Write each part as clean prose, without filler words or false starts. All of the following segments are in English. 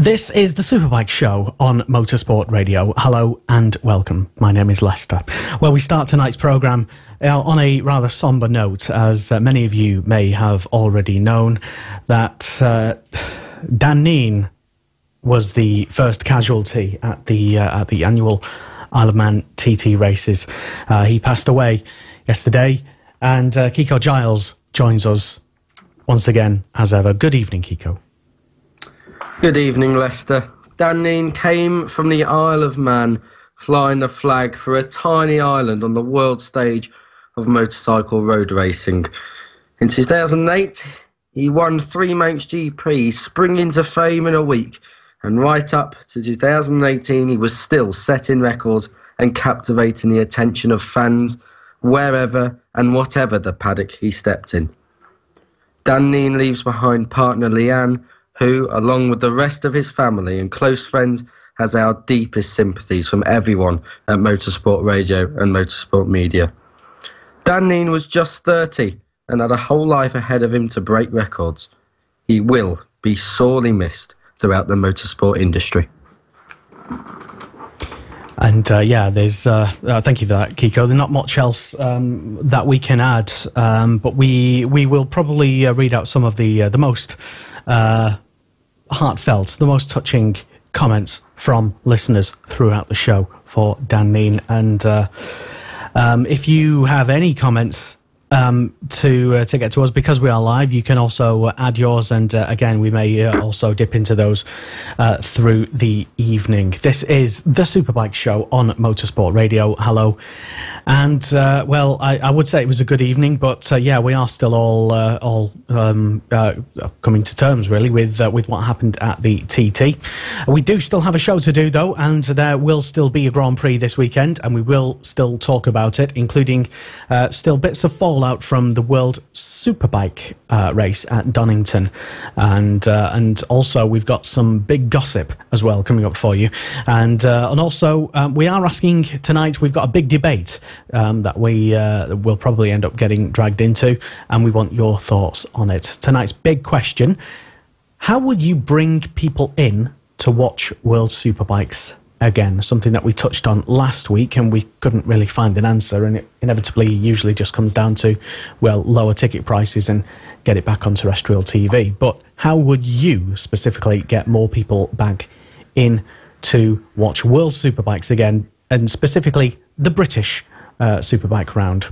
This is the Superbike show on Motorsport Radio. Hello and welcome. My name is Lester. Well, we start tonight's programme on a rather sombre note, as many of you may have already known that Dan Neen was the first casualty at the annual Isle of Man TT races. He passed away yesterday, and Kiko Giles joins us once again as ever. Good evening, Kiko. Good evening, Lester. Dan Neen came from the Isle of Man, flying the flag for a tiny island on the world stage of motorcycle road racing. In 2008, he won 3 Manx GPs, springing to fame in a week, and right up to 2018, he was still setting records and captivating the attention of fans wherever and whatever the paddock he stepped in. Dan Neen leaves behind partner Leanne, who, along with the rest of his family and close friends, has our deepest sympathies from everyone at Motorsport Radio and Motorsport Media. Dan Neen was just 30 and had a whole life ahead of him to break records. He will be sorely missed throughout the motorsport industry. And there's thank you for that, Kiko. There's not much else that we can add, but we will probably read out some of the most heartfelt, the most touching comments from listeners throughout the show for Dan Neen. And if you have any comments to get to us, because we are live, you can also add yours, and again, we may also dip into those through the evening. This is the Superbike show on Motorsport Radio. Hello. And well, I would say it was a good evening, but we are still all coming to terms really with what happened at the TT. We do still have a show to do though, and there will still be a Grand Prix this weekend, and we will still talk about it, including still bits of fallout from the World Superbike race at Donington, and also we've got some big gossip as well coming up for you, and also we are asking tonight. We've got a big debate that we will probably end up getting dragged into, and we want your thoughts on it. Tonight's big question: how would you bring people in to watch World Superbikes again? Something that we touched on last week and we couldn't really find an answer, and it inevitably usually just comes down to, well, lower ticket prices and get it back on terrestrial TV. But how would you specifically get more people back in to watch World Superbikes again, and specifically the British Superbike round?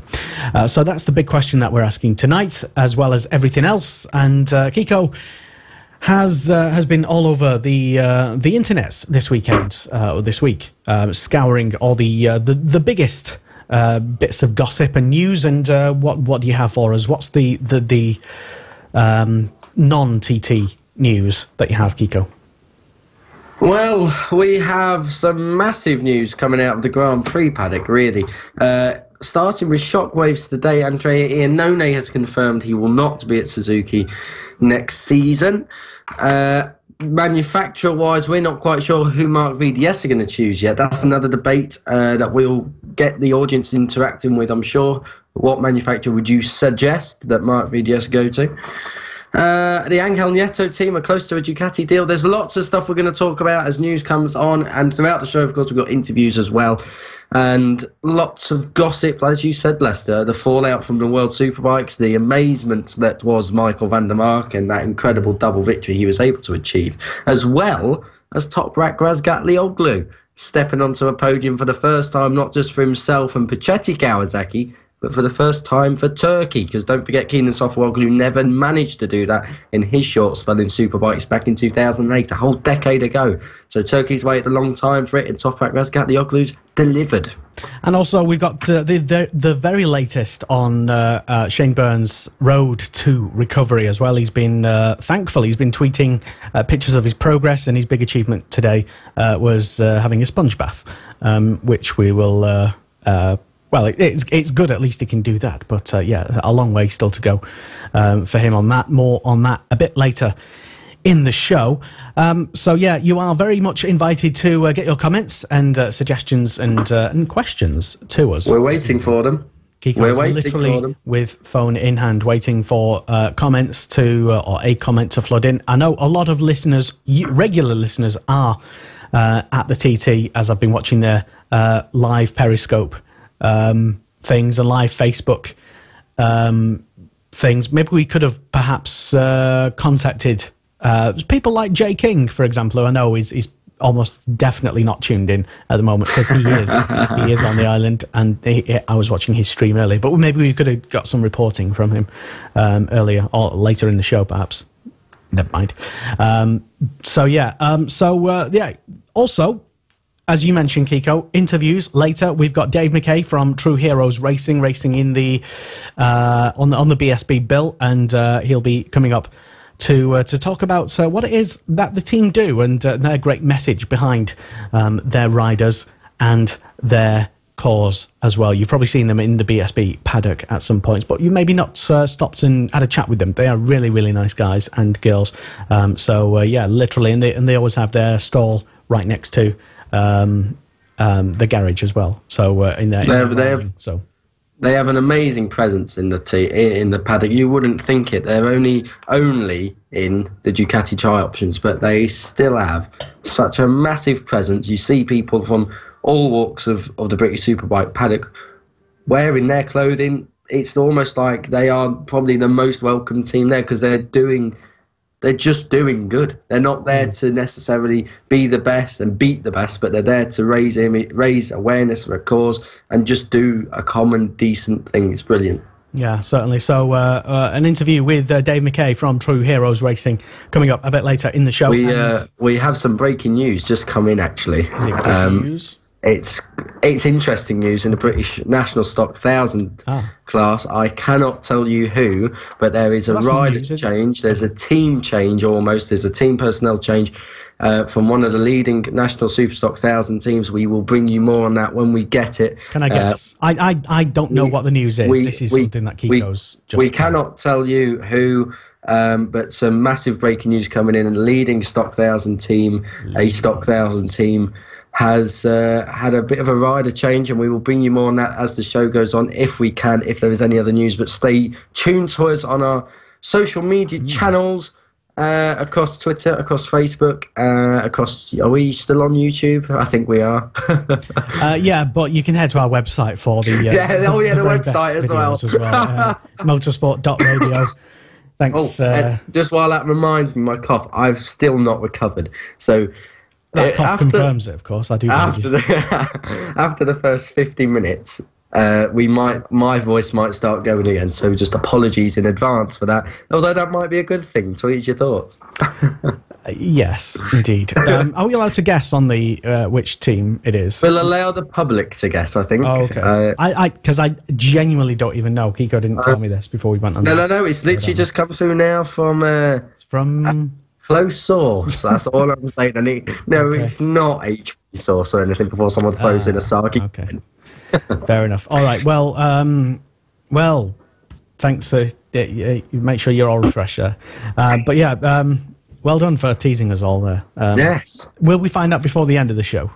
So that's the big question that we're asking tonight, as well as everything else. And Kiko has been all over the internets this weekend, or this week, scouring all the biggest bits of gossip and news. And what do you have for us? What's the non-TT news that you have, Kiko? Well, we have some massive news coming out of the Grand Prix paddock, really. Starting with shockwaves today, Andrea Iannone has confirmed he will not be at Suzuki next season. Manufacturer-wise, we're not quite sure who Mark VDS are going to choose yet. That's another debate that we'll get the audience interacting with, I'm sure. What manufacturer would you suggest that Mark VDS go to? The Angel Nieto team are close to a Ducati deal. There's lots of stuff we're going to talk about as news comes on, and throughout the show, of course, we've got interviews as well, and lots of gossip, as you said, Lester, the fallout from the World Superbikes, the amazement that was Michael van der Mark and that incredible double victory he was able to achieve, as well as Toprak Razgatlioglu stepping onto a podium for the first time, not just for himself and Puchetti Kawasaki, but for the first time for Turkey, because don't forget Kenan Sofuoglu never managed to do that in his short spell in Superbikes back in 2008, a whole decade ago. So Turkey's waited a long time for it, and Toprak Razgatlioglu's delivered. And also we've got the very latest on Shane Byrne's road to recovery as well. He's been thankful. He's been tweeting pictures of his progress, and his big achievement today was having a sponge bath, which we will... well, it's good, at least he can do that. But a long way still to go for him on that. More on that a bit later in the show. So you are very much invited to get your comments and suggestions and questions to us. We're waiting for them. Kiko's literally with phone in hand, waiting for comments or a comment to flood in. I know a lot of listeners, regular listeners, are at the TT, as I've been watching their live Periscope things and live Facebook things. Maybe we could have perhaps contacted people like Jay King, for example, who I know is almost definitely not tuned in at the moment, because he is on the island, and I was watching his stream earlier, but maybe we could have got some reporting from him earlier or later in the show, perhaps. Never mind. Also, as you mentioned, Kiko, interviews later. We've got Dave McKay from True Heroes racing in the on the BSB bill, and he'll be coming up to talk about what it is that the team do, and their great message behind their riders and their cause as well. You've probably seen them in the BSB paddock at some points, but you maybe not stopped and had a chat with them. They are really, really nice guys and girls. Literally, and they always have their stall right next to the garage as well. So they have an amazing presence in the paddock. You wouldn't think it. They're only in the Ducati Tri options, but they still have such a massive presence. You see people from all walks of the British Superbike paddock wearing their clothing. It's almost like they are probably the most welcome team there, because they're just doing good. They're not there to necessarily be the best and beat the best, but they're there to raise awareness for a cause and just do a common, decent thing. It's brilliant. Yeah, certainly. So an interview with Dave McKay from True Heroes Racing coming up a bit later in the show. We have some breaking news just come in, actually. Is it good news? It's interesting news in the British National Stock 1000 class. I cannot tell you who, but there is a rider change. There's a team change almost. There's a team personnel change from one of the leading National Superstock 1000 teams. We will bring you more on that when we get it. Can I guess? I don't know what the news is. This is something that Kiko's just... We cannot tell you who... but some massive breaking news coming in, and a leading Stock 1000 team, a Stock 1000 team, has had a bit of a rider change, and we will bring you more on that as the show goes on, if we can, if there is any other news. But stay tuned to us on our social media channels, across Twitter, across Facebook, are we still on YouTube? I think we are. Yeah, but you can head to our website for the the website as well. Motorsport.radio. Thanks. Just while that reminds me, my cough, I've still not recovered. So that cough confirms it, of course. I do. After the first 50 minutes, my voice might start going again. So just apologies in advance for that. Although that might be a good thing. So each your thoughts. Yes, indeed. Are we allowed to guess on the which team it is? We'll allow the public to guess, I think. Oh, okay. Because I genuinely don't even know. Kiko didn't tell me this before we went on. No. It's literally just come through now from close source. That's all I'm saying. It's not HP source or anything before someone throws in a Saki. Okay. Fair enough. All right. Well, thanks for make sure you're all refreshed. But yeah, well done for teasing us all there. Yes. Will we find out before the end of the show?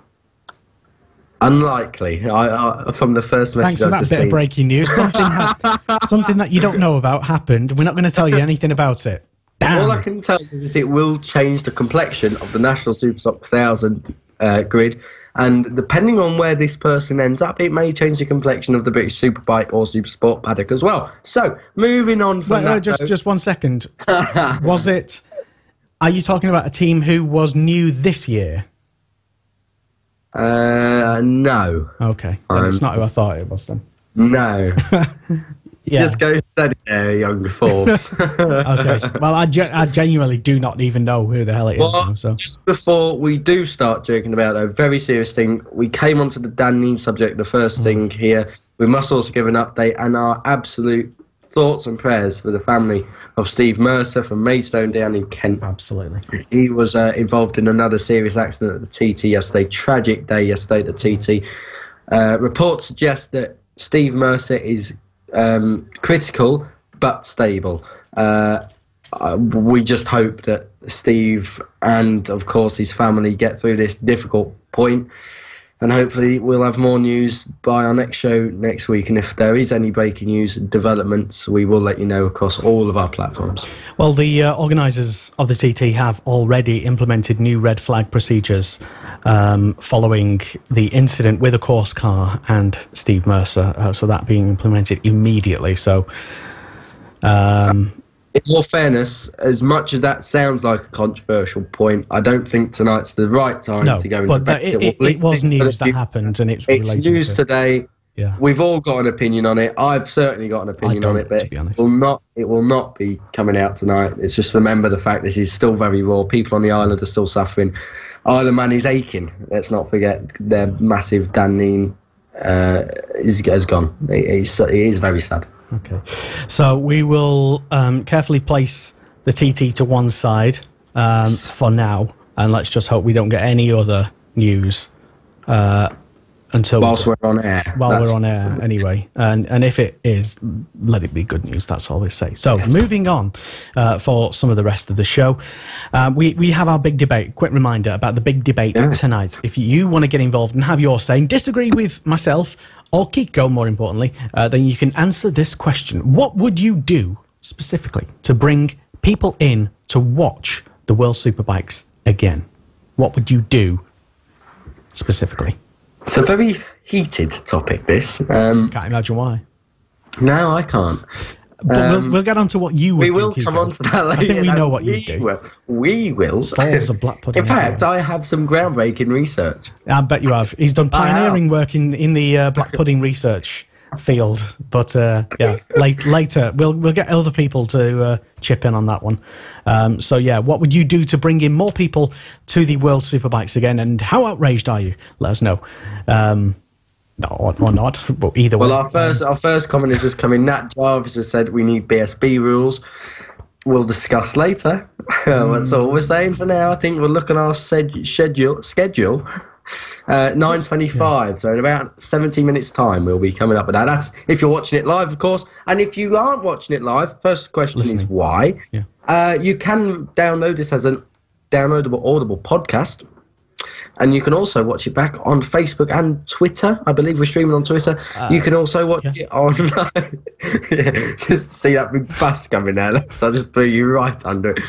Unlikely. I from the first message. Thanks for that bit of breaking news. Something that you don't know about happened. We're not going to tell you anything about it. Damn. All I can tell you is it will change the complexion of the National Superstock 1000 grid, and depending on where this person ends up, it may change the complexion of the British Superbike or Supersport paddock as well. So, moving on from that... Just 1 second. Was it... Are you talking about a team who was new this year? No. Okay. It's not who I thought it was then. No. Yeah. Just go steady there, young Forbes. Okay. Well, I genuinely do not even know who the hell it is. So. Just before we do start joking about it, a very serious thing. We came onto the Dan Neen subject, the first thing here. We must also give an update and our absolute thoughts and prayers for the family of Steve Mercer from Maidstone down in Kent. Absolutely. He was involved in another serious accident at the TT yesterday. Tragic day yesterday at the TT. Reports suggest that Steve Mercer is critical but stable. We just hope that Steve and of course his family get through this difficult point. and hopefully we'll have more news by our next show next week. And if there is any breaking news developments, we will let you know across all of our platforms. Well, the organisers of the TT have already implemented new red flag procedures following the incident with a course car and Steve Mercer, so that being implemented immediately. So, in all fairness, as much as that sounds like a controversial point, I don't think tonight's the right time to go into debate. It was news that happened, and it's news today. Yeah. We've all got an opinion on it. I've certainly got an opinion on it, but it will not be coming out tonight. It's just remember the fact this is still very raw. People on the island are still suffering. Island Man is aching. Let's not forget their massive Dan Neen has gone. It is very sad. Okay, so we will carefully place the TT to one side for now, and let's just hope we don't get any other news until whilst we're on air. We're on air, anyway. And if it is, let it be good news. That's all we say. So moving on for some of the rest of the show, we have our big debate. Quick reminder about the big debate tonight. If you want to get involved and have your say, and disagree with myself or Kiko, more importantly, then you can answer this question. What would you do specifically to bring people in to watch the World Superbikes again? What would you do specifically? It's a very heated topic, this. Can't imagine why. No, I can't. But we'll get on to what you would do. We will come on to that later. I think we know what you do. We will. Stalls of black pudding. In fact, I have some groundbreaking research. I bet you have. He's done pioneering work in the black pudding research field. But later we'll get other people to chip in on that one. So what would you do to bring in more people to the World Superbikes again? And how outraged are you? Let us know. No, or not, but either way. Well, our first comment has just come in. Nat Jarvis has said we need BSB rules. We'll discuss later. That's all we're saying for now. I think we'll look at our schedule. 9:25, so in about 70 minutes' time we'll be coming up with that. That's if you're watching it live, of course. And if you aren't watching it live, first question is why. Yeah. You can download this as a downloadable Audible podcast. And you can also watch it back on Facebook and Twitter. I believe we're streaming on Twitter. You can also watch it online. Just see that big bus coming there. I just threw you right under it.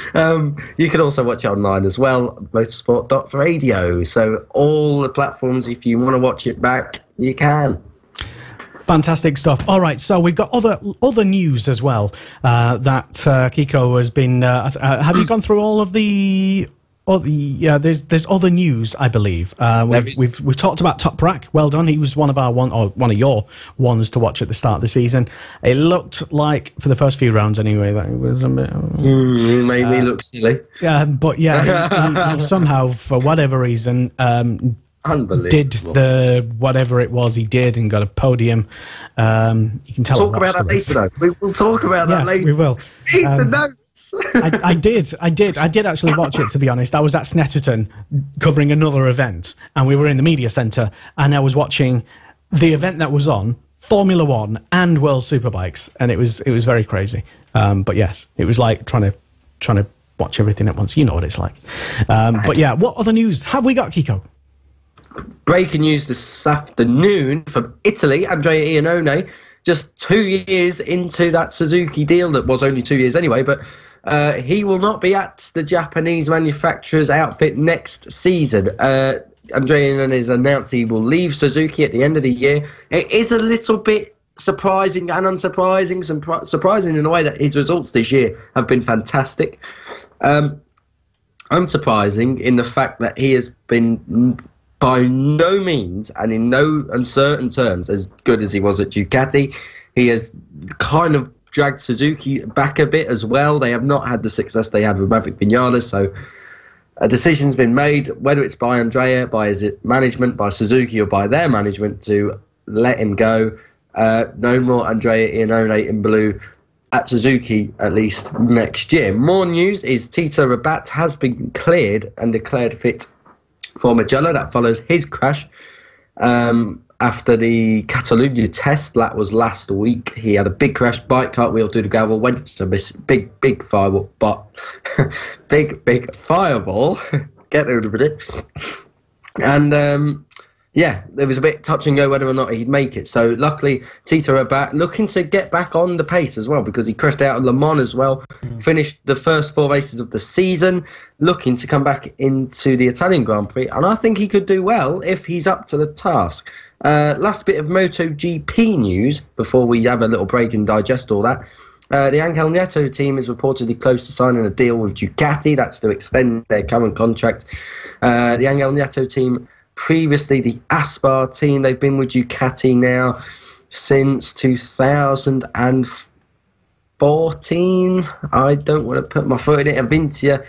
You can also watch it online as well, motorsport.radio. So all the platforms, if you want to watch it back, you can. Fantastic stuff. All right, so we've got other news as well that Kiko has been... have you gone through all of the... there's other news, I believe. We've talked about Top Rack. Well done. He was one of your ones to watch at the start of the season. It looked like for the first few rounds anyway that it was a bit made me look silly. But he somehow, for whatever reason, did the whatever it was he did and got a podium. You can tell. Talk about that later, though. We will talk about that later. Yes, we will. Keep the notes. I did actually watch it, to be honest. I was at Snetterton covering another event, and we were in the media centre, and I was watching the event that was on, Formula One and World Superbikes, and it was very crazy. But yes, it was like trying to watch everything at once. You know what it's like. But yeah, what other news have we got, Kiko? Breaking news this afternoon from Italy. Andrea Iannone, just 2 years into that Suzuki deal that was only 2 years anyway, but he will not be at the Japanese manufacturer's outfit next season. Andrea Iannone has announced he will leave Suzuki at the end of the year. It is a little bit surprising and unsurprising, surprising in a way that his results this year have been fantastic. Unsurprising in the fact that he has been by no means and in no uncertain terms as good as he was at Ducati. He has kind of dragged Suzuki back a bit as well. They have not had the success they had with Maverick Vinales, so a decision's been made, whether it's by Andrea, by his management, by Suzuki, or by their management, to let him go. No more Andrea Iannone in blue at Suzuki, at least next year. More news is Tito Rabat has been cleared and declared fit for Mugello. That follows his crash after the Catalunya test. That was last week. He had a big crash, bike cartwheel through the gravel, went to miss big fireball, but big fireball. Get there in a minute. And Yeah, it was a bit touch and go whether or not he'd make it. So luckily, Tito Rabat looking to get back on the pace as well, because he crashed out at Le Mans as well, finished the first 4 races of the season, looking to come back into the Italian Grand Prix, and I think he could do well if he's up to the task. Last bit of MotoGP news before we have a little break and digest all that. The Angel Nieto team is reportedly close to signing a deal with Ducati. That's to extend their current contract. The Angel Nieto team, previously the Aspar team, they've been with Ducati now since 2014. I don't want to put my foot in it. Avintia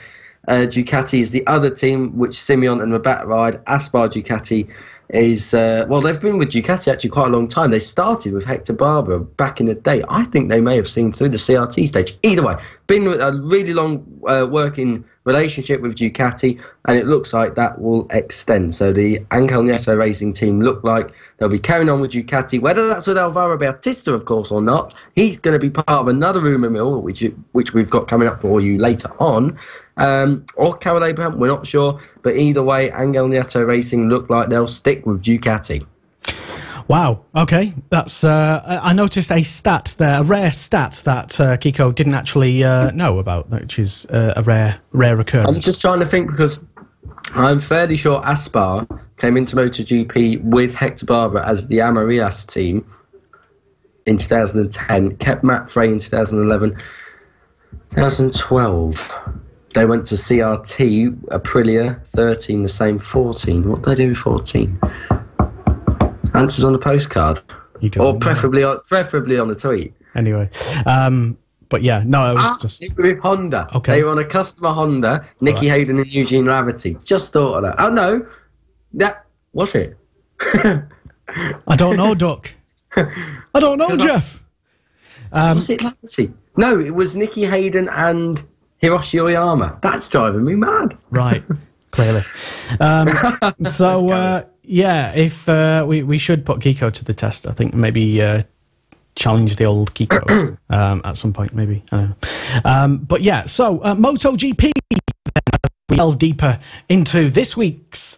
Ducati is the other team which Simeon and Rabat ride. Aspar Ducati is, well, they've been with Ducati actually quite a long time. They started with Hector Barbera back in the day. I think they may have seen through the CRT stage. Either way, been a really long working relationship with Ducati, and it looks like that will extend. So the Angel Nieto racing team look like they'll be carrying on with Ducati, whether that's with Alvaro Bautista, of course, or not. He's going to be part of another rumour mill, which we've got coming up for you later on. Or Carol Abraham, we're not sure. But either way, Angel Nieto Racing look like they'll stick with Ducati. Wow. Okay, that's. I noticed a stat there, a rare stat that Kiko didn't actually know about, which is a rare occurrence. I'm just trying to think, because I'm fairly sure Aspar came into MotoGP with Hector Barbera as the Amarias team in 2010, kept Matt Frey in 2011, 2012. They went to CRT, Aprilia, 13, the same, 14. What did they do with 14? Answers on the postcard. Or preferably on the tweet. Anyway. But yeah, no, it was just... with Honda. Okay. They were on a customer Honda, Nicky Hayden and Eugene Laverty. Just thought of that. Oh, no. That... Was it? I don't know, Duck. I don't know, Jeff. Was it Laverty? No, it was Nicky Hayden and Hiroshi Oyama. That's driving me mad. Right, clearly. Yeah, if we should put Kiko to the test, I think maybe challenge the old Kiko at some point, maybe. I don't know. But yeah, so MotoGP, we delve deeper into this week's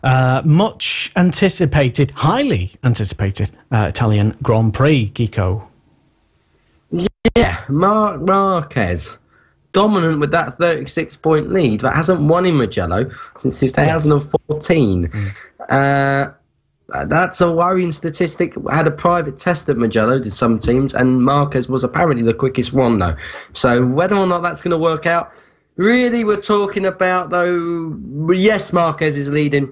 much anticipated, highly anticipated Italian Grand Prix, Kiko. Yeah, Marc Marquez. Dominant with that 36-point lead, but hasn't won in Mugello since 2014. That's a worrying statistic. Had a private test at Mugello, did some teams, and Marquez was apparently the quickest one, though. So whether or not that's going to work out, really we're talking about, though, yes, Marquez is leading.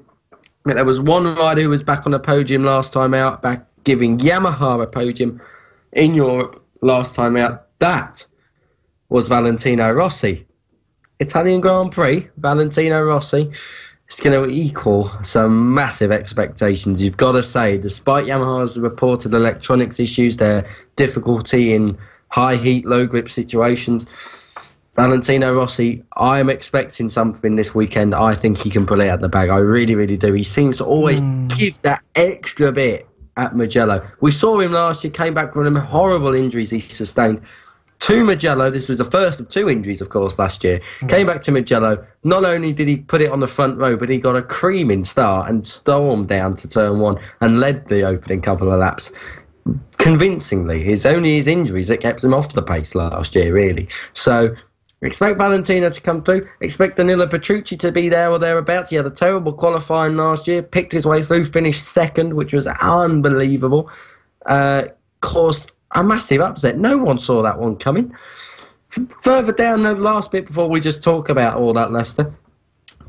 But there was one rider who was back on the podium last time out, back giving Yamaha a podium in Europe last time out. That was Valentino Rossi. Italian Grand Prix, Valentino Rossi. It's going to equal some massive expectations. You've got to say, despite Yamaha's reported electronics issues, their difficulty in high heat, low grip situations, Valentino Rossi, I'm expecting something this weekend. I think he can pull it out the bag. I really, really do. He seems to always give that extra bit at Mugello. We saw him last year, came back from them horrible injuries he sustained to Mugello. This was the first of 2 injuries, of course, last year. Came back to Mugello. Not only did he put it on the front row, but he got a creaming start and stormed down to turn 1 and led the opening couple of laps convincingly. It's only his injuries that kept him off the pace last year, really. So expect Valentino to come through. Expect Danilo Petrucci to be there or thereabouts. He had a terrible qualifying last year, picked his way through, finished second, which was unbelievable. Caused a massive upset. No one saw that one coming. Further down the last bit before we just talk about all that, Leicester,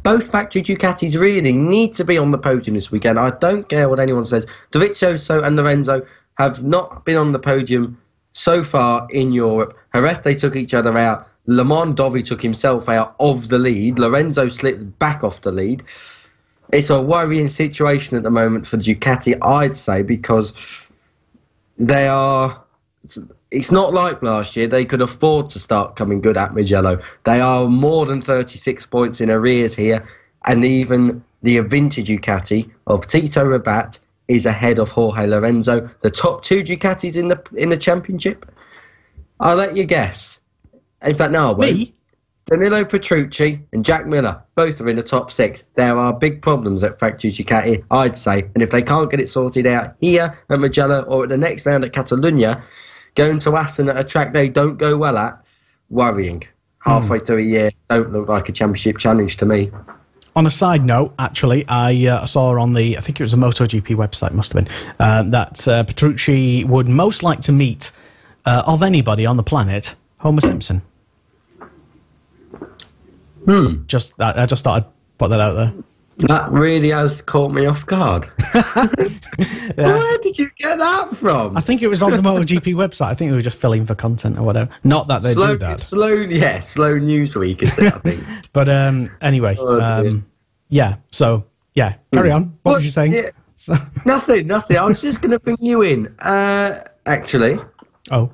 both factory Ducatis really need to be on the podium this weekend. I don't care what anyone says. Dovizioso and Lorenzo have not been on the podium so far in Europe. Jerez, they took each other out. Le Mans, Dovi took himself out of the lead. Lorenzo slips back off the lead. It's a worrying situation at the moment for Ducati, I'd say, because they are... It's not like last year. They could afford to start coming good at Mugello. They are more than 36 points in arrears here, and even the vintage Ducati of Tito Rabat is ahead of Jorge Lorenzo. The top 2 Ducatis in the championship. I'll let you guess. In fact, no, I won't. Me? Danilo Petrucci and Jack Miller, both are in the top 6. There are big problems at Factory Ducati, I'd say. And if they can't get it sorted out here at Mugello or at the next round at Catalunya, going to Assen at a track they don't go well at, worrying. Halfway through a year, don't look like a championship challenge to me. On a side note, actually, I saw on I think it was a MotoGP website, must have been, that Petrucci would most like to meet, of anybody on the planet, Homer Simpson. I just thought I'd put that out there. That really has caught me off guard. Where did you get that from? I think it was on the MotoGP website. I think we were just filling for content or whatever. Not that they do that. Slow news week, is it, I think. But anyway, carry on. What was you saying? Yeah, nothing. I was just going to bring you in. Actually. Oh.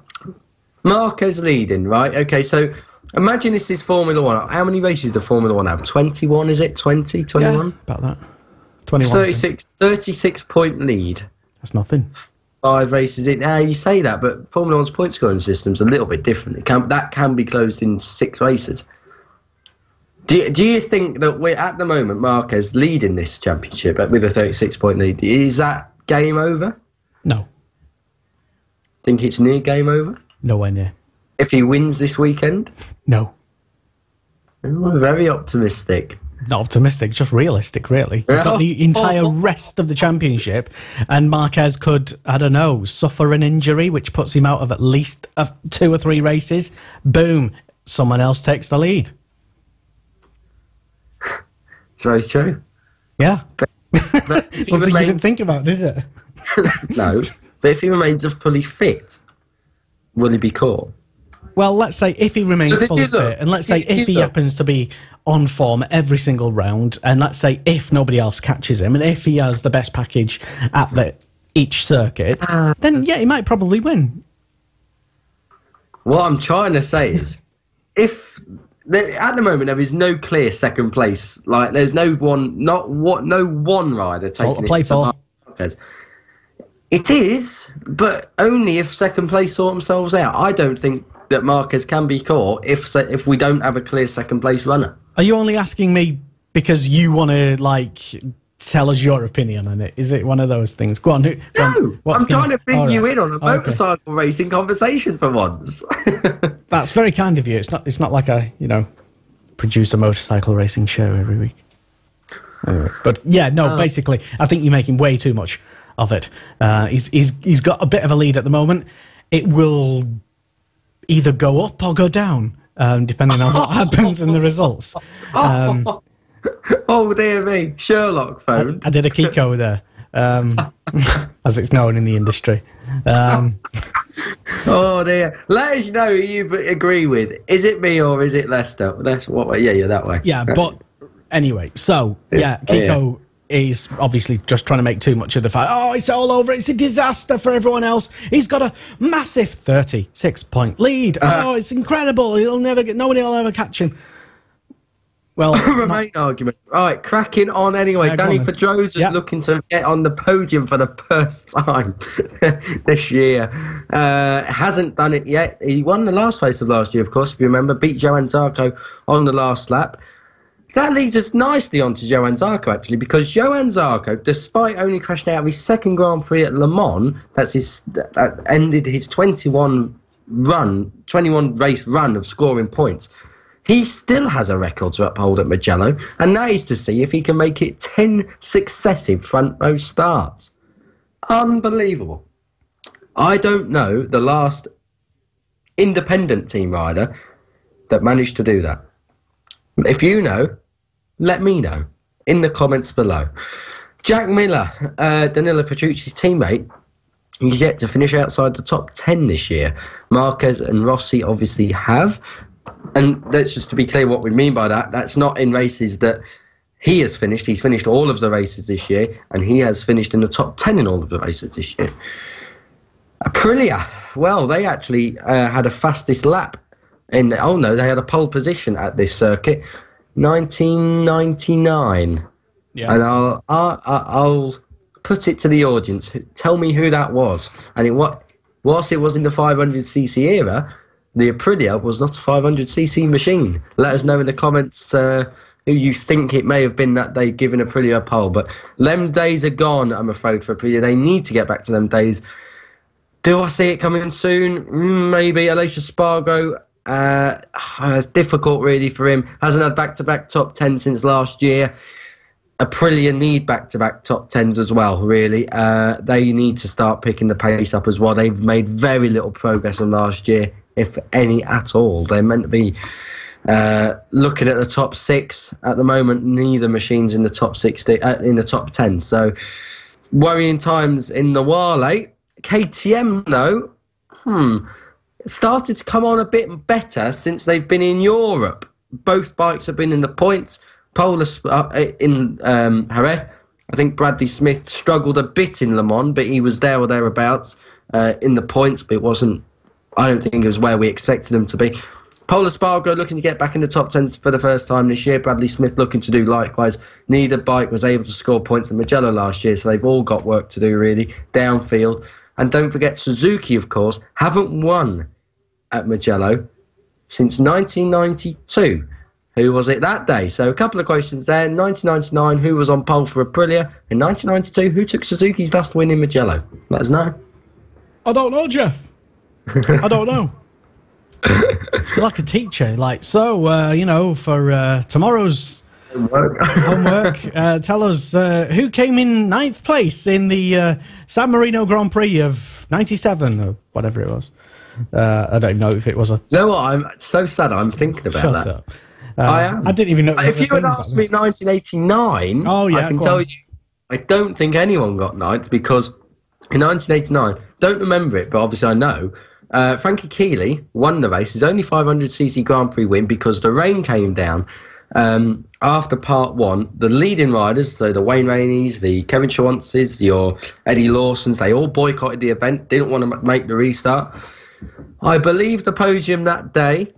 Marquez leading, right? Okay, so imagine this is Formula 1. How many races does Formula 1 have? 21, is it? 20, 21? Yeah, about that. 21. 36-point lead. That's nothing. 5 races in. Now, you say that, but Formula 1's point scoring system's a little bit different. That can be closed in 6 races. Do you think that we're, at the moment, Marquez leading this championship with a 36-point lead? Is that game over? No. Think it's near game over? Nowhere near. If he wins this weekend? No. Oh, very optimistic. Not optimistic, just realistic, really. We've got the entire rest of the championship, and Marquez could, I don't know, suffer an injury, which puts him out of at least 2 or 3 races. Boom, someone else takes the lead. It's very true. Yeah. But something you didn't think about, did it? No. But if he remains fully fit, will he be caught? Well, let's say if he remains fully fit, and let's say if he happens to be on form every single round, and let's say if nobody else catches him, and if he has the best package at each circuit, then yeah, he might probably win. What I'm trying to say is, at the moment there is no clear second place, like there's no one rider taking it to Marquez. It is, but only if second place sort themselves out. I don't think that Marquez can be caught if we don't have a clear second place runner. Are you only asking me because you want to tell us your opinion on it? Is it one of those things? Go on. No, I'm trying to bring you in on a motorcycle racing conversation for once. That's very kind of you. It's not like I produce a motorcycle racing show every week. But yeah, no. Basically, I think you're making way too much of it. He's got a bit of a lead at the moment. It will either go up or go down, depending on what happens in the results. Oh dear me, Sherlock phone. I did a Kiko there, as it's known in the industry. Oh dear. Let us know who you agree with. Is it me or is it Lester? That's what way. Yeah, you're that way. Yeah, but anyway, so yeah, Kiko is obviously just trying to make too much of the fact. Oh, it's all over. It's a disaster for everyone else. He's got a massive 36-point lead. Oh, it's incredible. Nobody will ever catch him. Well, remain argument. All right, cracking on anyway. Yeah, Danny Pedrosa's looking to get on the podium for the first time this year. Hasn't done it yet. He won the last race of last year, of course, if you remember. Beat Johann Zarco on the last lap. That leads us nicely onto Johann Zarco, actually, because Johann Zarco, despite only crashing out of his second Grand Prix at Le Mans, that ended his 21 race run of scoring points, he still has a record to uphold at Mugello, and that is to see if he can make it 10 successive front row starts. Unbelievable. I don't know the last independent team rider that managed to do that. If you know, let me know in the comments below. Jack Miller, Danilo Petrucci's teammate, he's yet to finish outside the top 10 this year. Marquez and Rossi obviously have. And that's just to be clear what we mean by that. That's not in races that he has finished. He's finished all of the races this year, and he has finished in the top 10 in all of the races this year. Aprilia, well, they actually had a fastest lap. They had a pole position at this circuit, 1999. Yeah, and I'll put it to the audience. Tell me who that was. And whilst it was in the 500cc era, the Aprilia was not a 500cc machine. Let us know in the comments who you think it may have been that day giving Aprilia a pole. But them days are gone, I'm afraid, for Aprilia. They need to get back to them days. Do I see it coming soon? Maybe. Alicia Spargo, it's difficult really for him. Hasn't had back-to-back top 10 since last year. Aprilia need back-to-back top 10s as well, really. They need to start picking the pace up as well. They've made very little progress on last year, if any at all. They're meant to be looking at the top 6 at the moment. Neither machine's in the top 60, in the top 10. So worrying times in the Wale. KTM, though, started to come on a bit better since they've been in Europe. Both bikes have been in the points. Polar in Jerez. I think Bradley Smith struggled a bit in Le Mans, but he was there or thereabouts in the points, but it wasn't, I don't think it was where we expected him to be. Polar Spargo looking to get back in the top 10 for the first time this year. Bradley Smith looking to do likewise. Neither bike was able to score points at Mugello last year, so they've all got work to do, really, downfield. And don't forget, Suzuki, of course, haven't won at Mugello since 1992. Who was it that day? So a couple of questions there. 1999, who was on pole for Aprilia? In 1992, who took Suzuki's last win in Mugello? Let us know. I don't know, Jeff. I don't know. You're like a teacher. Like, so, you know, for tomorrow's homework, tell us who came in 9th place in the San Marino Grand Prix of 97 or whatever it was. I don't know if it was a... You know what? I'm so sad I'm thinking about Shut that. up. I am. I didn't even know. If you had asked me 1989, I can tell you, I don't think anyone got 9th because in 1989, don't remember it, but obviously I know, Frankie Keeley won the race, his only 500cc Grand Prix win because the rain came down after part 1. The leading riders, so the Wayne Rainey's, the Kevin Schwantz's, your Eddie Lawson's, they all boycotted the event, didn't want to make the restart. I believe the podium that day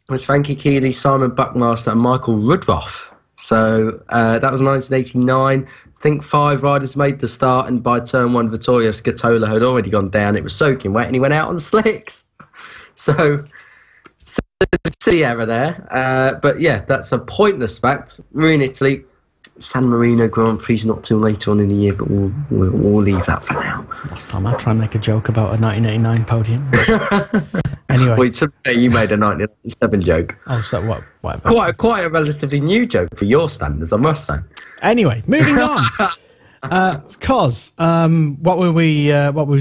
was Frankie Keeley, Simon Buckmaster and Michael Rudroff. So that was 1989. I think 5 riders made the start, and by turn 1, Vittorio Scatola had already gone down. It was soaking wet and he went out on slicks. So the error there. But yeah, that's a pointless fact. We're in Italy. San Marino Grand Prix not till later on in the year, but we'll leave that for now. Last time I try and make a joke about a 1989 podium. Anyway. Well, you made a 1997 joke. Oh, so what? Whatever. Quite a relatively new joke for your standards, I must say. Anyway, moving on. Cos, what were we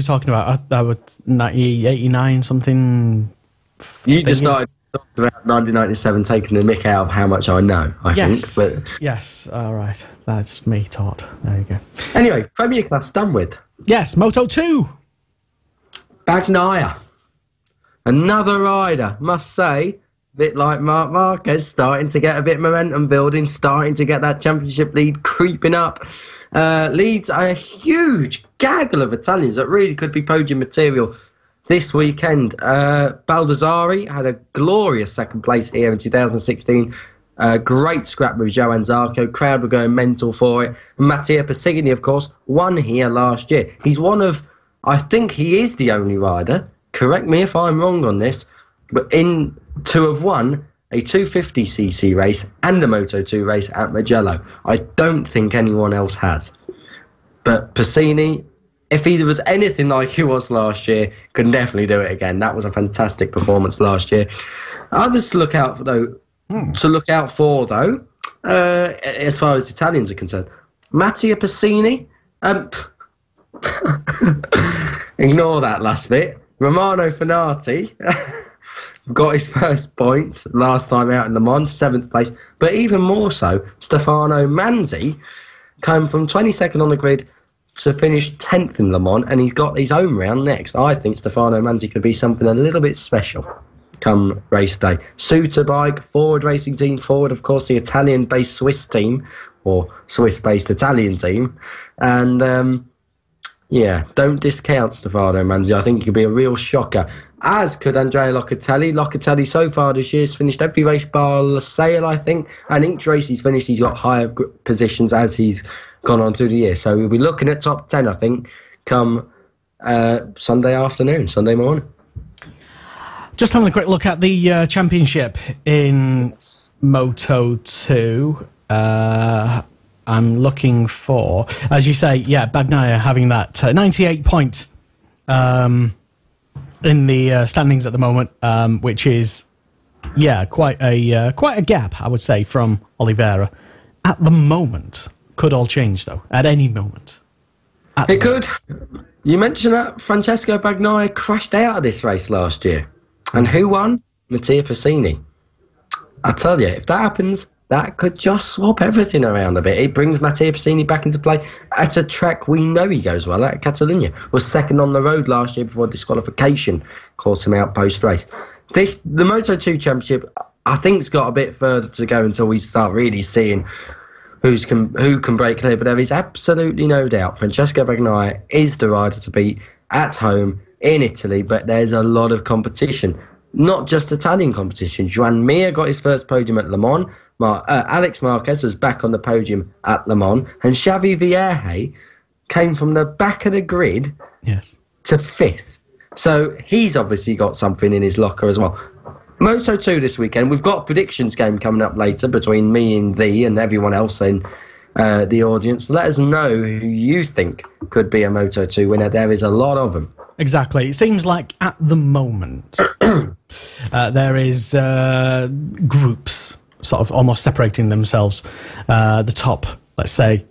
talking about? I was 89 something. You just started talking about 1997, taking the mick out of how much I know. I think. But yes. All right, that's me taught. There you go. Anyway, Premier Class done with. Yes, Moto 2. Bagnaia. Another rider, must say, a bit like Marc Marquez, starting to get a bit of momentum building, starting to get that championship lead creeping up. Leads a huge gaggle of Italians that really could be podium material this weekend. Baldassari had a glorious second place here in 2016. Great scrap with Johann Zarco. Crowd were going mental for it. Mattia Passigny, of course, won here last year. He's one of, I think he is the only rider, correct me if I'm wrong on this, but to have won a 250cc race and a Moto 2 race at Mugello. I don't think anyone else has. But Passigny, if he was anything like he was last year, could definitely do it again. That was a fantastic performance last year. Others to look out for, though, as far as Italians are concerned. Mattia Passigny, ignore that last bit. Romano Fenati got his first points last time out in Le Mans, 7th place. But even more so, Stefano Manzi came from 22nd on the grid to finish 10th in Le Mans, and he's got his own round next. I think Stefano Manzi could be something a little bit special come race day. Superbike, Ford Racing Team. Ford, of course, the Italian-based Swiss team, or Swiss-based Italian team. And yeah, don't discount Stefano Manzi. I think he could be a real shocker, as could Andrea Locatelli. Locatelli so far this year has finished every race bar Losail, I think, and each race he's finished, he's got higher positions as he's gone on through the year. So we'll be looking at top 10, I think, come Sunday morning. Just having a quick look at the championship in Moto 2. I'm looking for, as you say, Bagnaia having that 98 points in the standings at the moment, which is quite a gap, I would say, from Oliveira. At the moment, could all change though. At any moment, it could. You mentioned that Francesco Bagnaia crashed out of this race last year, and who won? Mattia Pessini. I tell you, if that happens, that could just swap everything around a bit. It brings Mattia Pessini back into play at a track we know he goes well at. Catalunya was second on the road last year before disqualification caught him out post-race. The Moto2 Championship, I think, has got a bit further to go until we start really seeing who can break clear. But there is absolutely no doubt Francesco Bagnaia is the rider to beat at home in Italy, but there's a lot of competition. Not just Italian competition. Joan Mir got his first podium at Le Mans. Alex Marquez was back on the podium at Le Mans, and Xavi Vierge came from the back of the grid to fifth. So he's obviously got something in his locker as well. Moto 2 this weekend. We've got a predictions game coming up later between me and thee and everyone else in the audience. Let us know who you think could be a Moto 2 winner. There is a lot of them. Exactly. It seems like at the moment there is groups sort of almost separating themselves. The top, let's say,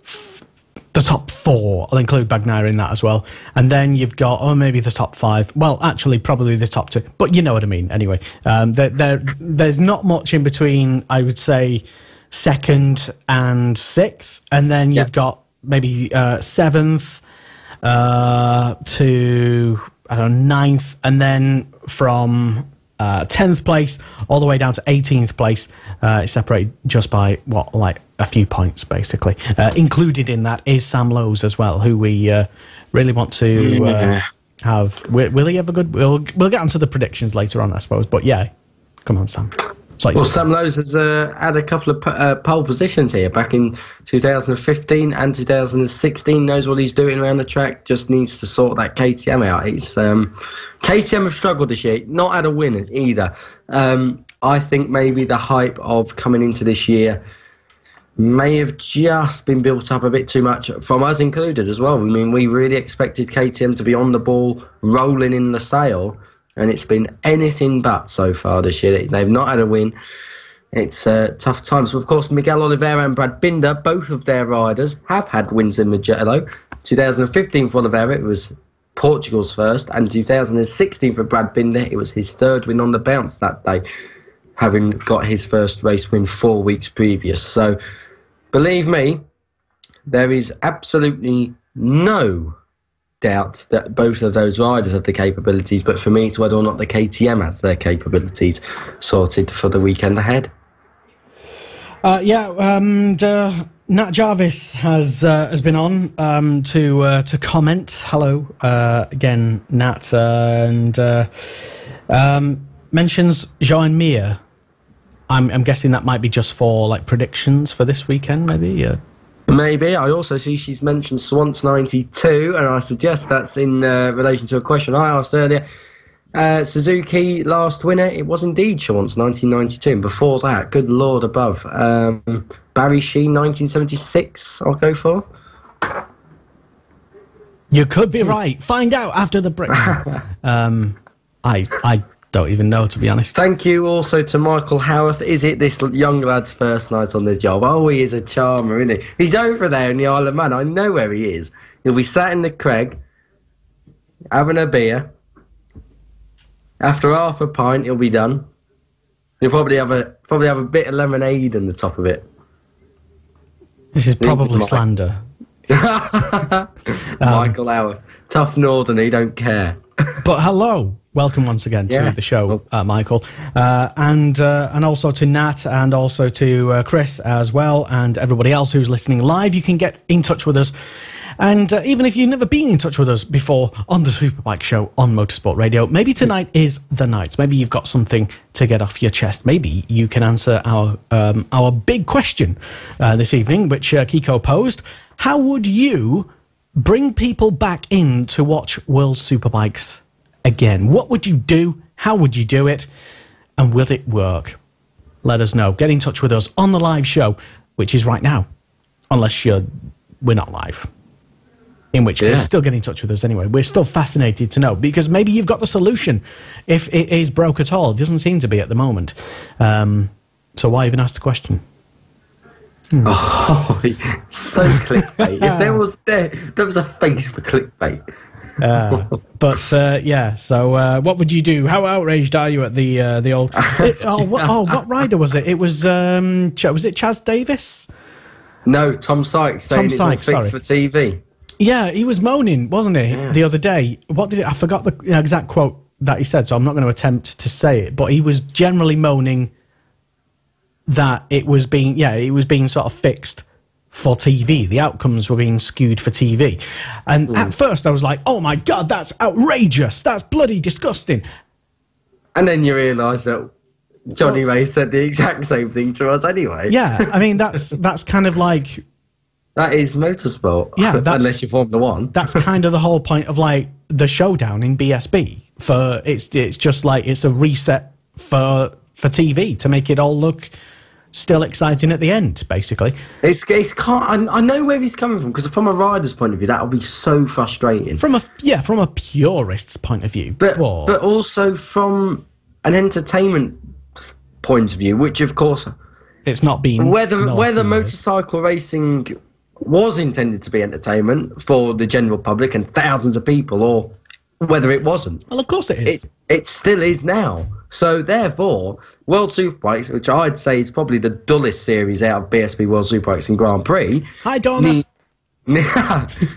the top four. I'll include Bagnaia in that as well. And then you've got, maybe the top five. Well, actually, probably the top two. But you know what I mean. Anyway, there's not much in between, I would say, second and sixth. And then you've got maybe seventh to, I don't know, ninth. And then from 10th place all the way down to 18th place, it's separated just by a few points, basically. Included in that is Sam Lowes as well, who we really want to have. Will he have a good? We'll get onto the predictions later on, I suppose. But yeah, come on, Sam. Sam Lowes has had a couple of pole positions here back in 2015 and 2016. Knows what he's doing around the track. Just needs to sort that KTM out. KTM have struggled this year. Not had a win either. I think maybe the hype of coming into this year may have just been built up a bit too much, from us included as well. I mean, we really expected KTM to be on the ball, rolling in the sail, and it's been anything but so far this year. They've not had a win. It's tough times. Of course, Miguel Oliveira and Brad Binder, both of their riders, have had wins in Mugello. 2015 for Oliveira, it was Portugal's first, and 2016 for Brad Binder, it was his third win on the bounce that day, having got his first race win 4 weeks previous. So, believe me, there is absolutely no doubt that both of those riders have the capabilities, but for me it's whether or not the KTM has their capabilities sorted for the weekend ahead. Nat Jarvis has been on to comment. Hello again, Nat, and mentions Joan Mir. I'm guessing that might be just for predictions for this weekend, maybe. Maybe. I also see she's mentioned Swans 92, and I suggest that's in relation to a question I asked earlier. Suzuki last winner, it was indeed Swans 1992, and before that, good lord above, Barry Sheen 1976, I'll go for. You could be right. Find out after the break. I don't even know, to be honest. Thank you also to Michael Howarth. Is it this young lad's first night on the job? Oh, he is a charmer, isn't he? He's over there in the Isle of Man. I know where he is. He'll be sat in the Craig, having a beer. After half a pint, he'll be done. He'll probably have a bit of lemonade in the top of it. This is probably slander. Michael Howarth. Tough northern, he don't care. But hello. Welcome once again to the show, Michael, and also to Nat, and also to Chris as well, and everybody else who's listening live. You can get in touch with us, and even if you've never been in touch with us before on the Superbike Show on Motorsport Radio, maybe tonight is the night. Maybe you've got something to get off your chest. Maybe you can answer our big question this evening, which Kiko posed. How would you bring people back in to watch World Superbikes again? What would you do How would you do it? And will it work? Let us know. Get in touch with us on the live show, which is right now, unless we're not live. In which case, still get in touch with us anyway. We're still fascinated to know, because maybe you've got the solution if it is broke at all. It doesn't seem to be at the moment. So why even ask the question? Oh, so clickbait. If there was a face for clickbait. So what would you do? How outraged are you at the old... what rider was it? It was it Chaz Davis? No, Tom Sykes saying it's all fixed for TV. Yeah, he was moaning, wasn't he, the other day? I forgot the exact quote that he said, so I'm not going to attempt to say it, but he was generally moaning that it was being sort of fixed for TV. The outcomes were being skewed for TV. And at first I was like, oh my God, that's outrageous. That's bloody disgusting. And then you realise that Johnny Ray said the exact same thing to us anyway. Yeah, I mean, that's kind of like... That is motorsport. Yeah, unless you're Formula One. That's kind of the whole point of like the showdown in BSB. It's just like it's a reset for TV to make it all look still exciting at the end, basically. I know where he's coming from, because from a rider's point of view, that would be so frustrating. From a purist's point of view, but also from an entertainment point of view, which of course it's not been. Whether motorcycle racing was intended to be entertainment for the general public and thousands of people, or whether it wasn't. Well, of course it is. It still is now. So therefore, World Superbikes, which I'd say is probably the dullest series out of BSB World Superbikes and Grand Prix, hi Donna,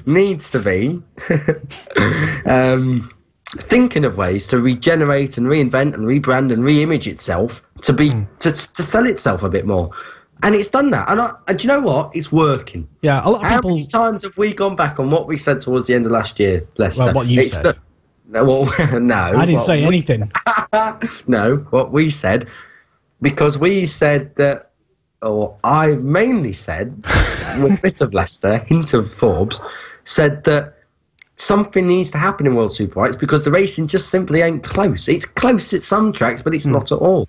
needs to be thinking of ways to regenerate and reinvent and rebrand and re-image itself to sell itself a bit more. And it's done that. And do you know what? It's working. Yeah, a lot of people... How many times have we gone back on what we said towards the end of last year, Lester? Well, what you said. No. I didn't say anything. No, what we said. Because we said that... Or I mainly said, with a bit of Lester, hint of Forbes, said that something needs to happen in World Superbikes because the racing just simply ain't close. It's close at some tracks, but it's not at all.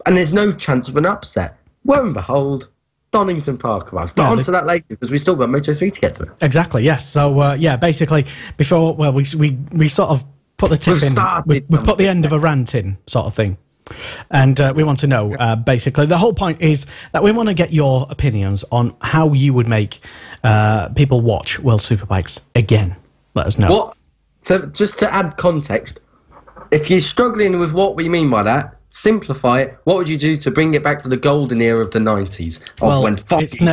And there's no chance of an upset. Lo and behold, Donington Park arrives. But onto that later, because we still got Moto3 to get to. Exactly, yes. So, basically, before, we sort of put the tip in. We put the end of a rant in, sort of thing. And we want to know, basically, the whole point is that we want to get your opinions on how you would make people watch World Superbikes again. Let us know. So, just to add context, if you're struggling with what we mean by that, simplify it. What would you do to bring it back to the golden era of the 90s? When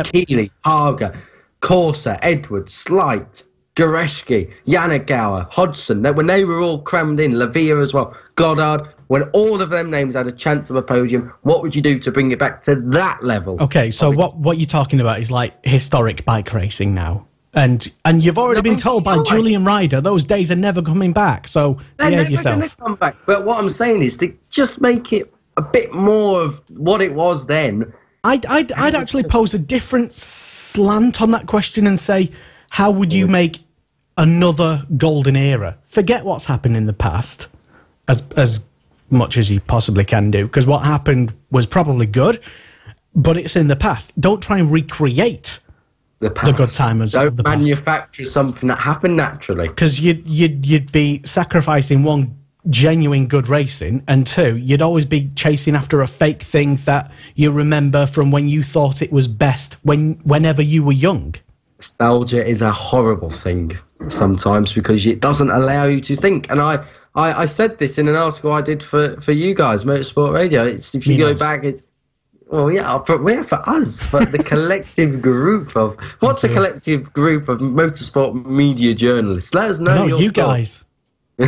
Keeley, Haga, Corsa, Edwards, Slight, Goretzky, Yanagauer, Hodgson, when they were all crammed in, Lavia as well, Goddard, when all of them names had a chance of a podium, what would you do to bring it back to that level? Okay, so what you're talking about is like historic bike racing now. And you've already been told by Julian Ryder those days are never coming back. So behave yourself. They're never going to come back. But what I'm saying is to just make it a bit more of what it was then. I'd actually pose a different slant on that question and say, how would you make another golden era? Forget what's happened in the past, as much as you possibly can do, because what happened was probably good, but it's in the past. Don't try and recreate the good times. Don't manufacture something that happened naturally. Because you'd be sacrificing one, genuine good racing, and two, you'd always be chasing after a fake thing that you remember from when you thought it was best whenever you were young. Nostalgia is a horrible thing sometimes because it doesn't allow you to think. And I said this in an article I did for you guys, Motorsport Radio. It's if you go back, it's for us, but the collective group of what's a collective group of motorsport media journalists? Let us know. No, you guys. But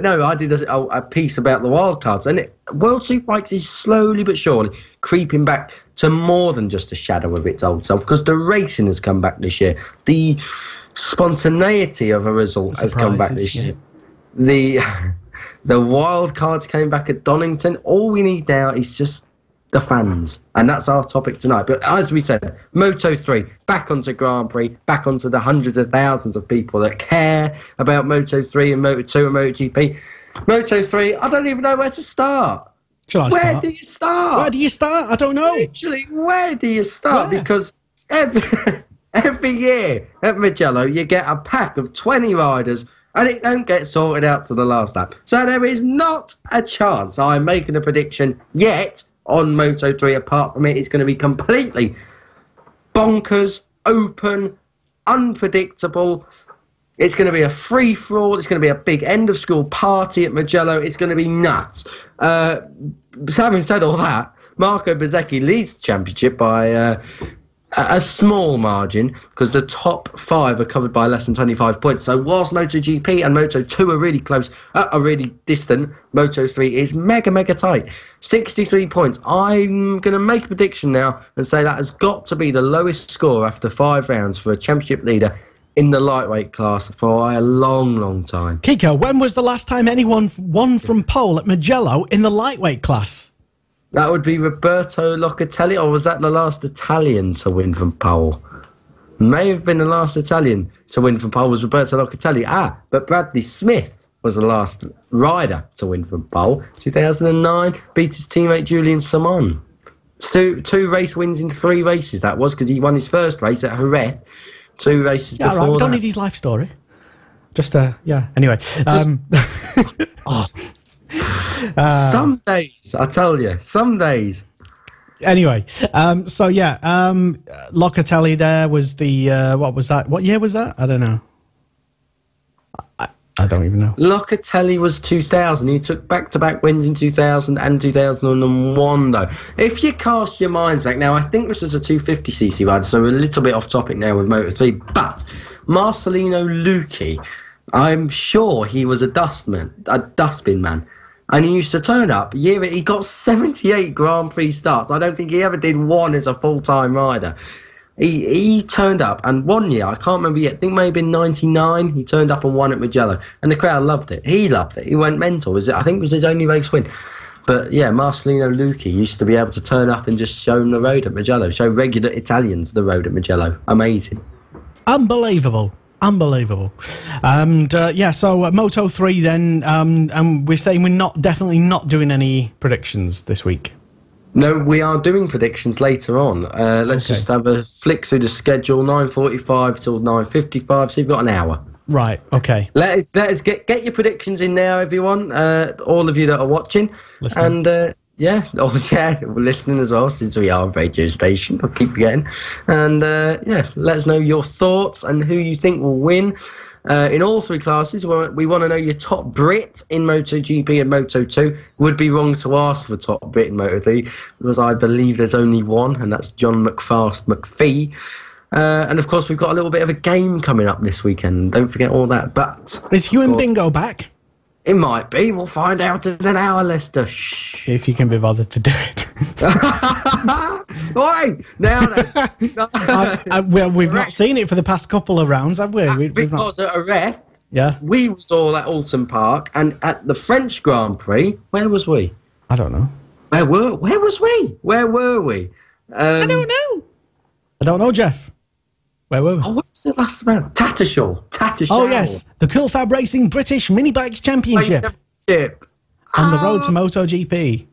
no, I did a piece about the wildcards, and World Superbikes is slowly but surely creeping back to more than just a shadow of its old self, because the racing has come back this year. The spontaneity of a result has come back this year. The wild cards came back at Donington. All we need now is just the fans. And that's our topic tonight. But as we said, Moto3, back onto Grand Prix, back onto the hundreds of thousands of people that care about Moto3 and Moto2 and MotoGP. Moto3, I don't even know where to start. Where do you start? Where do you start? I don't know. Literally, where do you start? Where? Because every year at Mugello, you get a pack of 20 riders and it don't get sorted out to the last lap. So there is not a chance I'm making a prediction yet on Moto3. Apart from it's going to be completely bonkers, open, unpredictable. It's going to be a free-for-all. It's going to be a big end-of-school party at Mugello. It's going to be nuts. So having said all that, Marco Bezzecchi leads the championship by a small margin because the top 5 are covered by less than 25 points. So whilst MotoGP and Moto2 are really close, are really distant, Moto3 is mega tight. 63 points. I'm going to make a prediction now and say that has got to be the lowest score after 5 rounds for a championship leader in the lightweight class for a long time. Kiko, when was the last time anyone won from pole at Mugello in the lightweight class? That would be Roberto Locatelli, or was that the last Italian to win from pole? May have been the last Italian to win from pole was Roberto Locatelli. But Bradley Smith was the last rider to win from pole. 2009, beat his teammate Julian Simon. Two race wins in 3 races, that was, because he won his first race at Jerez 2 races before right. We don't that. need his life story. Just, anyway. Some days, I tell you, some days. Anyway, Locatelli there was the, what was that? What year was that? I don't know. I don't even know. Locatelli was 2000. He took back-to-back wins in 2000 and 2001, though. If you cast your minds back, now I think this is a 250cc rider, so we're a little bit off topic now with Moto3, but Marcelino Lucchi, I'm sure he was a dustbin man. And he used to turn up. He got 78 Grand Prix starts. I don't think he ever did one as a full-time rider. He turned up, and one year, I can't remember yet, I think maybe in 99, he turned up and won at Mugello. And the crowd loved it. He loved it. He went mental. I think it was his only race win. But yeah, Marcelino Lucchi used to be able to turn up and just show them the road at Mugello, show regular Italians the road at Mugello. Amazing. Unbelievable. And so Moto3 then, and we're saying we're definitely not doing any predictions this week. No, we are doing predictions later on. Let's just have a flick through the schedule, 9:45 till 9:55, so you've got an hour. Right, okay. Let us get your predictions in now, everyone, all of you that are watching. Listening. And we're listening as well, since we are a radio station. I'll keep going. And let us know your thoughts and who you think will win. In all 3 classes, we want to know your top Brit in MotoGP and Moto2. Would be wrong to ask for top Brit in Moto3 because I believe there's only one, and that's John McPhee. And of course, we've got a little bit of a game coming up this weekend. Don't forget all that. But is Hugh Bingo back? It might be. We'll find out in an hour, Lester. Shh. If you can be bothered to do it. Oi! Now then. Well, we've not seen it for the past couple of rounds, have we? Because at Jerez, yeah, we was all at Alton Park, and at the French Grand Prix, where was we? I don't know. Where was we? Where were we? I don't know, Jeff. Where were we? Oh, what was it last about? Tattershall. Oh, yes. The Cool Fab Racing British Mini Bikes Championship. On the road to MotoGP.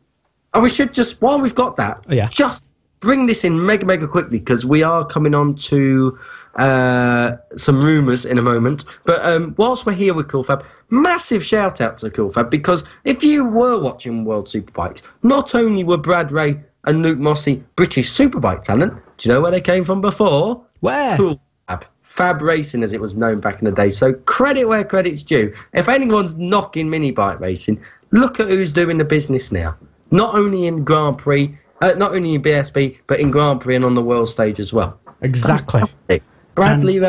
Oh, we should just, while we've got that, just bring this in mega quickly, because we are coming on to some rumours in a moment. But whilst we're here with Cool Fab, massive shout out to Cool Fab, because if you were watching World Superbikes, not only were Brad Ray and Luke Mossey British Superbike talent, do you know where they came from before? Where? Cool Fab. Fab Racing, as it was known back in the day. So credit where credit's due. If anyone's knocking mini bike racing, look at who's doing the business now. Not only in Grand Prix, not only in BSB, but in Grand Prix and on the world stage as well. Exactly. Fantastic. Bradley,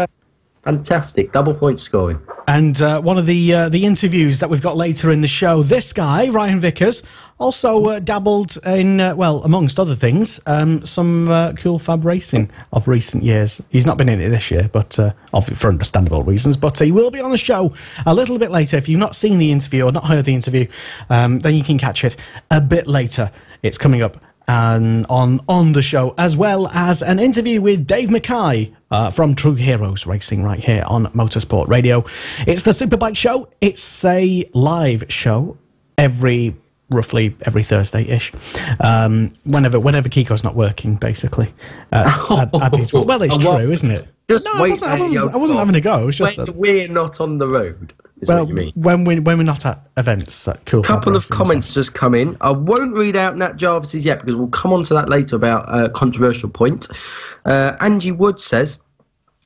fantastic. Double point scoring. And one of the interviews that we've got later in the show, this guy, Ryan Vickers, also dabbled in, amongst other things, some Cool Fab racing of recent years. He's not been in it this year, but for understandable reasons. But he will be on the show a little bit later. If you've not seen the interview or not heard the interview, then you can catch it a bit later. It's coming up on the show, as well as an interview with Dave Mackay from True Heroes Racing right here on Motorsport Radio. It's the Superbike Show. It's a live show roughly every Thursday-ish, whenever Kiko's not working, basically. Well, it's true, isn't it? I wasn't having a go. It was just we're not on the road. What you mean. When we're not at events, cool. Couple of comments just come in. I won't read out Nat Jarvis's yet because we'll come on to that later about a controversial point. Angie Wood says,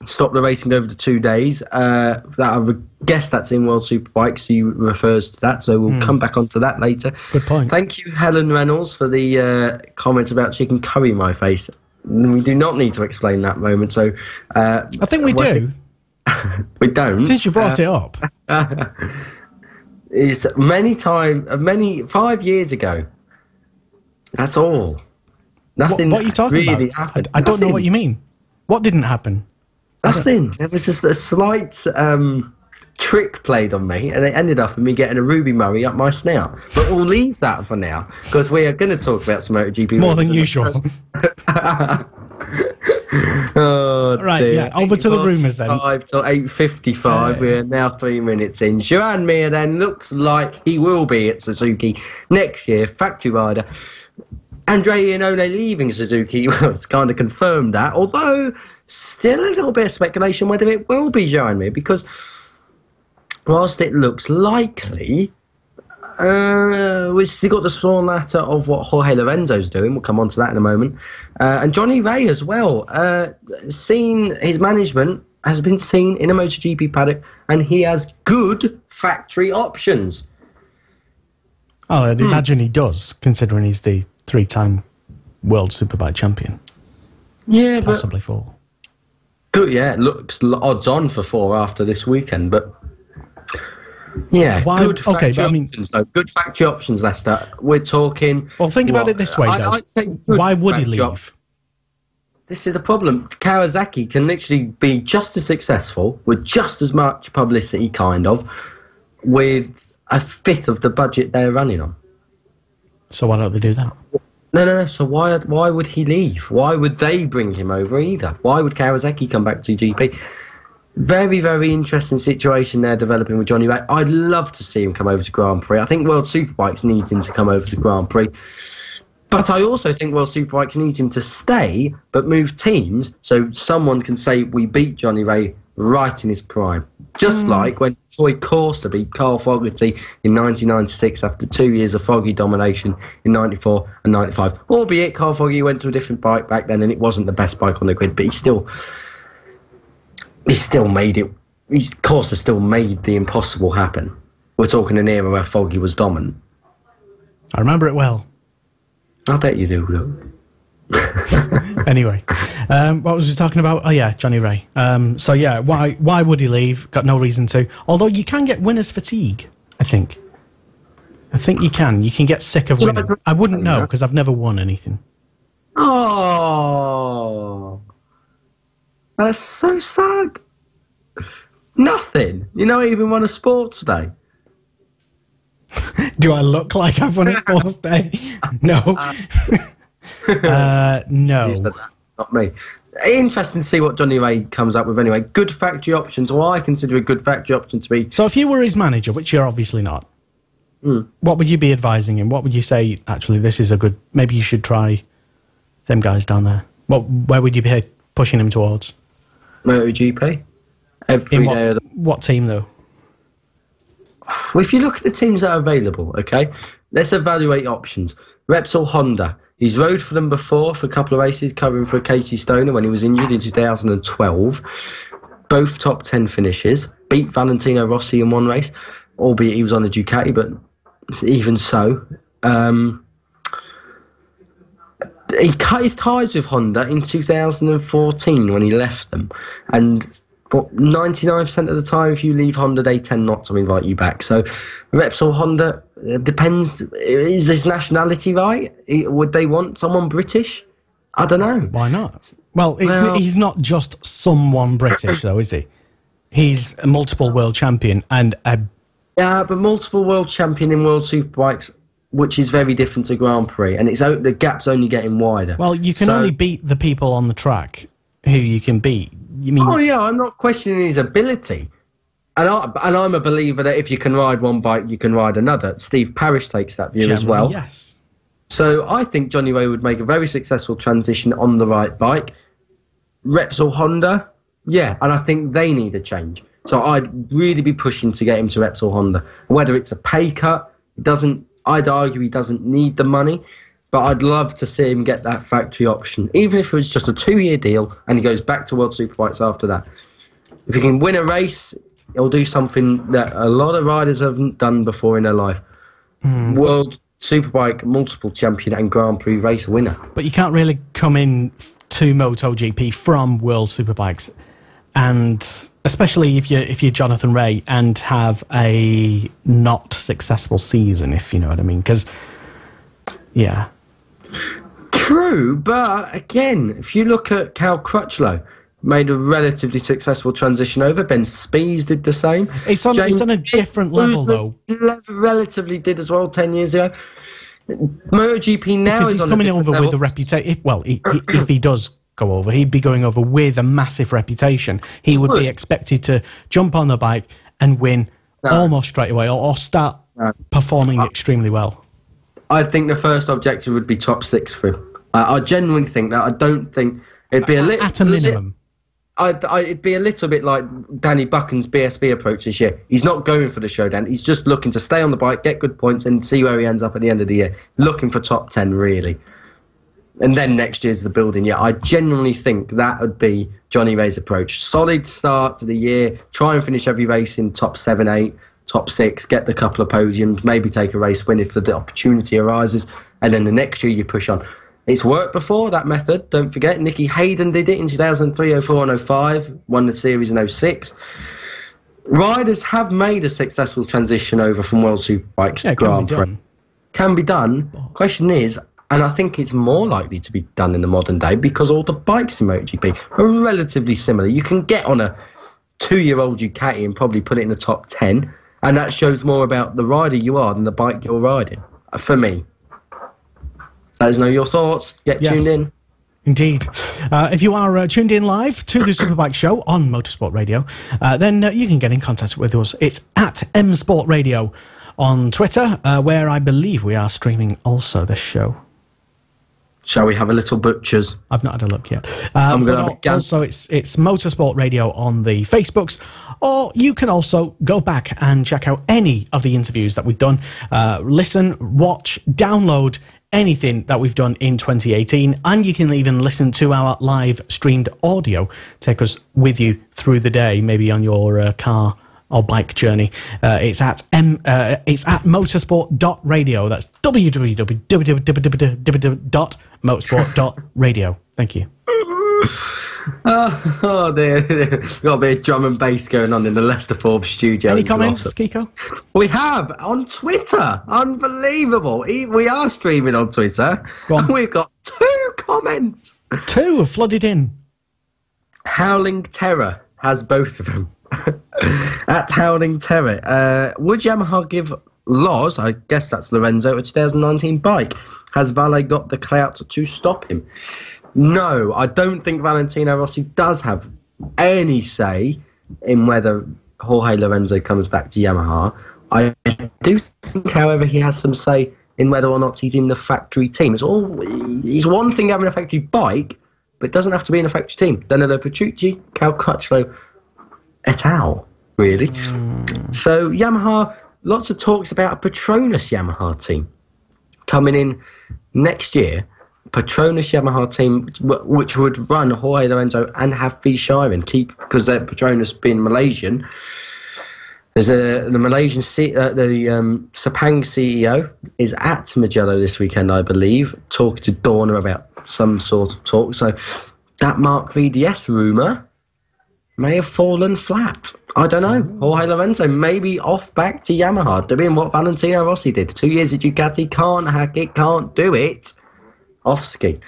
stop the racing over the 2 days. I would guess that's in World Superbike, so he refers to that, so we'll come back onto that later. Good point. Thank you, Helen Reynolds, for the comment about chicken curry in my face. We do not need to explain that moment, so... I think we do. We don't. Since you brought it up. Is 5 years ago. That's all. Nothing. What are you talking really about? Happened. I don't know what you mean. What didn't happen? Nothing. There was just a slight trick played on me, and it ended up in me getting a Ruby Murray up my snout. But we'll leave that for now, because we are going to talk about some MotoGP. More than usual. Oh, right, dear. Yeah, over to the rumours then. 5 till 8:55. We're now 3 minutes in. Joan Mir then looks like he will be at Suzuki next year, factory rider. Andrea Iannone leaving Suzuki, well, it's kind of confirmed that, although still a little bit of speculation whether it will be Joan Mir, because whilst it looks likely, we've still got the sworn latter of what Jorge Lorenzo's doing. We'll come on to that in a moment. And Johnny Ray as well. His management has been seen in a MotoGP paddock, and he has good factory options. Oh, I'd imagine he does, considering he's the 3-time World Superbike champion. Yeah, possibly 4. Good, yeah, it looks odds on for 4 after this weekend, but... Yeah, good factory options, though. Good factory options, Lester. We're talking... Well, think about it this way, though. I'd say why would he leave? This is the problem. Kawasaki can literally be just as successful, with just as much publicity, kind of, with a fifth of the budget they're running on. So why don't they do that? No. So why would he leave? Why would they bring him over either? Why would Kawasaki come back to GP? Very, very interesting situation they're developing with Johnny Ray. I'd love to see him come over to Grand Prix. I think World Superbikes need him to come over to Grand Prix. But I also think World Superbikes need him to stay, but move teams so someone can say, we beat Johnny Ray right in his prime. Just like when Troy Corser beat Carl Fogarty in 1996 after 2 years of Foggy domination in 94 and 95. Albeit Carl Fogarty went to a different bike back then and it wasn't the best bike on the grid, but he still made it. Corser still made the impossible happen. We're talking an era where Foggy was dominant. I remember it well. I bet you do, though. Anyway, what was we talking about? Oh yeah, Johnny Ray. So yeah, why would he leave? Got no reason to. Although you can get winner's fatigue, I think you can. You can get sick of winning. I wouldn't know because I've never won anything. Oh, that's so sad. Nothing. You not even won a sports day. Do I look like I've won a sports day? No. No. Not me. Interesting to see what Johnny Ray comes up with anyway. Good factory options, or I consider a good factory option to be... So if you were his manager, which you're obviously not, what would you be advising him? What would you say, actually, this is a good... Maybe you should try them guys down there. Where would you be pushing him towards? MotoGP. What team, though? Well, if you look at the teams that are available, okay, let's evaluate options. Repsol Honda. He's rode for them before for a couple of races, covering for Casey Stoner when he was injured in 2012. Both top 10 finishes. Beat Valentino Rossi in one race, albeit he was on a Ducati, but even so. He cut his ties with Honda in 2014 when he left them. And 99% of the time, if you leave Honda, they tend not to invite you back. So Repsol Honda, depends. Is his nationality right? Would they want someone British? I don't know. Why not? Well, he's not just someone British, though, is he? He's a multiple world champion and a... Yeah, but multiple world champion in World Superbikes which is very different to Grand Prix, and the gap's only getting wider. Well, you can only beat the people on the track who you can beat. You mean? Oh yeah, I'm not questioning his ability, and I'm a believer that if you can ride one bike, you can ride another. Steve Parrish takes that view as well. Yes. So I think Johnny Ray would make a very successful transition on the right bike. Repsol Honda, yeah, and I think they need a change. So I'd really be pushing to get him to Repsol Honda. Whether it's a pay cut, I'd argue he doesn't need the money, but I'd love to see him get that factory option, even if it was just a 2-year deal and he goes back to World Superbikes after that. If he can win a race, he'll do something that a lot of riders haven't done before in their life. World Superbike multiple champion and Grand Prix race winner. But you can't really come in to MotoGP from World Superbikes, and especially if you're Jonathan Ray and have a not successful season, if you know what I mean. Because, yeah. True, but again, if you look at Cal Crutchlow, made a relatively successfal transition over. Ben Spies did the same. It's on a different level, though. Relatively did as well 10 years ago. MotoGP now because he's coming over with a reputation. Well, if he does go over, he'd be going over with a massive reputation. He would be expected to jump on the bike and win almost straight away, or start performing extremely well. I think the first objective would be top 6 for him. I genuinely think that. I don't think it'd be at a minimum. It'd be a little bit like Danny Buchan's BSB approach this year. He's not going for the showdown. He's just looking to stay on the bike, get good points, and see where he ends up at the end of the year. Looking for top 10, really. And then next year's the building. Yeah, I genuinely think that would be Johnny Ray's approach. Solid start to the year. Try and finish every race in top 7, 8, top 6. Get the couple of podiums. Maybe take a race win if the opportunity arises. And then the next year you push on. It's worked before, that method. Don't forget, Nicky Hayden did it in 2003, 04 and 05. Won the series in 06. Riders have made a successful transition over from World Superbikes to Grand Prix. Can be done. Question is, and I think it's more likely to be done in the modern day because all the bikes in MotoGP are relatively similar. You can get on a 2-year-old Ducati and probably put it in the top 10, and that shows more about the rider you are than the bike you're riding, for me. Let us know your thoughts. Get tuned in. Indeed. If you are tuned in live to the Superbike show on Motorsport Radio, then you can get in contact with us. It's at M-Sport Radio on Twitter, where I believe we are streaming also this show. Shall we have a little butchers? I've not had a look yet. I'm going to have a also, it's Motorsport Radio on the Facebooks, or you can also go back and check out any of the interviews that we've done. Listen, watch, download anything that we've done in 2018, and you can even listen to our live streamed audio. Take us with you through the day, maybe on your car or bike journey. It's at motorsport.radio. That's www.motorsport.radio. Thank you. There. Got a bit of drum and bass going on in the Leicester Forbes studio. Any comments, Kiko? We have on Twitter. Unbelievable. We are streaming on Twitter. And we've got 2 comments. 2 have flooded in. Howling Terror has both of them. At Howling Terror. Would Yamaha give Loz, I guess that's Lorenzo, a 2019 bike? Has Valle got the clout to stop him? No, I don't think Valentino Rossi does have any say in whether Jorge Lorenzo comes back to Yamaha. I do think, however, he has some say in whether or not he's in the factory team. It's one thing having a factory bike, but it doesn't have to be in a factory team. Danilo Petrucci, Cal Crutchlow, et al., really. So Yamaha, lots of talks about a Petronas Yamaha team coming in next year. Petronas Yamaha team, which would run Jorge Lorenzo and have Fee Shiren, because Petronas being Malaysian. There's the Malaysian Sepang CEO is at Mugello this weekend, I believe, talking to Dorna about some sort of talk. So that Mark VDS rumour may have fallen flat. I don't know. Jorge Lorenzo maybe off back to Yamaha, doing what Valentino Rossi did. 2 years at Ducati, can't hack it, can't do it. Off ski.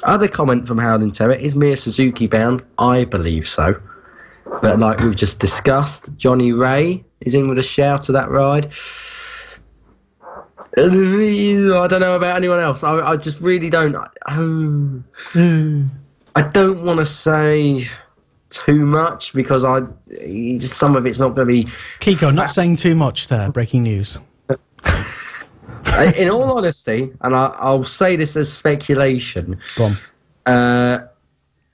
Other comment from Howling Terror, is Mia Suzuki bound? I believe so. But like we've just discussed, Johnny Ray is in with a shout to that ride. I don't know about anyone else. I just really don't. I don't want to say too much because some of it's not going to be. Kiko, not saying too much there. Breaking news. In all honesty, and I'll say this as speculation. Go on.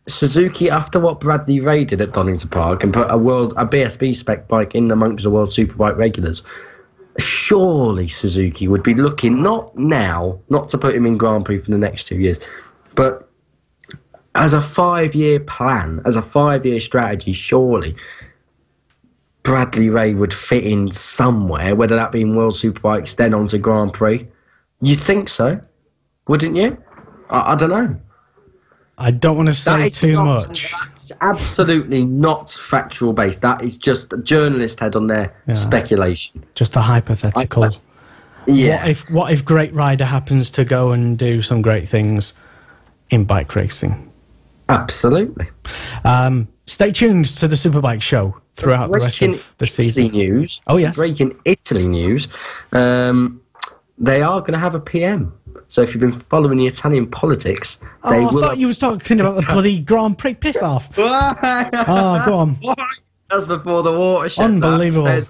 Suzuki, after what Bradley Ray did at Donington Park and put a BSB spec bike in amongst the World Superbike regulars, surely Suzuki would be looking, not now, not to put him in Grand Prix for the next 2 years, but as a 5-year plan, as a 5-year strategy, surely Bradley Ray would fit in somewhere, whether that be in World Superbikes, then on to Grand Prix. You'd think so, wouldn't you? I don't know. I don't want to say too much. It's absolutely not factual based. That is just a journalist head on their speculation. Just a hypothetical. Yeah. What if Great Rider happens to go and do some great things in bike racing? Absolutely. Stay tuned to the Superbike show throughout the rest of the season. News. Oh, yes. Breaking Italy news. They are going to have a PM. So if you've been following the Italian politics, they will. I thought you was talking about the bloody Grand Prix. Piss off. Go on. That's before the watershed. Unbelievable.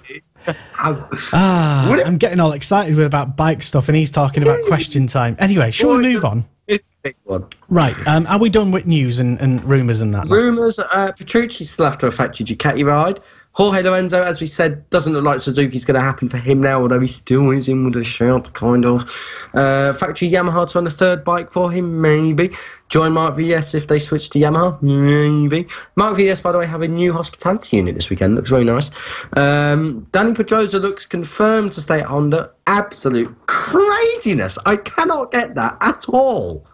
I'm getting all excited about bike stuff, and he's talking about question time. Anyway, shall we move on? It's a big one. Right. Are we done with news and rumours and that? Rumours, Petrucci's still after a factory Ducati ride. Jorge Lorenzo, as we said, doesn't look like Suzuki's going to happen for him now, although he still is in with a shout, kind of. Factory Yamaha to run a third bike for him, maybe. Join Mark VS if they switch to Yamaha, maybe. Mark VS, by the way, have a new hospitality unit this weekend. Looks very nice. Danny Pedrosa looks confirmed to stay at Honda. Absolute craziness. I cannot get that at all.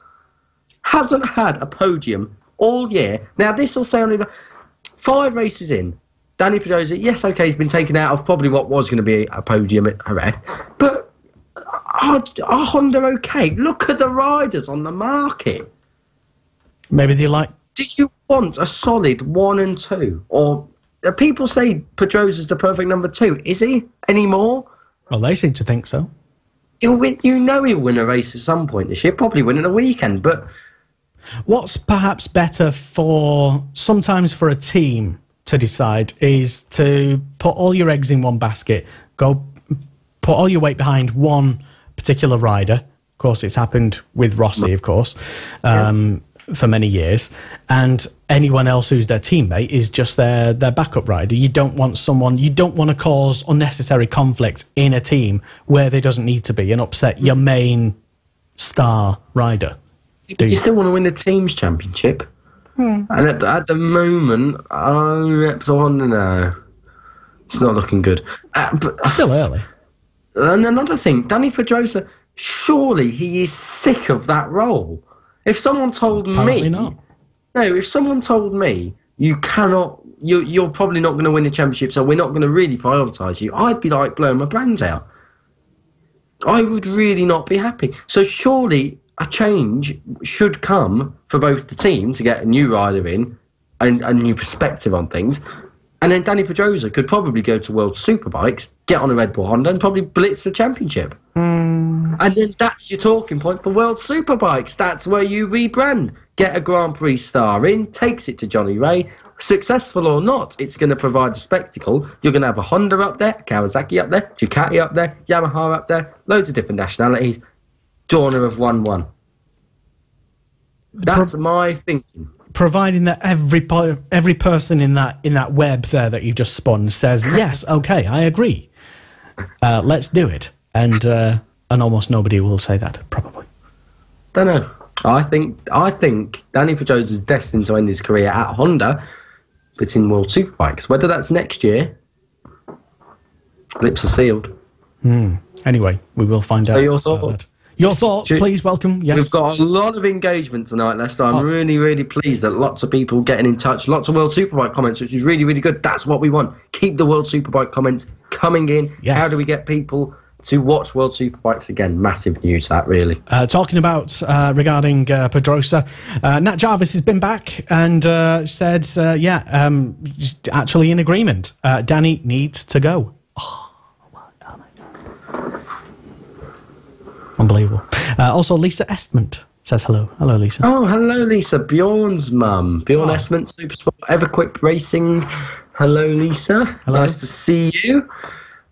Hasn't had a podium all year. Now, this will say only 5 races in. Danny Pedrosa, yes, okay, he's been taken out of probably what was going to be a podium at Jerez, but are Honda okay? Look at the riders on the market. Maybe they like... Do you want a solid 1 and 2? Or people say Pedrosa's the perfect number 2. Is he anymore? Well, they seem to think so. He'll win. You know he'll win a race at some point this year, probably win in a weekend, but... What's perhaps better sometimes for a team to decide is to put all your eggs in one basket, go put all your weight behind one particular rider. Of course, it's happened with Rossi, of course, for many years. And anyone else who's their teammate is just their backup rider. You don't want to cause unnecessary conflict in a team where there doesn't need to be and upset your main star rider. But you still want to win the team's championship. And at the moment, no, it's not looking good. But still early. And another thing, Danny Pedrosa, surely he is sick of that role. If someone told Apparently not. No, if someone told me you cannot, you're probably not going to win the championship, so we're not going to really prioritise you, I'd be like blowing my brains out. I would really not be happy. So surely a change should come for both the team to get a new rider in and a new perspective on things. And then Danny Pedrosa could probably go to World Superbikes, get on a Red Bull Honda and probably blitz the championship. And then that's your talking point for World Superbikes. That's where you rebrand. Get a Grand Prix star in, takes it to Johnny Ray. Successful or not, it's going to provide a spectacle. You're going to have a Honda up there, Kawasaki up there, Ducati up there, Yamaha up there, loads of different nationalities. Joiner of 1-1. That's my thinking. Providing that every person in that web there that you just spun says yes, okay, I agree. Let's do it, and almost nobody will say that probably. Don't know. I think Danny Pedrosa is destined to end his career at Honda, but in World Superbikes. Whether that's next year, lips are sealed. Anyway, we will find out. Your thoughts? Your thoughts, please. Welcome. Yes. We've got a lot of engagement tonight, Lester. I'm really, really pleased that lots of people getting in touch. Lots of World Superbike comments, which is really, really good. That's what we want. Keep the World Superbike comments coming in. Yes. How do we get people to watch World Superbikes again? Massive news, that, really. Talking about regarding Pedrosa, Nat Jarvis has been back and said, actually in agreement. Danny needs to go. Unbelievable. Also, Lisa Estmont says hello. Hello, Lisa. Oh, hello, Lisa. Bjorn's mum. Bjorn Estmont, Supersport Everquick Racing. Hello, Lisa. Hello. Nice to see you.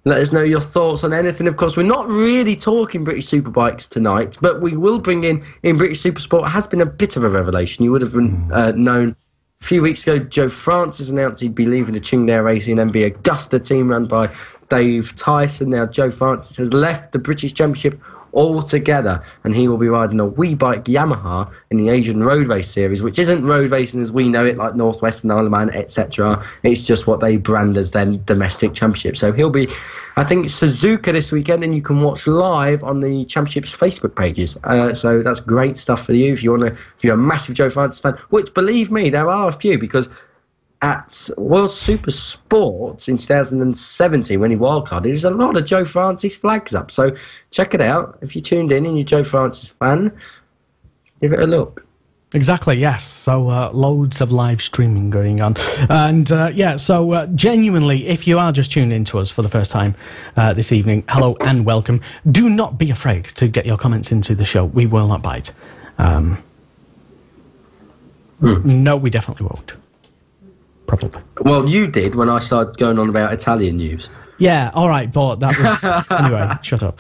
Let us know your thoughts on anything. Of course, we're not really talking British Superbikes tonight, but we will bring in British Supersport. It has been a bit of a revelation. You would have known a few weeks ago, Joe Francis announced he'd be leaving the Qingdao Racing and be Augusta team run by Dave Tyson. Now, Joe Francis has left the British Championship altogether, and he will be riding a wee bike Yamaha in the Asian Road Race Series, which isn't road racing as we know it, like Northwestern, Isle of Man, etc. It's just what they brand as their domestic championship. So he'll be, I think, Suzuka this weekend, and you can watch live on the championship's Facebook pages. So that's great stuff for you if you're a massive Joe Francis fan, which, believe me, there are a few, because at World Super Sports in 2017, when he wildcarded, there's a lot of Joe Francis flags up. So check it out. If you tuned in and you're a Joe Francis fan, give it a look. Exactly, yes. So loads of live streaming going on. And so genuinely, if you are just tuning in to us for the first time this evening, hello and welcome. Do not be afraid to get your comments into the show. We will not bite. No, we definitely won't. Probably. Well, you did when I started going on about Italian news. Yeah, all right, but that was... Anyway, shut up.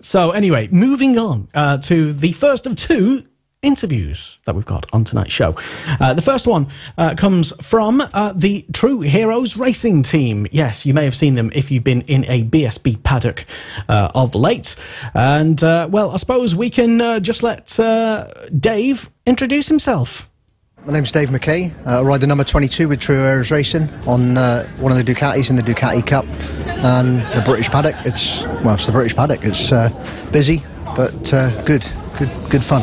So anyway, moving on to the first of two interviews that we've got on tonight's show. The first one comes from the True Heroes Racing team. Yes, you may have seen them if you've been in a BSB paddock of late. And, well, I suppose we can just let Dave introduce himself. My name's Dave McKay. I ride the number 22 with True Heroes Racing on one of the Ducatis in the Ducati Cup and the British paddock. It's the British paddock. It's busy, but good fun.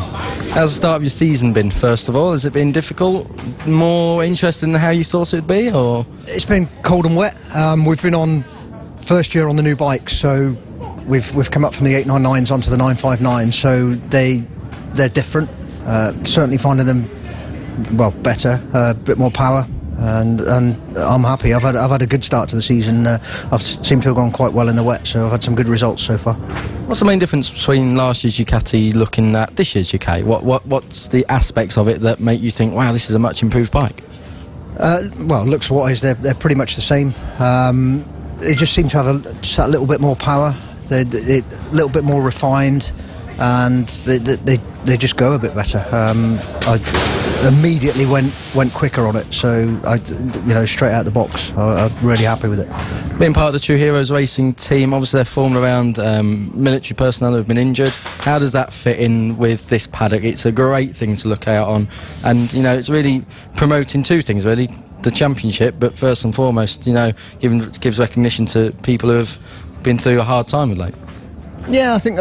How's the start of your season been, first of all? Has it been difficult? More interested in how you thought it'd be, or? It's been cold and wet. We've been on first year on the new bikes, so we've come up from the 899s onto the 959s, so they're different. Certainly finding them better, a bit more power, and I'm happy. I've had a good start to the season. I've seemed to have gone quite well in the wet, so I've had some good results so far. What's the main difference between last year's Ducati looking at this year's Ducati? What's the aspects of it that make you think, wow, this is a much improved bike? Looks wise, they're pretty much the same. They just seem to have just that little bit more power. They're a little bit more refined, and they just go a bit better. I immediately went quicker on it, so straight out the box. I'm really happy with it. Being part of the True Heroes Racing team, obviously they're formed around military personnel who have been injured. How does that fit in with this paddock? It's a great thing to look out on, and it's really promoting two things really: the championship, but first and foremost, gives recognition to people who have been through a hard time of late. Yeah, I think,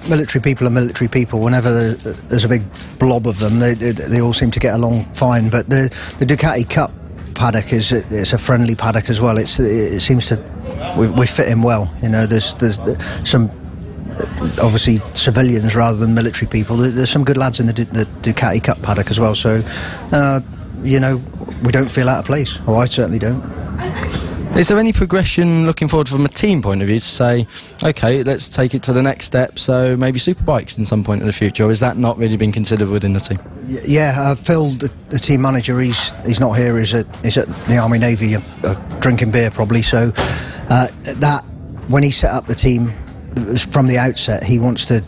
military people are military people. Whenever there's a big blob of them, they all seem to get along fine. But the Ducati Cup paddock it's a friendly paddock as well. It seems to we fit in well. There's some obviously civilians rather than military people. There's some good lads in the Ducati Cup paddock as well. So we don't feel out of place. Or I certainly don't. Is there any progression looking forward from a team point of view to say, okay, let's take it to the next step, so maybe Superbikes in some point in the future, or is that not really been considered within the team? Yeah, Phil, the team manager, he's not here, he's at the Army Navy, drinking beer probably, so that when he set up the team from the outset, he wants to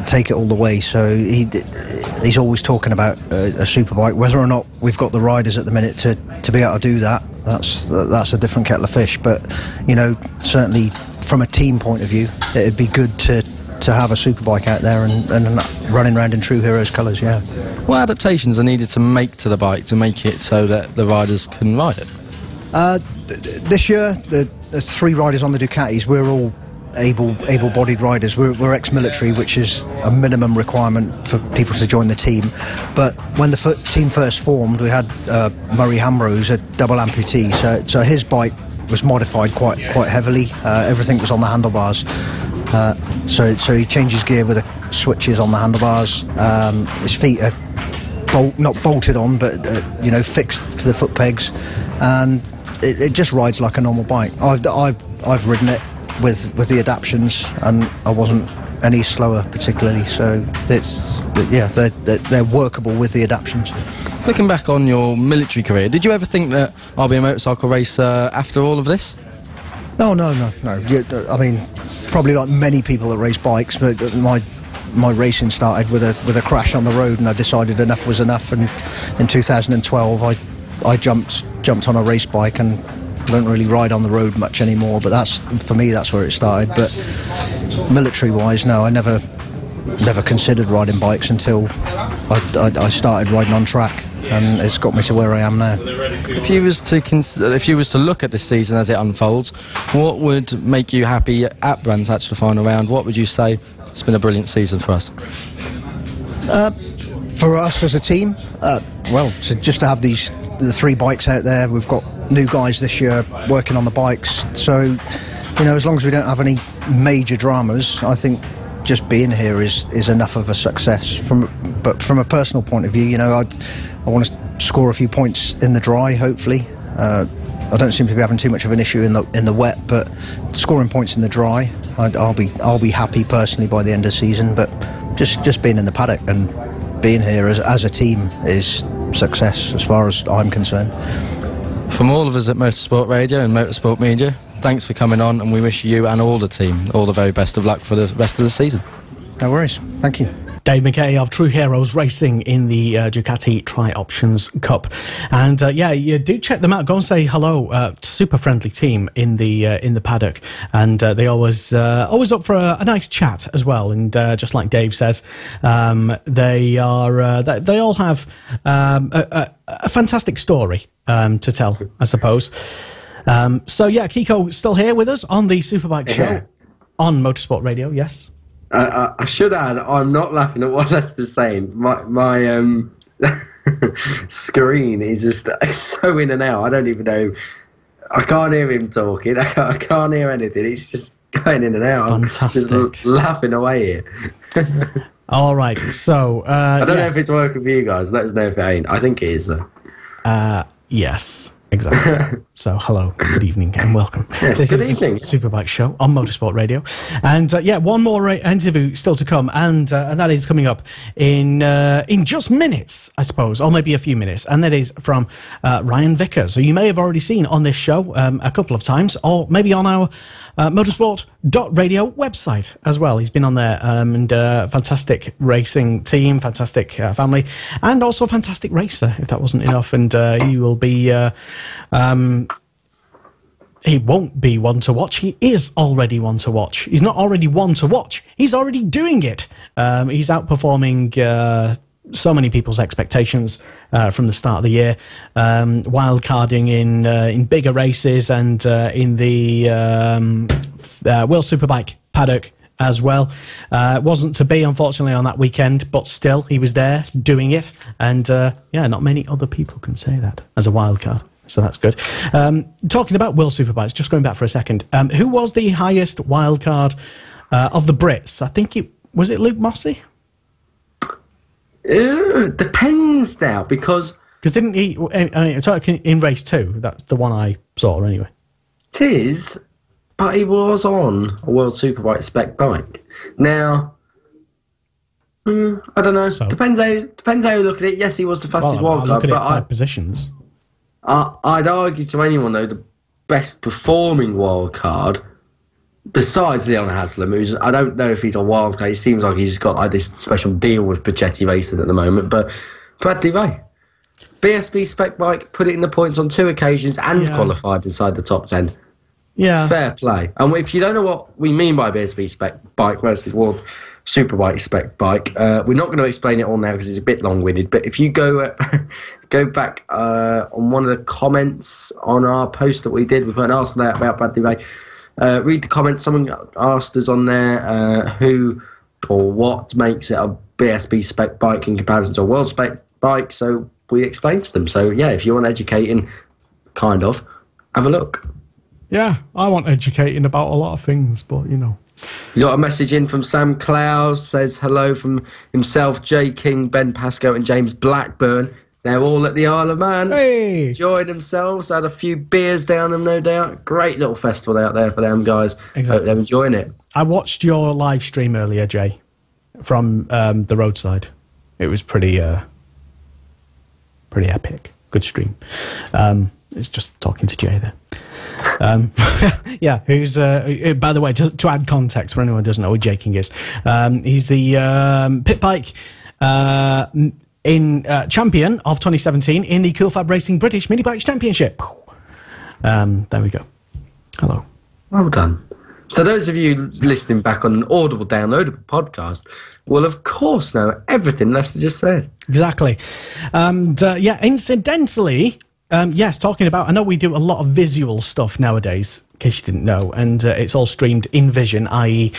take it all the way, so he's always talking about a Superbike. Whether or not we've got the riders at the minute to be able to do that, that's a different kettle of fish. But certainly from a team point of view, it'd be good to have a Superbike out there and running around in True Heroes colours. Yeah. What adaptations are needed to make to the bike to make it so that the riders can ride it? This year, the three riders on the Ducatis, we're all able-bodied riders. We're ex-military, which is a minimum requirement for people to join the team. But when the team first formed, we had Murray Hamrose, a double amputee, so his bike was modified quite heavily. Everything was on the handlebars. So he changed his gear with the switches on the handlebars. His feet are not bolted on, but fixed to the foot pegs, and it just rides like a normal bike. I've ridden it with the adaptions, and I wasn't any slower particularly. So they're workable with the adaptations. Looking back on your military career, did you ever think that I'll be a motorcycle racer after all of this? No. I mean, probably like many people that race bikes, but my racing started with a crash on the road, and I decided enough was enough. And in 2012, I jumped on a race bike, and I don't really ride on the road much anymore. But for me, that's where it started. But military-wise, no, I never considered riding bikes until I started riding on track, and it's got me to where I am now. If you was to look at this season as it unfolds, what would make you happy at Brands Hatch the final round? What would you say? It's been a brilliant season for us. For us as a team, just to have the 3 bikes out there, we've got new guys this year working on the bikes. So, as long as we don't have any major dramas, I think just being here is enough of a success. But from a personal point of view, I want to score a few points in the dry, hopefully. I don't seem to be having too much of an issue in the wet, but scoring points in the dry, I'll be happy personally by the end of the season. But just being in the paddock and being here as a team is success as far as I'm concerned. From all of us at Motorsport Radio and Motorsport Media, thanks for coming on, and we wish you and all the team all the very best of luck for the rest of the season. No worries. Thank you. Dave McKay of True Heroes Racing in the Ducati Tri-Options Cup. And you do check them out. Go and say hello. Super friendly team in the paddock, and they always up for a nice chat as well. And just like Dave says, they all have a fantastic story to tell, I suppose. Kiko still here with us on the Superbike show on Motorsport Radio. Yes. I should add, I'm not laughing at what Lester's saying. My screen is just so in and out. I don't even know. I can't hear him talking. I can't hear anything. It's just going in and out. Fantastic. I'm just laughing away here. All right. So I don't know if it's working for you guys. Let us know if it ain't. I think it is though. Yes. Exactly. So, hello, good evening, and welcome. Yes, this good is evening. The Superbike show on Motorsport Radio, and one more interview still to come, and that is coming up in just minutes, I suppose, or maybe a few minutes, and that is from Ryan Vickers, who you may have already seen on this show a couple of times, or maybe on our motorsport.radio website as well. He's been on there, and fantastic racing team, fantastic family, and also a fantastic racer, if that wasn't enough. And he will be he won't be one to watch. He is already one to watch. He's not already one to watch. He's already doing it. He's outperforming so many people's expectations from the start of the year, wildcarding in bigger races and in the World Superbike paddock as well. Wasn't to be, unfortunately, on that weekend, but still, he was there doing it. And not many other people can say that as a wildcard. So that's good. Talking about World Superbikes, just going back for a second, who was the highest wildcard of the Brits? I think was it Luke Mossey? Depends now, because didn't he? I mean, in race 2, that's the one I saw anyway. It is, but he was on a World Superbike spec bike. Now, I don't know. So? Depends how you look at it. Yes, he was the fastest I'll wildcard, look at it but by positions. I'd argue to anyone though the best performing wildcard, besides Leon Haslam, who's, I don't know if he's a wildcard. He seems like he's got like this special deal with Pacetti Racing at the moment, but Bradley Ray, BSB spec bike, put it in the points on 2 occasions and qualified inside the top 10. Yeah, fair play. And if you don't know what we mean by BSB spec bike versus World Superbike spec bike, we're not going to explain it all now because it's a bit long-winded. But if you go back on one of the comments on our post that we did, we put an article out about Bradley Ray. Read the comments. Someone asked us on there who or what makes it a BSB spec bike in comparison to a world spec bike. So we explained to them. So yeah, if you want educating, kind of, have a look. Yeah, I want educating about a lot of things, but you know. You got a message in from Sam Clowes, says hello from himself, Jay King, Ben Pascoe and James Blackburn. They're all at the Isle of Man. Hey! Enjoyed themselves, had a few beers down them, no doubt. Great little festival out there for them guys. Exactly. Hope they're enjoying it. I watched your live stream earlier, Jay, from the roadside. It was pretty epic. Good stream. It's just talking to Jay there. Yeah, who's, by the way, to add context for anyone who doesn't know who Jay King is, he's the pit bike champion of 2017 in the Cool Fab Racing British Mini Bikes Championship. There we go. Hello. Well done. So those of you listening back on an Audible downloadable podcast will, of course, know everything Lester just said. Exactly. And, yeah, incidentally, yes, talking about, I know we do a lot of visual stuff nowadays, in case you didn't know, and it's all streamed in Vision, i.e.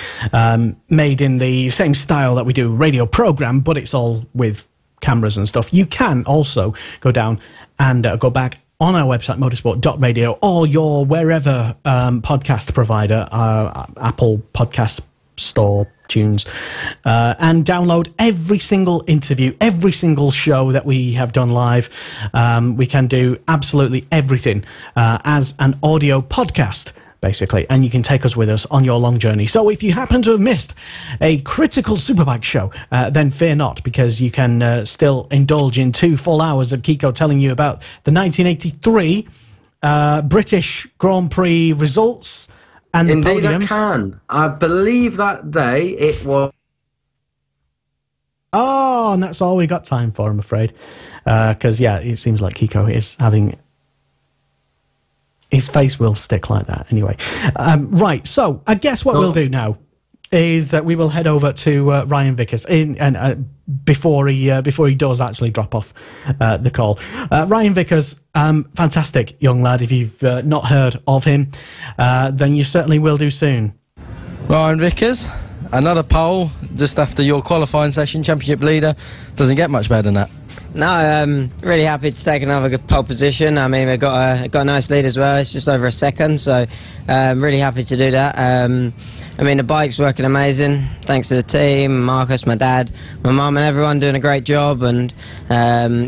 Made in the same style that we do radio program, but it's all with cameras and stuff. You can also go down and go back on our website, motorsport.radio, or your wherever podcast provider, Apple Podcast Store, Tunes, and download every single interview, every single show that we have done live. We can do absolutely everything as an audio podcast, basically, and you can take us with us on your long journey. So if you happen to have missed a critical Superbike show, then fear not, because you can still indulge in 2 full hours of Kiko telling you about the 1983 British Grand Prix results and Indeed, the podiums. I can. I believe that day it was... Oh, and that's all we got time for, I'm afraid. Because, yeah, it seems like Kiko is having... His face will stick like that anyway. Right, so I guess what we'll do now is we will head over to Ryan Vickers before he does actually drop off the call. Ryan Vickers, fantastic young lad. If you've not heard of him, then you certainly will do soon. Ryan Vickers, another pole just after your qualifying session, championship leader. Doesn't get much better than that. No, really happy to take another good pole position. I mean, we've got a nice lead as well. It's just over a second, so really happy to do that. I mean, the bike's working amazing, thanks to the team, Marcus, my dad, my mum, and everyone doing a great job. And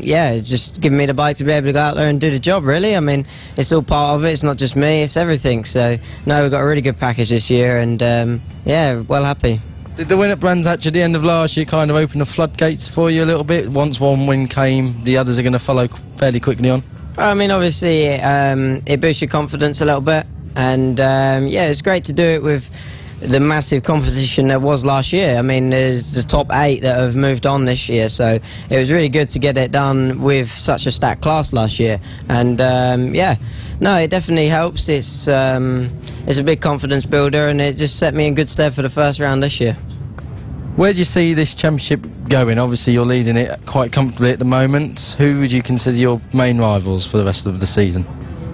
yeah, just giving me the bike to be able to go out there and do the job, really. I mean, it's all part of it. It's not just me, it's everything. So, no, we've got a really good package this year, and yeah, well happy. Did the win at Brands Hatch at the end of last year kind of open the floodgates for you a little bit? Once one win came, the others are going to follow fairly quickly on? I mean, obviously, it boosts your confidence a little bit. And, yeah, it's great to do it with the massive competition there was last year. I mean, there's the top 8 that have moved on this year. So it was really good to get it done with such a stacked class last year. And, yeah, no, it definitely helps. It's a big confidence builder, and it just set me in good stead for the first round this year. Where do you see this championship going? Obviously, you're leading it quite comfortably at the moment. Who would you consider your main rivals for the rest of the season?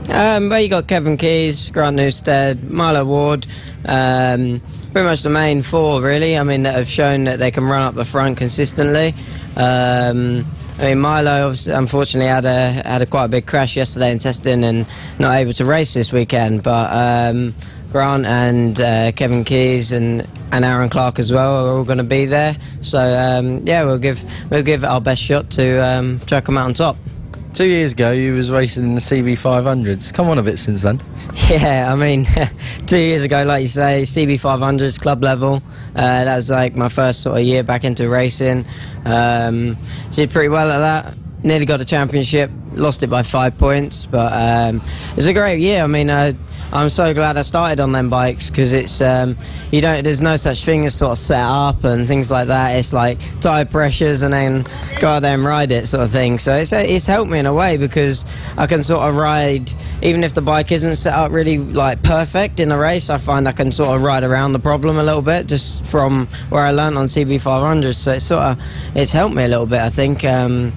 Well, you got Kevin Keyes, Grant Newstead, Milo Ward, pretty much the main 4, really. I mean, that have shown that they can run up the front consistently. I mean, Milo unfortunately had a quite a big crash yesterday in testing and not able to race this weekend. But Grant and Kevin Keyes and Aaron Clark as well are all going to be there. So yeah, we'll give it our best shot to try to come out on top. 2 years ago, you was racing in the CB500s. Come on a bit since then. Yeah, I mean, 2 years ago, like you say, CB500s club level. That was like my first sort of year back into racing. Did pretty well at that. Nearly got a championship. Lost it by 5 points, but it was a great year. I mean, I'm so glad I started on them bikes, because it's there's no such thing as sort of set up and things like that. It's like tyre pressures and then go out there and ride it sort of thing. So it's helped me in a way, because I can sort of ride, even if the bike isn't set up really like perfect in a race, I find I can sort of ride around the problem a little bit just from where I learnt on CB500. So it's helped me a little bit, I think, in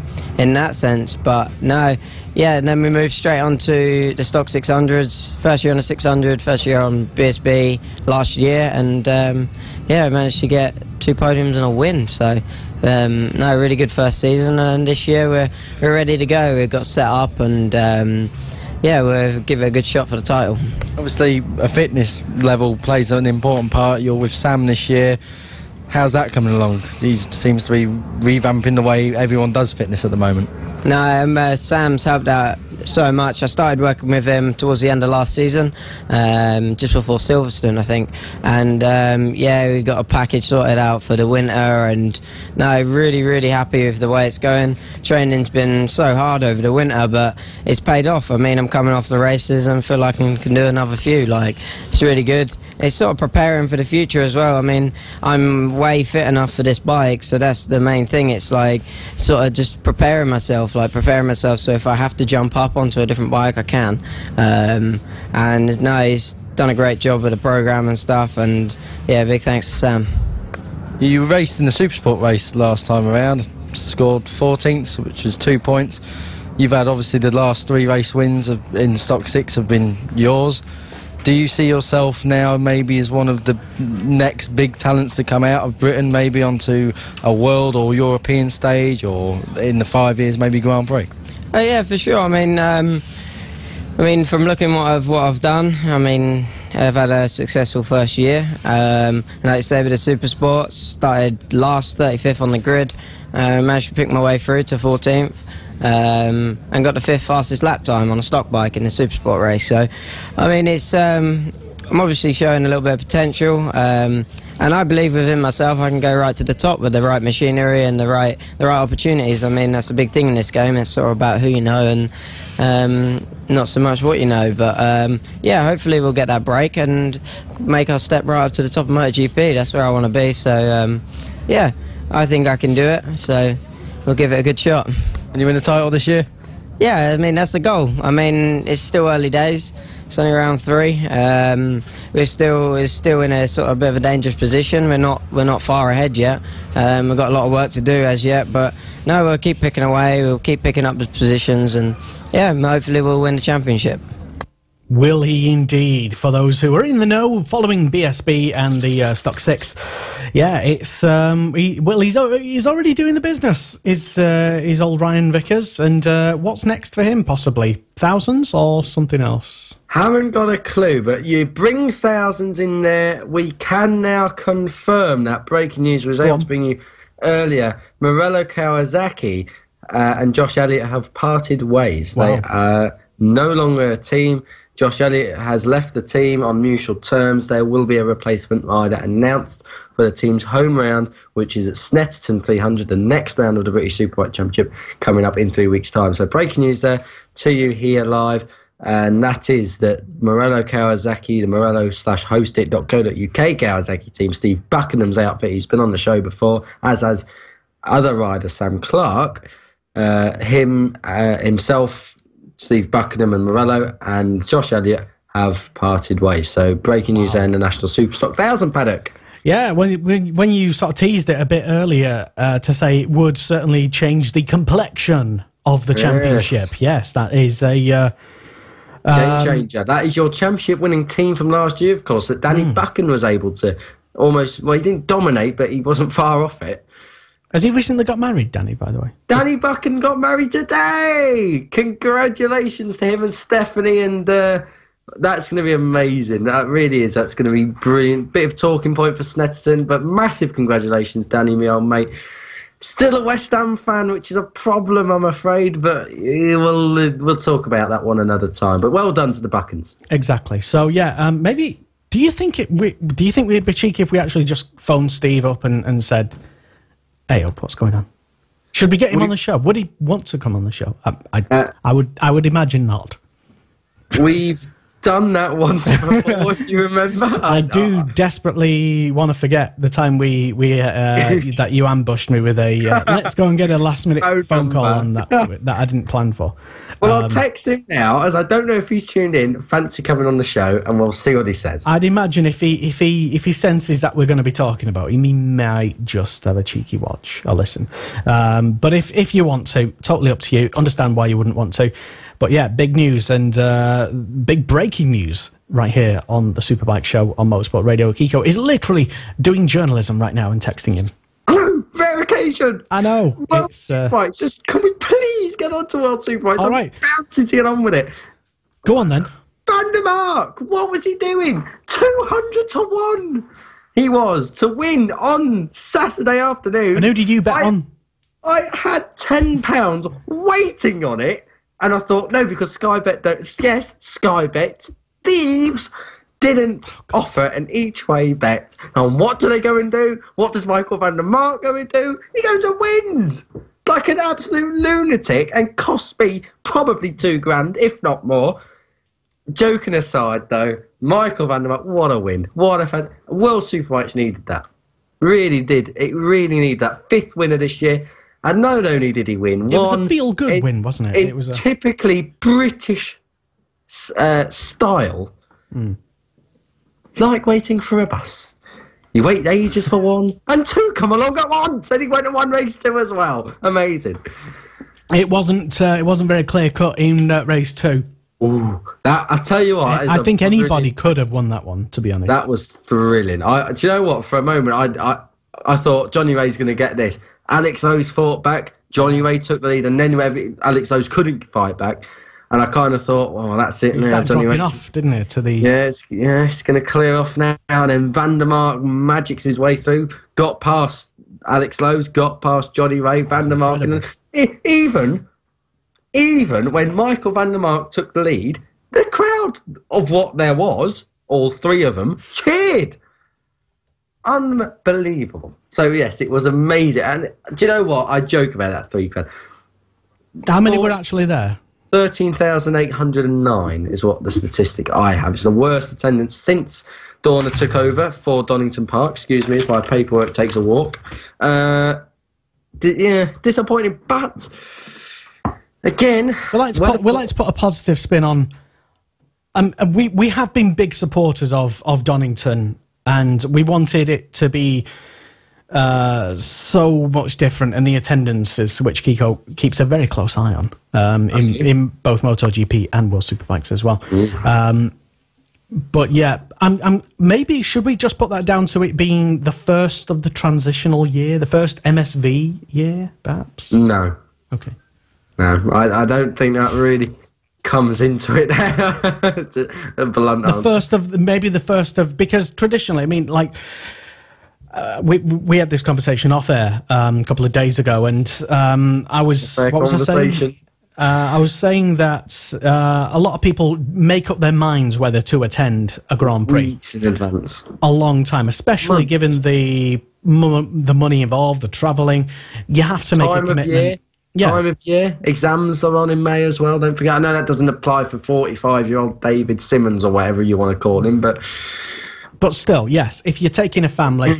that sense. But no, yeah, and then we moved straight on to the stock 600s. First year on a 600, first year on BSB last year, and yeah, I managed to get 2 podiums and a win. So no, really good first season, and this year we're ready to go. We've got set up, and yeah, we'll give it a good shot for the title. Obviously, a fitness level plays an important part. You're with Sam this year. How's that coming along? He seems to be revamping the way everyone does fitness at the moment. No, Sam's helped out so much. I started working with him towards the end of last season, just before Silverstone, I think. And we got a package sorted out for the winter. And no, really, really happy with the way it's going. Training's been so hard over the winter, but it's paid off. I mean, I'm coming off the races and feel like I can do another few. Like, it's really good. It's sort of preparing for the future as well. I mean, I'm way fit enough for this bike, so that's the main thing. It's like sort of just preparing myself so if I have to jump up onto a different bike, I can. And no, he's done a great job with the program and stuff, and yeah, big thanks to Sam. You raced in the Supersport race last time around, scored 14th, which was 2 points. You've had obviously the last 3 race wins in Stock 6 have been yours. Do you see yourself now maybe as one of the next big talents to come out of Britain, maybe onto a world or European stage, or in the 5 years maybe Grand Prix? Oh yeah, for sure. I mean, from looking what I've done, I mean, I've had a successful first year. And like I say, with the Supersports, started last, 35th on the grid, managed to pick my way through to 14th. And got the 5th fastest lap time on a stock bike in the Supersport race. So, I mean, it's I'm obviously showing a little bit of potential, and I believe within myself I can go right to the top with the right machinery and the right opportunities. I mean, that's a big thing in this game. It's sort of about who you know and not so much what you know. But yeah, hopefully we'll get that break and make our step right up to the top of MotoGP. That's where I want to be. So yeah, I think I can do it. So we'll give it a good shot. And you win the title this year? Yeah, I mean, that's the goal. I mean, it's still early days. It's only round 3. We're still in a sort of bit of a dangerous position. We're not far ahead yet. We've got a lot of work to do as yet, but no, we'll keep picking away. We'll keep picking up the positions, and yeah, hopefully we'll win the championship. Will he indeed? For those who are in the know, following BSB and the Stock 6, yeah, it's he's already doing the business. Is old Ryan Vickers, and what's next for him? Possibly thousands or something else. Haven't got a clue, but you bring thousands in there. We can now confirm that breaking news was able to bring you earlier. Morello Kawasaki and Josh Elliott have parted ways. Wow. They are no longer a team. Josh Elliott has left the team on mutual terms. There will be a replacement rider announced for the team's home round, which is at Snetterton 300, the next round of the British Superbike Championship, coming up in 3 weeks' time. So breaking news there to you here live, and that is that Morello Kawasaki, the Morello/hostit.co.uk Kawasaki team, Steve Buckingham's outfit, he's been on the show before, as has other rider Sam Clark, himself, Steve Buckingham and Morello and Josh Elliott have parted ways. So breaking news there in the National Superstock 1000 paddock. Yeah, when you sort of teased it a bit earlier to say it would certainly change the complexion of the championship. Yes, that is a game changer. That is your championship winning team from last year, of course, that Danny Buchan was able to almost, well, he didn't dominate, but he wasn't far off it. Has he recently got married, Danny, by the way? Danny Buchan got married today! Congratulations to him and Stephanie, and that's going to be amazing. That really is. That's going to be brilliant. Bit of talking point for Snetterton, but massive congratulations, Danny, my old mate. Still a West Ham fan, which is a problem, I'm afraid, but we'll talk about that one another time. But well done to the Buchans. Exactly. So, yeah, maybe... Do you think we'd be cheeky if we actually just phoned Steve up and said... Hey, what's going on? Should we get him on the show? Would he want to come on the show? I would imagine not. We've done that once before, if you remember. I do desperately want to forget the time we that you ambushed me with a let's go and get a last minute phone call on that I didn't plan for. Well, I'll text him now, as I don't know if he's tuned in. Fancy coming on the show, and we'll see what he says. I'd imagine if he senses that we're going to be talking about him, he might just have a cheeky watch or listen. But if you want to, totally up to you. Understand why you wouldn't want to. But yeah, big news and big breaking news right here on the Superbike Show on Motorsport Radio. Kiko is literally doing journalism right now and texting him. I know, rare occasion. I know. World Superbikes, just can we please get on to World Superbikes? All right. I'm bouncing to get on with it. Go on then. Van der Mark, what was he doing? 200 to 1. He was to win on Saturday afternoon. And who did you bet on? I had £10 waiting on it, and I thought, no, because Sky Bet thieves didn't offer an each-way bet. And what do they go and do? What does Michael van der Mark go and do? He goes and wins like an absolute lunatic and cost me probably £2,000, if not more. Joking aside, though, Michael van der Mark, what a win. What a fan. World Superbikes needed that. Really did. It really needed that. 5th winner this year. And not only did he win, it was a feel-good win, wasn't it? It was typically British style. Like waiting for a bus. You wait ages for one, and 2 come along at once, and he went to one race 2 as well. Amazing. It wasn't very clear-cut in race 2. Ooh, that, I tell you what, I think anybody could have won that one, to be honest. That was thrilling. Do you know what? For a moment, I thought Johnny Ray's going to get this. Alex Owes fought back. Johnny Ray took the lead, and then Alex Owes couldn't fight back. And I kind of thought, well, that's it. It started dropping off, didn't it? To the it's going to clear off now. And then Van der Mark magics his way through, got past Alex Lowe's, got past Johnny Ray, Van der Mark, and even when Michael van der Mark took the lead, the crowd of what there was, all 3 of them, cheered. Unbelievable. So yes, it was amazing. And do you know what? I joke about that £3. How many were actually there? 13,809 is what the statistic I have. It's the worst attendance since Dorna took over for Donington Park. Excuse me, as my paperwork takes a walk. Disappointing, but again, we like to put a positive spin on. We have been big supporters of Donington, and we wanted it to be so much different, and the attendances, which Kiko keeps a very close eye on, in both MotoGP and World Superbikes as well. But yeah, maybe should we just put that down to it being the first of the transitional year, the first MSV year, perhaps? No. Okay. No, I don't think that really comes into it. The first of, because traditionally, I mean, like, we had this conversation off air a couple of days ago, and I was saying? I was saying that a lot of people make up their minds whether to attend a Grand Prix weeks in advance, a long time, especially given the money involved, the travelling. You have to make a commitment. Time of year. Exams are on in May as well, don't forget. I know that doesn't apply for 45-year-old David Simmons or whatever you want to call him, but still, yes, if you're taking a family,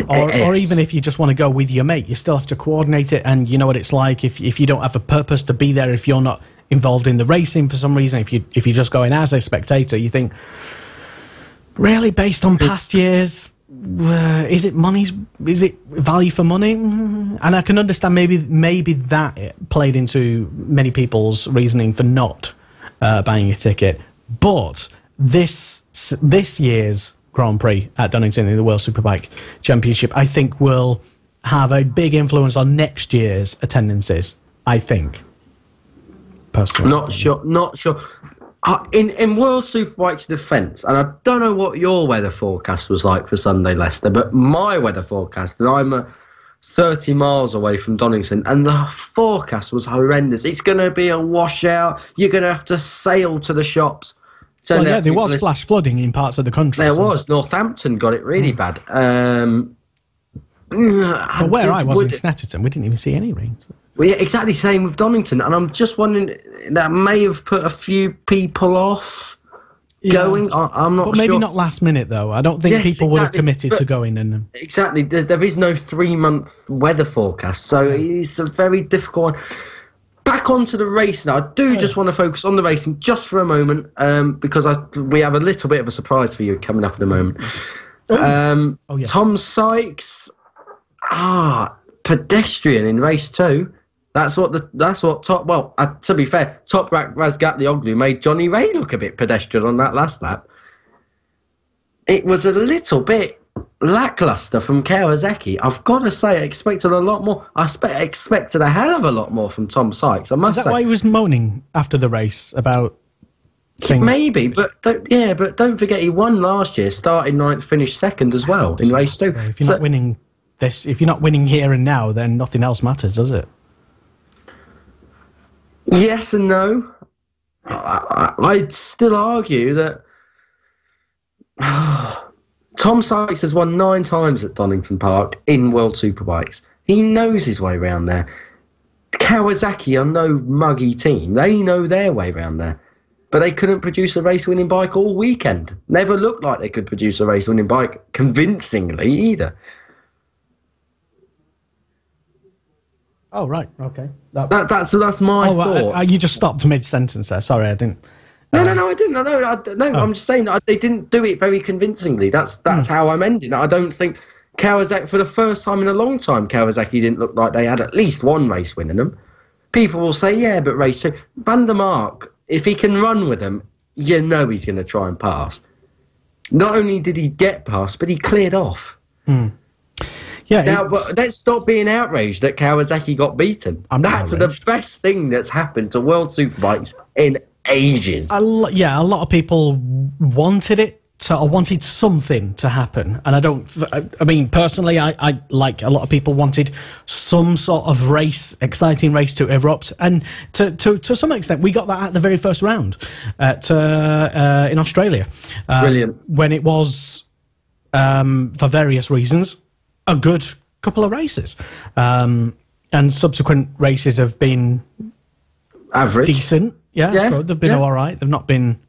or even if you just want to go with your mate, you still have to coordinate it, and you know what it's like if you don't have a purpose to be there, if you're not involved in the racing for some reason, if you're just going as a spectator, you think, really, based on past years, is it value for money? And I can understand maybe that played into many people's reasoning for not buying a ticket, but this year's Grand Prix at Donington in the World Superbike Championship, I think, will have a big influence on next year's attendances, I think, personally. Not sure. In World Superbike's defence, and I don't know what your weather forecast was like for Sunday, Leicester, but my weather forecast, and I'm 30 miles away from Donington, and the forecast was horrendous. It's going to be a washout. You're going to have to sail to the shops. Well, yeah, there was flash flooding in parts of the country. There was. Northampton got it really bad. Well, where I was in Snetterton, we didn't even see any rain. Well, yeah, exactly the same with Donington, and I'm just wondering, that may have put a few people off going. I'm not sure. But maybe not last minute, though. I don't think people would have committed to going in. Exactly. There is no 3-month weather forecast, so it's a very difficult one. Back onto the racing. I do just want to focus on the racing just for a moment, because we have a little bit of a surprise for you coming up in a moment. Tom Sykes, pedestrian in race 2. That's what top. Well, to be fair, Toprak Razgatlioglu made Johnny Ray look a bit pedestrian on that last lap. It was a little bit lackluster from Kawasaki. I've got to say, I expected a lot more. I expected a hell of a lot more from Tom Sykes. I must say. Is that why he was moaning after the race about things? Maybe, but don't forget he won last year, started 9th, finished 2nd as well in race 2. If you're not winning this, if you're not winning here and now, then nothing else matters, does it? Yes and no. I'd still argue that Tom Sykes has won 9 times at Donington Park in World Superbikes. He knows his way around there. Kawasaki are no muggy team. They know their way around there. But they couldn't produce a race-winning bike all weekend. Never looked like they could produce a race-winning bike convincingly either. Oh, right, okay. That's my thoughts. You just stopped mid-sentence there. Sorry, I didn't... No, I didn't. I'm just saying they didn't do it very convincingly. That's how I'm ending. I don't think Kawasaki, for the first time in a long time, Kawasaki didn't look like they had at least one race win in them. People will say, yeah, but race 2. Van der Mark, if he can run with them, you know he's going to try and pass. Not only did he get past, but he cleared off. Yeah. Now, but let's stop being outraged that Kawasaki got beaten. That's the best thing that's happened to World Superbikes in ages. A lot of people wanted it to, or wanted something to happen, and I mean, personally, I like a lot of people wanted some sort of exciting race to erupt, and to some extent, we got that at the very first round in Australia. Brilliant. When it was, for various reasons, a good couple of races, and subsequent races have been average, decent. Yeah, so they've been all right. They've not been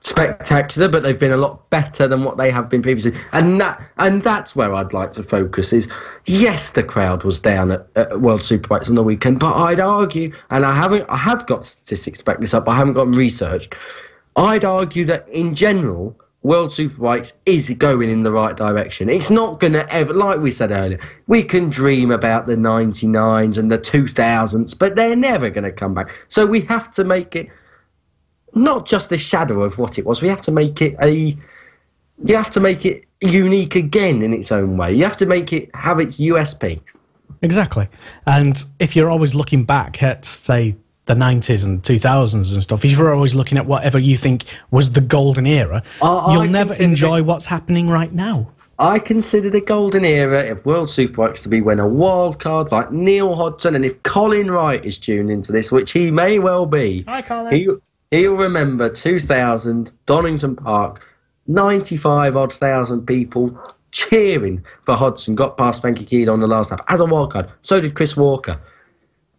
spectacular, but they've been a lot better than what they have been previously. And that's where I'd like to focus is, yes, the crowd was down at World Superbikes on the weekend, but I'd argue, and I have got statistics to back this up, I haven't got them researched, I'd argue that in general, World Superbikes is going in the right direction. It's not going to ever, like we said earlier, we can dream about the 99s and the 2000s, but they're never going to come back. So we have to make it not just a shadow of what it was. We have to make it you have to make it unique again in its own way. You have to make it have its USP. Exactly. And if you're always looking back at, say, the 90s and 2000s and stuff, if you're always looking at whatever you think was the golden era, you'll never enjoy what's happening right now. I consider the golden era of World Superbikes to be when a wild card like Neil Hodgson, and if Colin Wright is tuned into this, which he may well be, hi, Colin. He'll remember 2000, Donington Park, 95-odd thousand people cheering for Hodgson, got past Frankie Keed on the last lap as a wildcard. So did Chris Walker.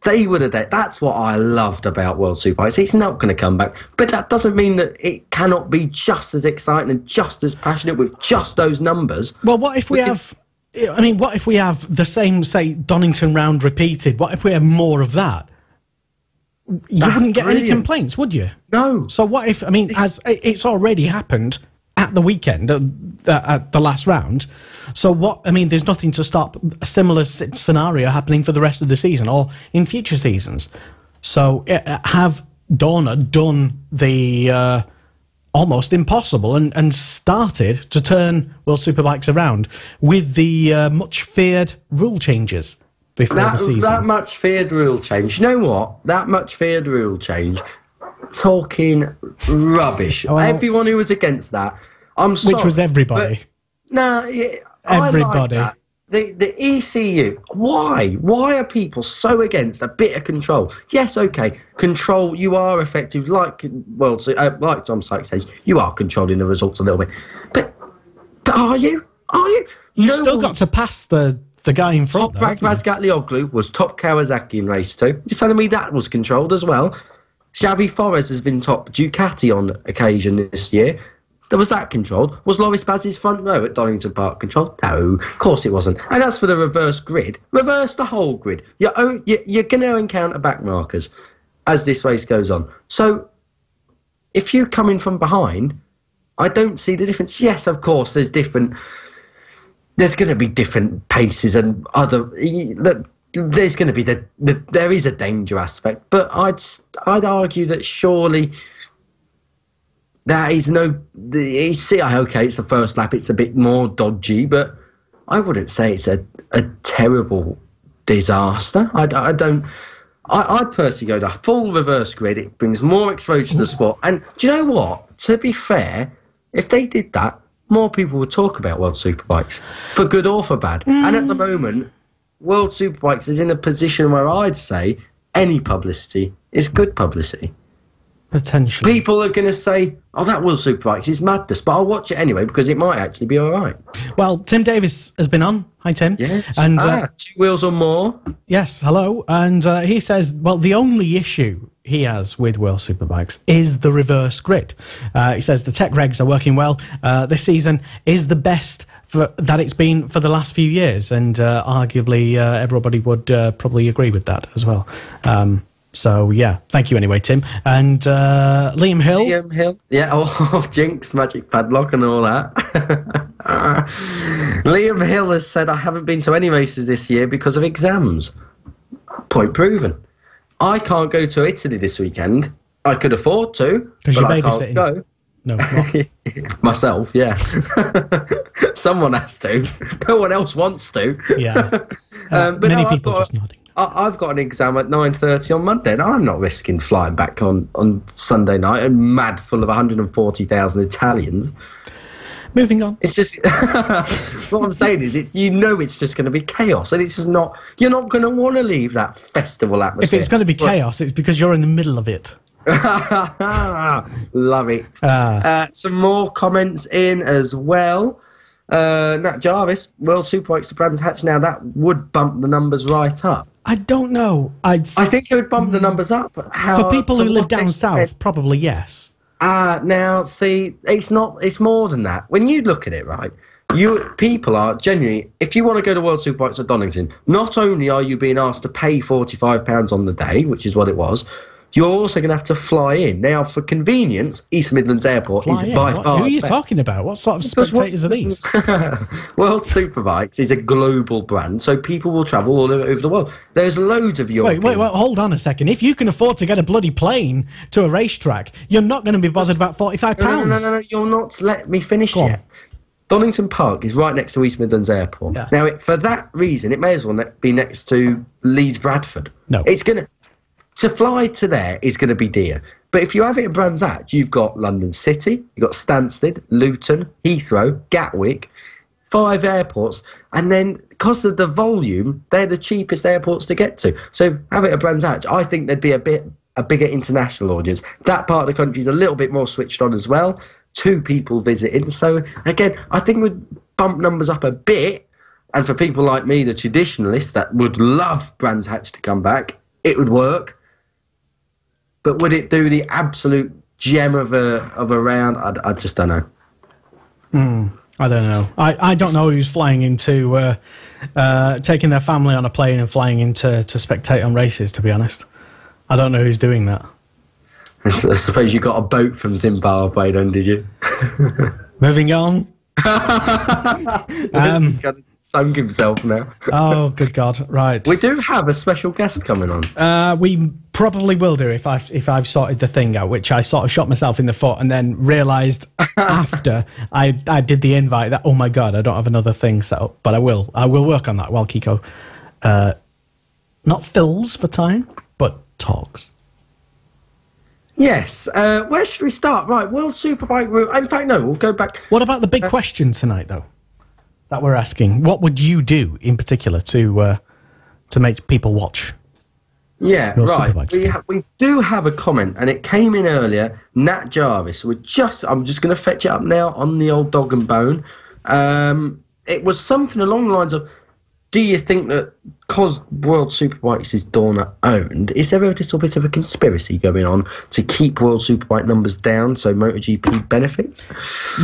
They would have done. That's what I loved about World Superbikes. It's not going to come back, but that doesn't mean that it cannot be just as exciting and just as passionate with just those numbers. Well, what if we have... I mean, what if we have the same, say, Donington round repeated? What if we have more of that? You wouldn't get any complaints, would you? No. So what if, I mean, as it's already happened at the weekend, at the last round, so what, I mean, there's nothing to stop a similar scenario happening for the rest of the season or in future seasons. So have Dorna done the almost impossible and started to turn World Superbikes around with the much feared rule changes before the season? That much feared rule change. You know what? That much feared rule change. Talking rubbish. Well, everyone who was against that, I'm sorry. Which was everybody. I Everybody. like that. The ECU. Why? Why are people so against a bit of control? Yes, okay, control. You are effective, like Tom Sykes says. You are controlling the results a little bit, but are you? Are you? You've still got to pass the guy in front. Top Razgatlioglu was top Kawasaki in race 2. You're telling me that was controlled as well? Xavi Forres has been top Ducati on occasion this year. Was that controlled? Was Loris Baz's front row at Donington Park controlled? No, of course it wasn't. And as for the reverse grid, reverse the whole grid. You're going to encounter back markers as this race goes on. So if you come in from behind, I don't see the difference. Yes, of course, there's going to be different paces and other... There's going to be there is a danger aspect, but I'd argue that surely there is no. Okay, it's the first lap; it's a bit more dodgy, but I wouldn't say it's a terrible disaster. I'd personally go the full reverse grid. It brings more exposure to the sport, and do you know what? To be fair, if they did that, more people would talk about World Superbikes, for good or for bad. And at the moment, World Superbikes is in a position where I'd say any publicity is good publicity. Potentially. People are going to say, oh, that World Superbikes is madness, but I'll watch it anyway because it might actually be all right. Well, Tim Davis has been on. Hi, Tim. Yes. And, 2 wheels or more. yes, hello. And he says, well, the only issue he has with World Superbikes is the reverse grid. He says the tech regs are working well. This season is the best that it's been for the last few years, and arguably everybody would probably agree with that as well. So, yeah, thank you anyway, Tim. And Liam Hill. Liam Hill. Yeah, oh, Jinx, Magic Padlock and all that. Liam Hill has said, I haven't been to any races this year because of exams. Point proven. I can't go to Italy this weekend. I could afford to, but you're I can't babysitting. go. No. Myself, yeah. Someone has to. No one else wants to. Yeah. But many no, people just nodding. I've got an exam at 9:30 on Monday, and I'm not risking flying back on Sunday night and mad full of 140,000 Italians. Moving on. It's just what I'm saying is, it's just going to be chaos, and it's just not. You're not going to want to leave that festival atmosphere. If it's going to be chaos, it's because you're in the middle of it. Love it. Some more comments in as well. Nat Jarvis, World Superbikes to Brands Hatch now, that would bump the numbers right up. I don't know. I think it would bump the numbers up. For people who live down south, probably yes. Now, see, it's more than that. When you look at it, right, people are genuinely, if you want to go to World Superbikes at Donington, not only are you being asked to pay £45 on the day, which is what it was, you're also going to have to fly in. Now, for convenience, East Midlands Airport is by far. Who are you best. talking about? What sort of spectators are these? World Superbikes is a global brand, so people will travel all over the world. There's loads of Europeans. Wait, hold on a second. If you can afford to get a bloody plane to a racetrack, you're not going to be bothered about £45. No, you're not. Let me finish yet. Donington Park is right next to East Midlands Airport. Yeah. Now, for that reason, it may as well be next to Leeds Bradford. No. To fly to there is going to be dear. But if you have it in Brands Hatch, you've got London City, you've got Stansted, Luton, Heathrow, Gatwick, 5 airports, and then because of the volume, they're the cheapest airports to get to. So have it at Brands Hatch. I think there'd be a bigger international audience. That part of the country is a little bit more switched on as well. 2 people visiting. So again, I think we'd bump numbers up a bit. And for people like me, the traditionalists that would love Brands Hatch to come back, it would work. But would it do the absolute gem of a round? I just don't know. I don't know. I don't know who's flying into taking their family on a plane and flying into to spectate on races, to be honest. I don't know who's doing that. I suppose you got a boat from Zimbabwe then, did you? Moving on. He's kind of sunk himself now. Oh, good God. Right. We do have a special guest coming on. We probably will do if I've sorted the thing out, which I sort of shot myself in the foot and then realised after I did the invite that, oh my God, I don't have another thing set up. But I will work on that while Kiko not fills for time, but talks. Yes. Where should we start? Right, World Superbike route. In fact, no, we'll go back. What about the big question tonight, though, that we're asking? What would you do in particular to make people watch? Yeah, right. We do have a comment, and it came in earlier. Nat Jarvis. I'm just going to fetch it up now on the old dog and bone. It was something along the lines of, do you think that because World Superbikes is Dorna owned, is there a little bit of a conspiracy going on to keep World Superbike numbers down so MotoGP benefits?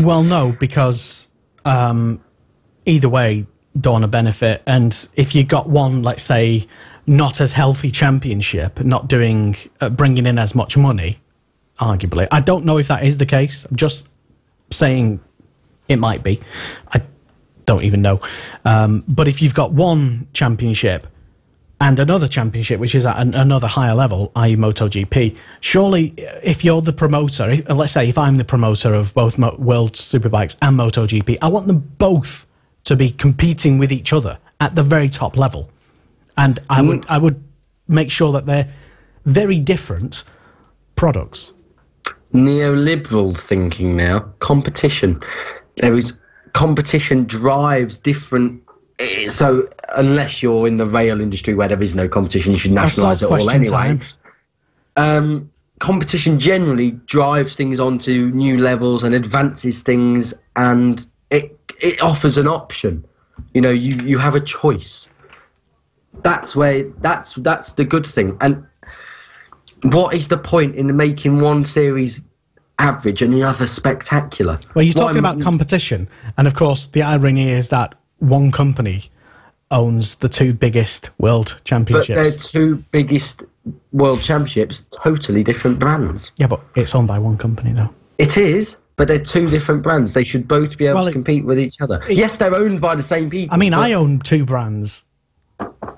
Well, no, because either way, Dorna benefit. And if you got one, let's say, not as healthy championship, not doing bringing in as much money, arguably. I don't know if that is the case. I'm just saying it might be. I don't even know. But if you've got one championship and another championship, which is at another higher level, i.e. MotoGP, surely if you're the promoter, let's say if I'm the promoter of both World Superbikes and MotoGP, I want them both to be competing with each other at the very top level. And I would make sure that they're very different products. Neoliberal thinking now. Competition. Competition drives different. So unless you're in the rail industry where there is no competition, you should nationalise it all anyway. Competition generally drives things onto new levels and advances things, and it offers an option. You know, you have a choice. That's the good thing. And what is the point in making one series average and the other spectacular? Well, you're talking about competition, and of course the irony is that one company owns the two biggest world championships. But they're two biggest world championships, totally different brands. Yeah, but it's owned by one company, though. It is, but they're two different brands. They should both be able to compete with each other. Yes, they're owned by the same people. I mean, I own two brands.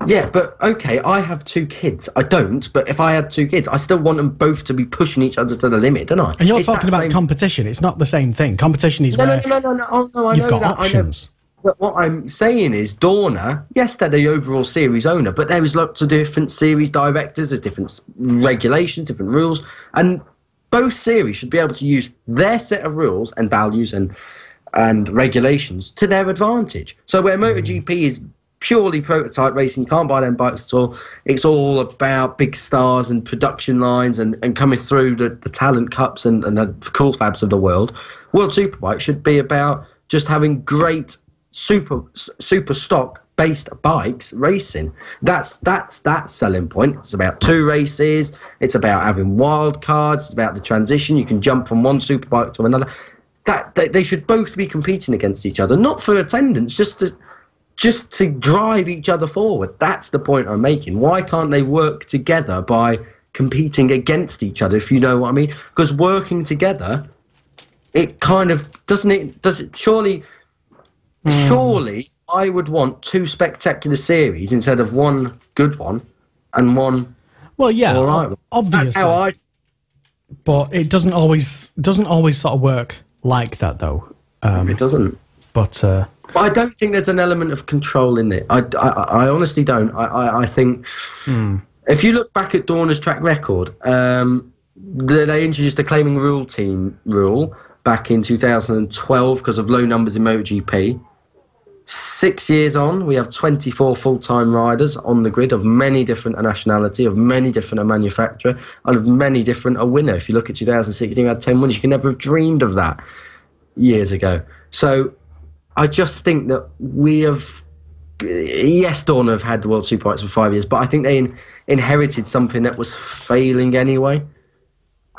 Yeah, but okay, I have two kids. I don't, but if I had two kids, I still want them both to be pushing each other to the limit, don't I? And you're talking about competition. It's not the same thing. Competition is where you've got options. But what I'm saying is, Dorna, yes, they're the overall series owner, but there is lots of different series directors, there's different regulations, different rules, and both series should be able to use their set of rules and values and regulations to their advantage. So where MotoGP is purely prototype racing, you can't buy them bikes at all, it's all about big stars and production lines and coming through the talent cups and the cool fabs of the world. World Superbike should be about just having great super stock based bikes racing. That's that selling point. It's about 2 races, it's about having wild cards, it's about the transition. You can jump from one superbike to another. That they should both be competing against each other, not for attendance, just to drive each other forward. That's the point I'm making. Why can't they work together by competing against each other, if you know what I mean? Because working together, it kind of surely I would want 2 spectacular series instead of one good one and one. Well, yeah, all right. obviously. That's how but it doesn't always sort of work like that, though. It doesn't. But I don't think there's an element of control in it. I honestly don't. I think if you look back at Dorna's track record, they introduced the claiming rule team rule back in 2012 because of low numbers in MotoGP. 6 years on, we have 24 full-time riders on the grid of many different nationality, of many different manufacturer, and of many different a winner. If you look at 2016, we had 10 winners. You can never have dreamed of that years ago. So I just think that we have, yes, Dorna have had the World Superbikes for 5 years, but I think they inherited something that was failing anyway.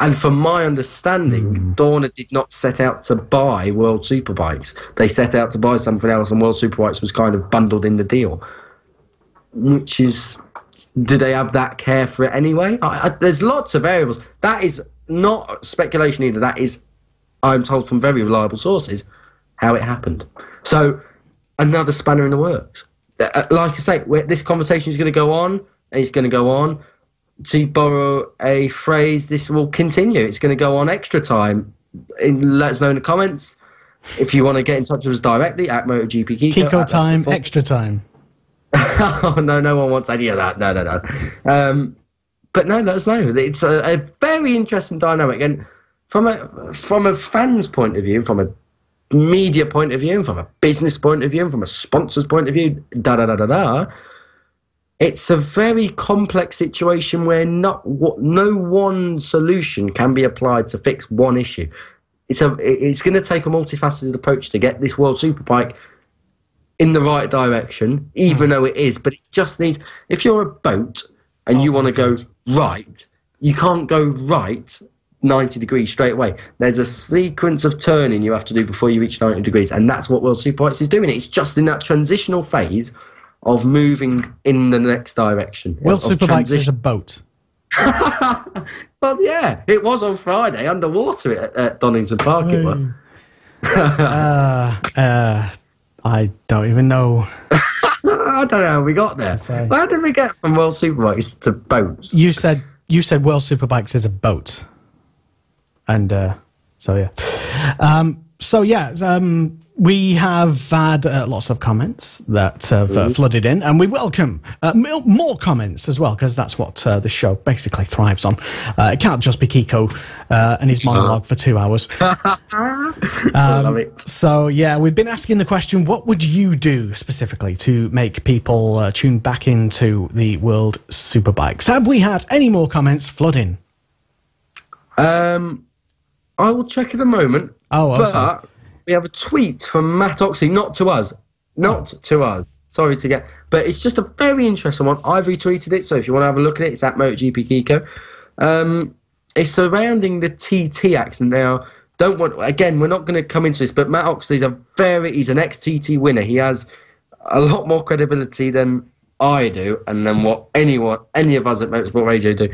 And from my understanding, Dorna did not set out to buy World Superbikes. They set out to buy something else, and World Superbikes was kind of bundled in the deal. Which is, do they have that care for it anyway? There's lots of variables. That is not speculation either. That is, I'm told from very reliable sources, how it happened. So, another spanner in the works. Like I say, this conversation is going to go on, and it's going to go on. To borrow a phrase, this will continue. It's going to go on extra time. Let us know in the comments if you want to get in touch with us directly at MotoGP Kiko. Kiko time, extra time. Oh, no one wants any of that. No. But no, let us know. It's a very interesting dynamic, and from a fan's point of view, from a media point of view, from a business point of view, from a sponsor's point of view, it's a very complex situation where no one solution can be applied to fix one issue. It's going to take a multifaceted approach to get this World Superbike in the right direction, even though it is. But it just needs, if you're a boat and you want to go right, you can't go right 90 degrees straight away. There's a sequence of turning you have to do before you reach 90 degrees, and that's what World Superbikes is doing. It's just in that transitional phase of moving in the next direction. World Superbikes is a boat. Well, yeah, it was on Friday underwater at Donington Park. It was. I don't even know. I don't know how we got there. Where did we get from World Superbikes to boats? You said World Superbikes is a boat, and so yeah. So yeah, we have had lots of comments that have flooded in, and we welcome more comments as well, because that's what the show basically thrives on. It can't just be Kiko and his monologue for 2 hours. I love it. So yeah, we've been asking the question, what would you do specifically to make people tune back into the World Superbikes? Have we had any more comments flood in? I will check in a moment. Oh, awesome. But we have a tweet from Matt Oxley, not to us. Sorry to get... But it's just a very interesting one. I've retweeted it, so if you want to have a look at it, it's at MotoGP Kiko. It's surrounding the TT accident. Now, we're not going to come into this, but Matt Oxley's he's an ex-TT winner. He has a lot more credibility than I do, and than what any of us at Motorsport Radio do.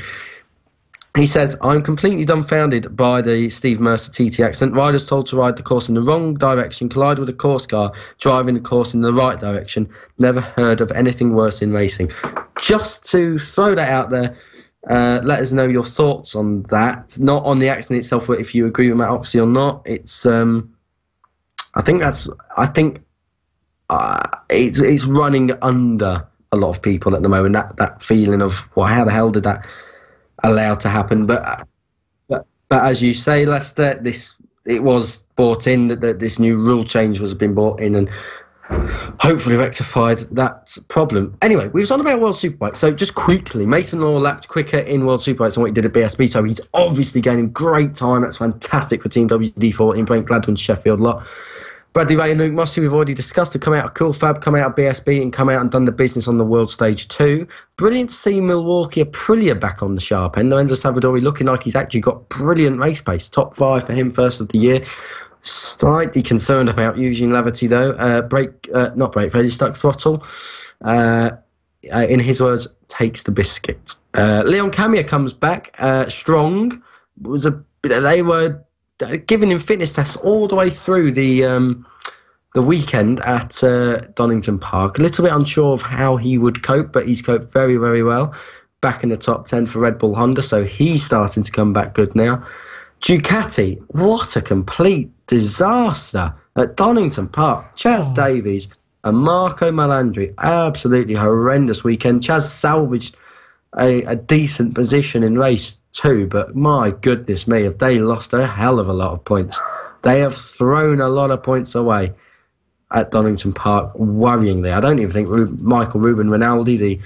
He says, I'm completely dumbfounded by the Steve Mercer TT accident. Riders told to ride the course in the wrong direction, collide with a course car, driving the course in the right direction. Never heard of anything worse in racing. Just to throw that out there, let us know your thoughts on that. Not on the accident itself, but if you agree with Matt Oxley or not. It's, I think it's running under a lot of people at the moment. That feeling of, well, how the hell did that allowed to happen? But as you say, Lester, it was brought in that this new rule change was been brought in and hopefully rectified that problem. Anyway, we was on about World Superbike. So just quickly, Mason Law lapped quicker in World Superbikes than what he did at BSB. So he's obviously gaining great time. That's fantastic for Team WD-14, Brent Gladwin, Sheffield lot. Bradley Ray and Luke Mossey, we've already discussed, have come out of Cool Fab, come out of BSB, and come out and done the business on the world stage too. Brilliant to see Milwaukee Aprilia back on the sharp end. Lorenzo Savadori looking like he's actually got brilliant race pace. Top 5 for him, first of the year. Slightly concerned about Eugene Laverty though. Not brake failure, stuck throttle. In his words, takes the biscuit. Leon Camier comes back strong. They were giving him fitness tests all the way through the weekend at Donington Park. A little bit unsure of how he would cope, but he's coped very, very well. Back in the top 10 for Red Bull Honda, so he's starting to come back good now. Ducati, what a complete disaster at Donington Park. Chaz Davies and Marco Melandri, absolutely horrendous weekend. Chaz salvaged a decent position in race 2, but my goodness me, have they lost a hell of a lot of points. They have thrown a lot of points away at Donington Park, worryingly. I don't even think Michael Ruben Rinaldi, the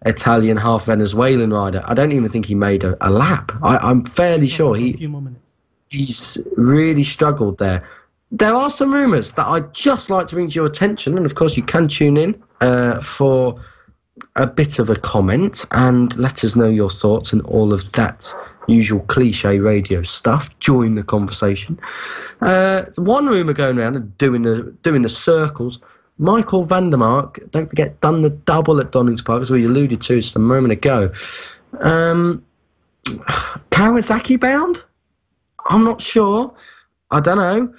Italian half Venezuelan rider, I don't even think he made a lap. I'm fairly sure he's really struggled there. There are some rumours that I'd just like to bring to your attention, and of course you can tune in for a bit of a comment and let us know your thoughts and all of that usual cliche radio stuff. Join the conversation. One rumour going around and doing the circles. Michael Vandermark, don't forget, done the double at Donington Park, as we alluded to just a moment ago. Kawasaki bound? I'm not sure. I don't know.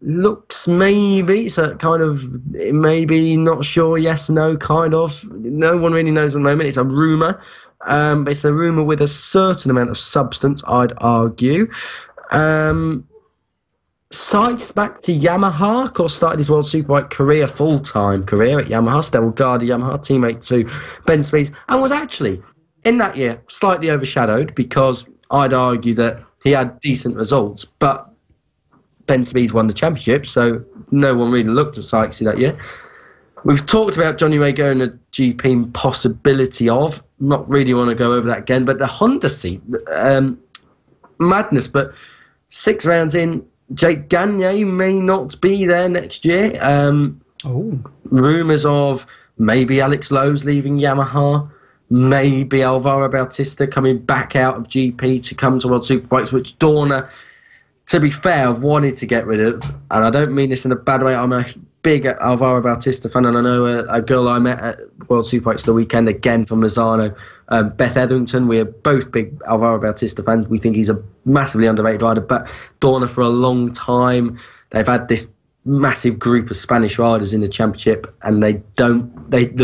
Looks maybe, so kind of maybe, not sure, yes, no, kind of. No one really knows at the moment. It's a rumour. But it's a rumour with a certain amount of substance, I'd argue. Sykes back to Yamaha, of course, started his World Superbike career, full-time career at Yamaha, Stewart Garda Yamaha, teammate to Ben Spies, and was actually, in that year, slightly overshadowed because I'd argue that he had decent results, but Ben Spies won the championship, so no one really looked at Sykesy that year. We've talked about Johnny Ray going to GP possibility of, not really want to go over that again, but the Honda seat, madness, but 6 rounds in, Jake Gagne may not be there next year. Rumours of maybe Alex Lowe's leaving Yamaha, maybe Alvaro Bautista coming back out of GP to come to World Superbikes, which Dorna, to be fair, I've wanted to get rid of, and I don't mean this in a bad way. I'm a big Alvaro Bautista fan, and I know a girl I met at World Superbikes the weekend, again from Lozano, Beth Etherington. We are both big Alvaro Bautista fans. We think he's a massively underrated rider, but Dorna for a long time, they've had this massive group of Spanish riders in the championship, and the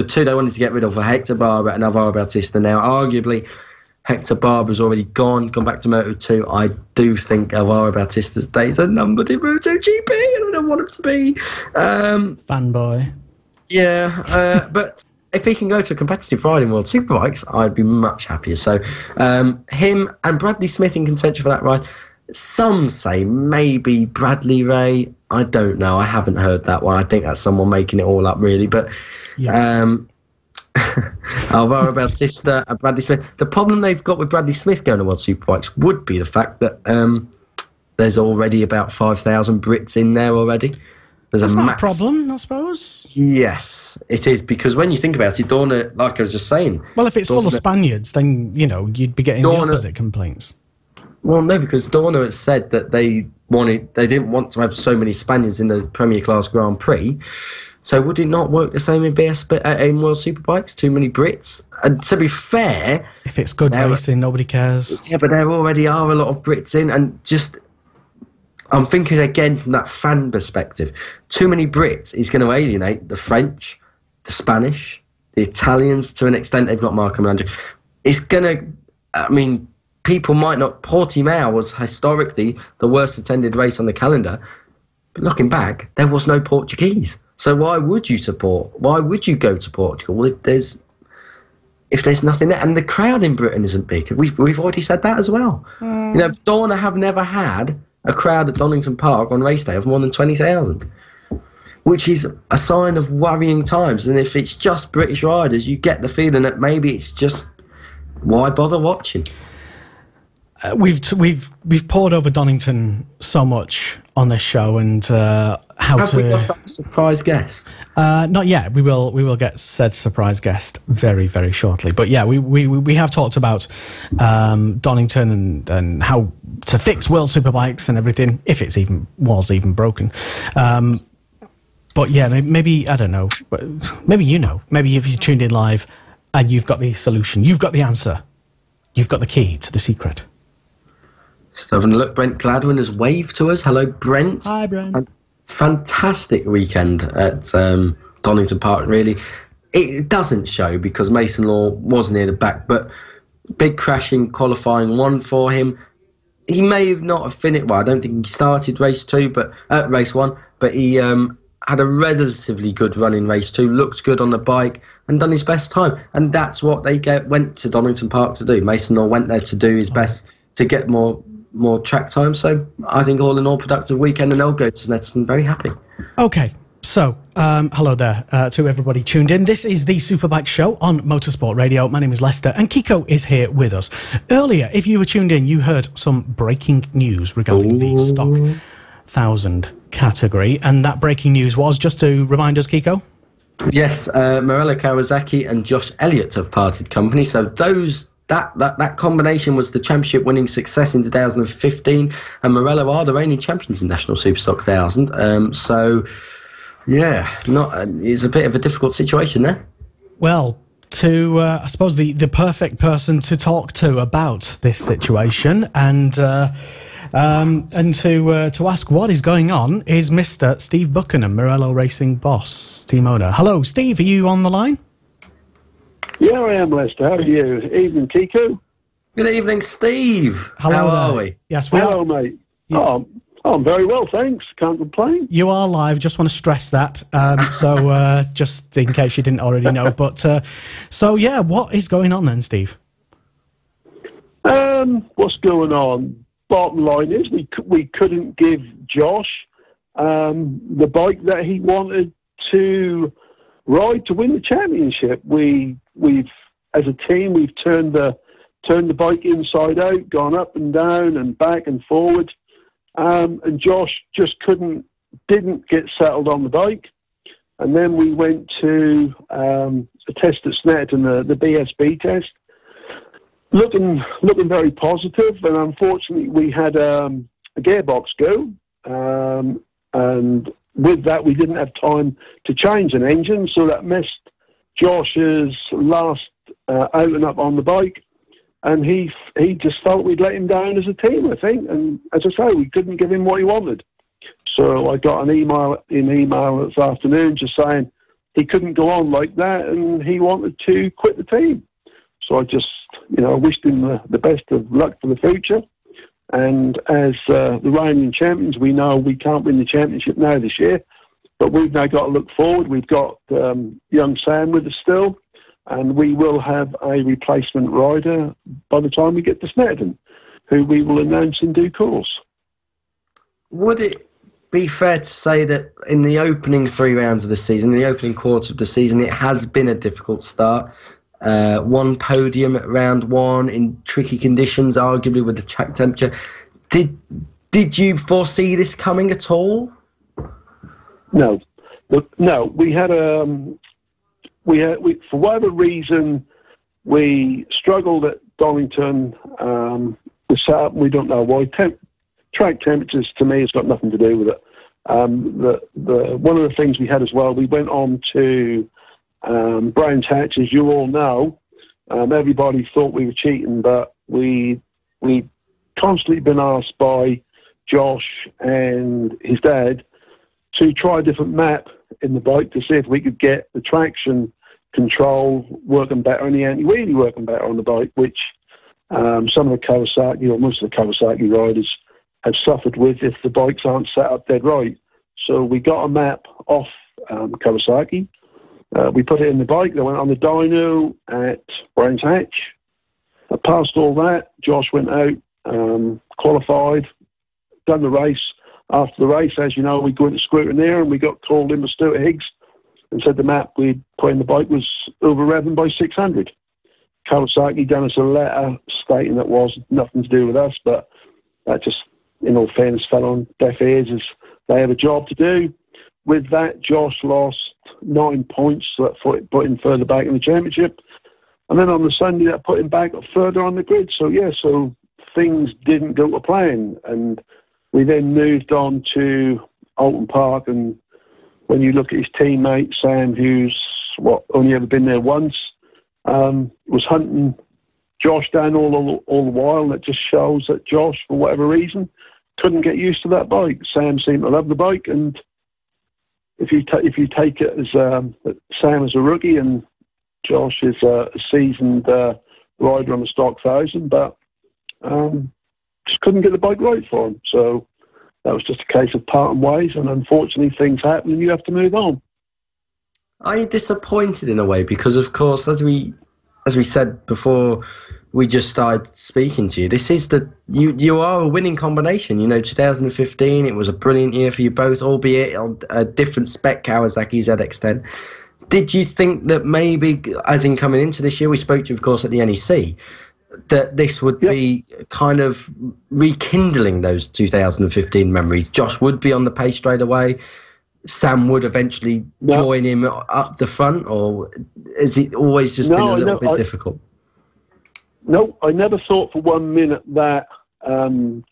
two they wanted to get rid of were Hector Barber and Alvaro Bautista. Now, arguably, Hector Barbera's already gone back to Moto2. I do think Alvaro Bautista's days are numbered in MotoGP, and I don't want him to be. Fanboy. Yeah, but if he can go to a competitive ride in World Superbikes, I'd be much happier. So him and Bradley Smith in contention for that ride. Some say maybe Bradley Ray. I don't know. I haven't heard that one. I think that's someone making it all up, really. But Alvaro Bautista and Bradley Smith. The problem they've got with Bradley Smith going to World Superbikes would be the fact that there's already about 5,000 Brits in there already. That's not a problem, I suppose. Yes, it is, because when you think about it, Dorna, like I was just saying... Well, if it's full of Spaniards, then, you'd be getting the opposite complaints. Well, no, because Dorna has said that they didn't want to have so many Spaniards in the Premier Class Grand Prix. So would it not work the same in in World Superbikes? Too many Brits? And to be fair... If it's good racing, nobody cares. Yeah, but there already are a lot of Brits in, and just... I'm thinking again from that fan perspective. Too many Brits is going to alienate the French, the Spanish, the Italians to an extent. They've got Marco Melandri. It's going to... I mean, people might not... Portimao was historically the worst attended race on the calendar. But looking back, there was no Portuguese. So why would you go to Portugal if there's nothing there? And the crowd in Britain isn't big. We've already said that as well. Dorna have never had a crowd at Donington Park on race day of more than 20,000, which is a sign of worrying times. And if it's just British riders, you get the feeling that maybe it's just, why bother watching? We've poured over Donington so much on this show, and Have we got a surprise guest? Not yet. We will get said surprise guest very, very shortly. But yeah, we have talked about Donington and how to fix World Superbikes and everything, if it's was even broken. But yeah, maybe I don't know. Maybe maybe if you tuned in live and you've got the solution, you've got the answer, you've got the key to the secret. Just having a look, Brent Gladwin has waved to us. Hello, Brent. Hi, Brent. Fantastic weekend at Donington Park, really. It doesn't show because Mason Law was near the back, but big crashing qualifying one for him. He may have not have finished. Well, I don't think he started race one, but he had a relatively good run in race two, looked good on the bike, and done his best time. And that's what they went to Donington Park to do. Mason Law went there to do his best to get more track time. So I think all in all, productive weekend, and they'll go to Snetterton very happy. Okay, so hello there to everybody tuned in. This is the Superbike Show on Motorsport Radio. My name is Lester, and Kiko is here with us. Earlier, if you were tuned in, you heard some breaking news regarding the Stock 1000 category, and that breaking news was, just to remind us, Kiko? Yes, Morello Kawasaki and Josh Elliott have parted company, so that combination was the championship winning success in 2015, and Morello are the reigning champions in National Superstock 1000. So yeah, it's a bit of a difficult situation there. Well, I suppose the perfect person to talk to about this situation and to ask what is going on is Mr. Steve Buchanan, Morello Racing boss, team owner. Hello, Steve. Are you on the line? Yeah, I am, Lester. How are you? Evening, Kiko. Good evening, Steve. Hello. How there. are we? Yes, we Hello, are. mate. Yeah. Oh, I'm very well, thanks. Can't complain. You are live. Just want to stress that. So just in case you didn't already know. But so yeah, what is going on then, Steve? What's going on? Bottom line is we couldn't give Josh the bike that he wanted to ride to win the championship. We've as a team we've turned the bike inside out, gone up and down and back and forward, and Josh just didn't get settled on the bike. And then we went to a test at Snetterton, the BSB test, looking very positive, and unfortunately we had a gearbox go, and with that we didn't have time to change an engine, so that missed Josh's last out and up on the bike, and he just felt we'd let him down as a team, I think, and as I say, we couldn't give him what he wanted. So I got an email this afternoon just saying he couldn't go on like that and he wanted to quit the team. So I just, I wished him the best of luck for the future. And as the reigning champions, we know we can't win the championship now this year, but we've now got to look forward. We've got young Sam with us still, and we will have a replacement rider by the time we get to Snetterton, who we will announce in due course. Would it be fair to say that in the opening 3 rounds of the season, the opening quarter of the season, it has been a difficult start? One podium at round 1 in tricky conditions, arguably with the track temperature. Did you foresee this coming at all? No. No, we had for whatever reason, we struggled at Donington. We sat up, we don't know why. Track temperatures, to me, has got nothing to do with it. One of the things we had as well, we went on to Brands Hatch, as you all know. Everybody thought we were cheating, but we constantly been asked by Josh and his dad to try a different map in the bike to see if we could get the traction control working better and the anti-wheelie working better on the bike, which some of the Kawasaki, or most of the Kawasaki riders, have suffered with if the bikes aren't set up dead right. So we got a map off Kawasaki. We put it in the bike. They went on the dyno at Brands Hatch. I passed all that. Josh went out, qualified, done the race. After the race, as you know, we go into scrutineer and we got called in with Stuart Higgs and said the map we put in the bike was over-revving by 600. Kawasaki done us a letter stating that was nothing to do with us, but that just, in all fairness, fell on deaf ears as they have a job to do. With that, Josh lost 9 points, so that put him further back in the championship. And then on the Sunday, that put him back further on the grid. So, so things didn't go to plan. And we then moved on to Alton Park. And when you look at his teammate, Sam, who's, only ever been there once, was hunting Josh down all the while. That just shows that Josh, for whatever reason, couldn't get used to that bike. Sam seemed to love the bike, and if you take it as Sam is a rookie and Josh is a seasoned rider on the stock 1000, but just couldn't get the bike right for him. So that was just a case of parting ways, and unfortunately things happen and you have to move on. Are you disappointed in a way? Because of course, as we said before we just started speaking to you, this is you are a winning combination. 2015, it was a brilliant year for you both, albeit on a different spec Kawasaki ZX10. Did you think that maybe, as in coming into this year, we spoke to you, of course, at the NEC, that this would be kind of rekindling those 2015 memories? Josh would be on the pace straight away. Sam would eventually join him up the front, or has it always just been a little bit difficult? No, I never thought for 1 minute that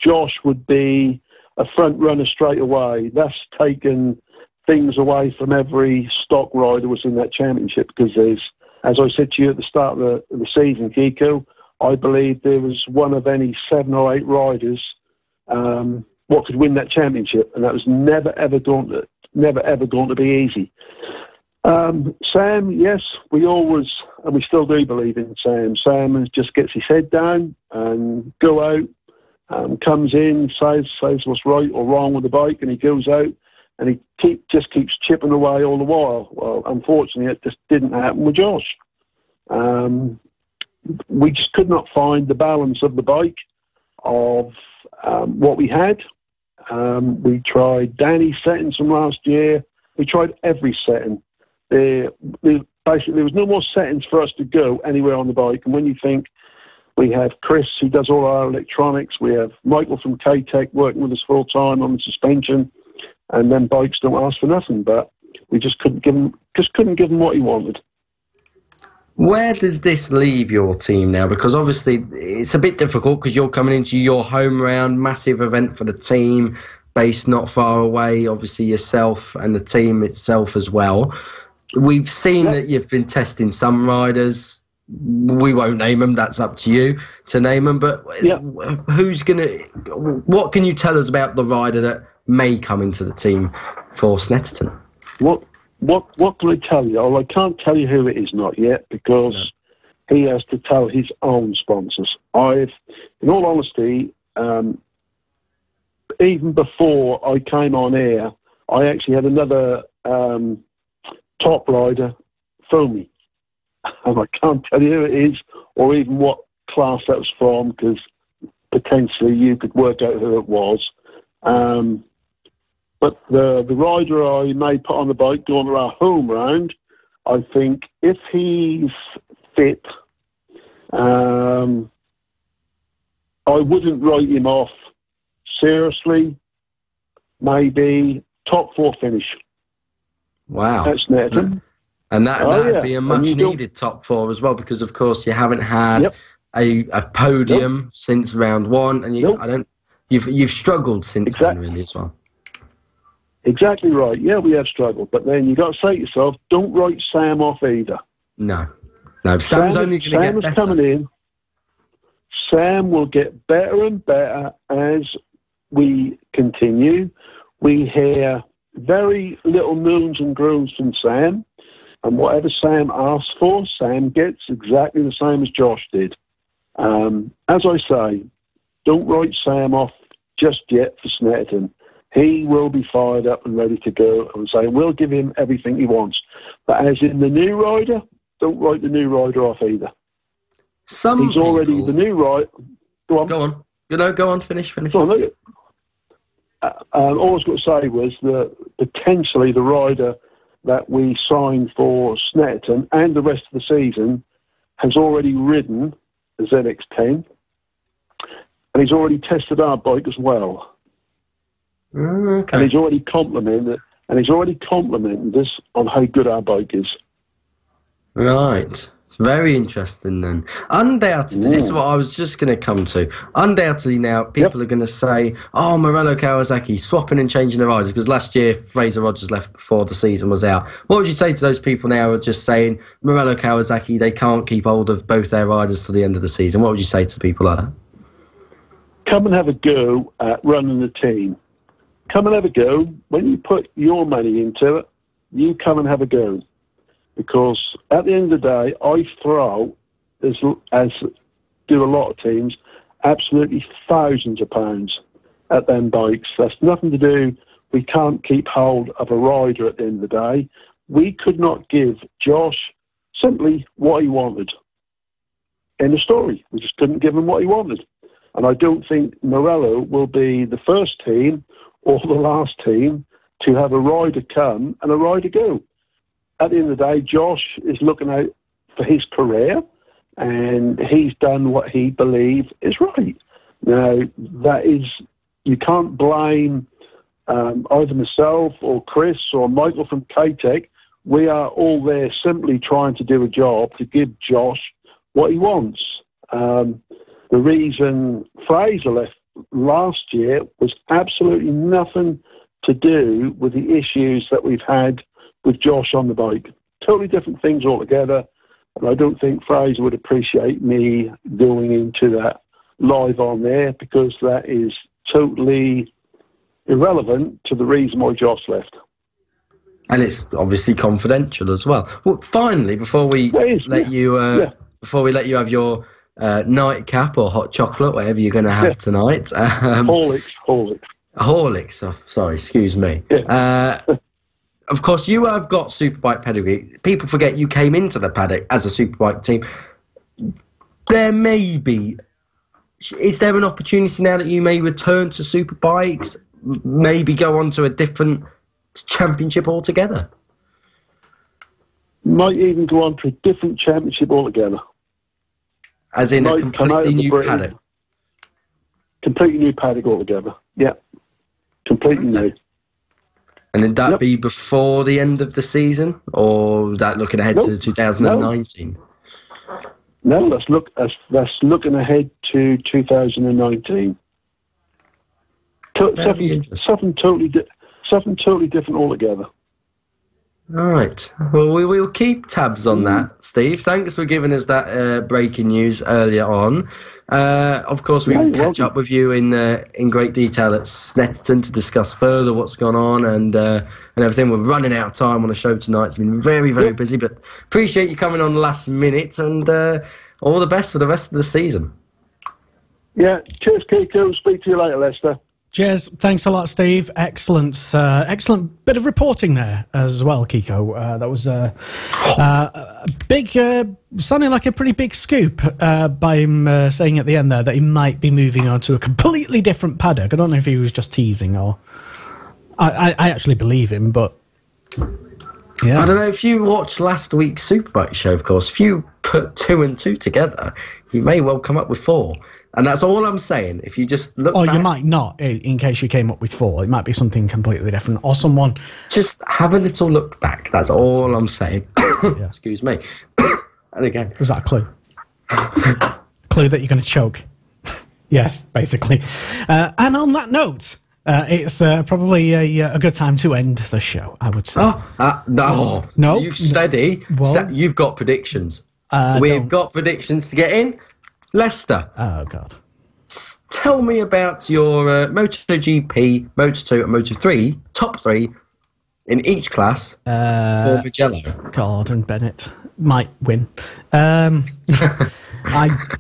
Josh would be a front runner straight away. That's taken things away from every stock rider was in that championship, because there's, as I said to you at the start of the season, Kiko, I believe there was one of any 7 or 8 riders what could win that championship, and that was never ever going to be easy. Sam, yes, we always, and we still do believe in Sam. Sam just gets his head down and go out, comes in, says what's right or wrong with the bike, and he goes out and he just keeps chipping away all the while. Well, unfortunately, it just didn't happen with Josh. We just could not find the balance of the bike of what we had. We tried Danny's settings from last year. We tried every setting. Basically, there was no more settings for us to go anywhere on the bike. And when you think we have Chris, who does all our electronics, we have Michael from K-Tech working with us full time on the suspension, and then bikes don't ask for nothing. But we just couldn't give him what he wanted. Where does this leave your team now? Because obviously it's a bit difficult because you're coming into your home round, massive event for the team, based not far away, obviously yourself and the team itself as well. We've seen that you've been testing some riders. We won't name them, that's up to you to name them, but what can you tell us about the rider that may come into the team for Snetterton? What can I tell you? Well, I can't tell you who it is, not yet, because he has to tell his own sponsors. In all honesty, even before I came on air, I actually had another top rider phone me. And I can't tell you who it is or even what class that was from, because potentially you could work out who it was. But the rider I may put on the bike going to our home round, I think if he's fit, I wouldn't write him off seriously. Maybe top 4 finish. Wow. That's Netherton. And that'd be a much needed top 4 as well, because of course you haven't had a podium since round 1, and you've struggled since then really as well. Exactly right. Yeah, we have struggled, but then you got to say to yourself, don't write Sam off either. No, Sam's only going to get better. Coming in. Sam will get better and better as we continue. We hear very little moons and groans from Sam, and whatever Sam asks for, Sam gets exactly the same as Josh did. As I say, don't write Sam off just yet for Snetterton. He will be fired up and ready to go, and say we'll give him everything he wants. But as in the new rider, don't write the new rider off either. He's already the new rider. Go on. Go on. Go on. Finish. Go on, look. All I was going to say was that potentially the rider that we signed for Snetterton and the rest of the season has already ridden the ZX10, and he's already tested our bike as well. Okay. And he's already complimented us on how good our bike is. Right. It's very interesting then. Undoubtedly, this is what I was just going to come to. Undoubtedly now, people are going to say, oh, Morello Kawasaki, swapping and changing the riders, because last year Fraser Rogers left before the season was out. What would you say to those people now who are just saying, Morello Kawasaki, they can't keep hold of both their riders till the end of the season? What would you say to people like that? Come and have a go at running the team. Come and have a go. When you put your money into it, you come and have a go. Because at the end of the day, I throw, as do a lot of teams, absolutely thousands of pounds at them bikes. That's nothing to do. We can't keep hold of a rider at the end of the day. We could not give Josh simply what he wanted. End of story. We just couldn't give him what he wanted. And I don't think Morello will be the first team or the last team to have a rider come and a rider go. At the end of the day, Josh is looking out for his career, and he's done what he believes is right. Now, you can't blame either myself or Chris or Michael from K-Tech. We are all there simply trying to do a job to give Josh what he wants. The reason Fraser left last year was absolutely nothing to do with the issues that we've had with Josh on the bike. Totally different things altogether, and I don't think Fraser would appreciate me going into that live on there, because that is totally irrelevant to the reason why Josh left. And it's obviously confidential as well. Well, finally, before we let you have your nightcap or hot chocolate, whatever you're going to have tonight. Horlicks. Oh, sorry, excuse me. Yeah. Of course, you have got Superbike pedigree. People forget you came into the paddock as a Superbike team. Is there an opportunity now that you may return to Superbikes, maybe go on to a different championship altogether? Might even go on to a different championship altogether. As in a completely new paddock? Completely new paddock altogether, yeah. Completely new. And would that be before the end of the season, or was that looking ahead to 2019? No, that's looking ahead to 2019. Something totally different altogether. Right. Well, we will keep tabs on that, Steve. Thanks for giving us that breaking news earlier on. Of course, we will catch up with you in great detail at Snetterton to discuss further what's gone on and everything. We're running out of time on the show tonight. It's been very, very busy, but appreciate you coming on last minute, and all the best for the rest of the season. Yeah. Cheers, Kiko. Speak to you later, Lester. Cheers. Thanks a lot, Steve. Excellent bit of reporting there as well, Kiko. That was a big, sounding like a pretty big scoop by him saying at the end there that he might be moving on to a completely different paddock. I don't know if he was just teasing or... I actually believe him, but... Yeah. I don't know if you watched last week's Superbike show, of course. If you put 2 and 2 together, you may well come up with 4. And that's all I'm saying. If you just look back, you might not, in case you came up with 4. It might be something completely different. Or someone... Just have a little look back. That's all I'm saying. Yeah. Excuse me. And again... Was that a clue? Clue that you're going to choke. Yes, basically. And on that note, it's probably a good time to end the show, I would say. No. You steady. Well, you've got predictions. We've got predictions to get in. Lester. Oh, God. Tell me about your MotoGP, Moto2 and Moto3, top 3 in each class for Mugello. God, and Bennett might win. I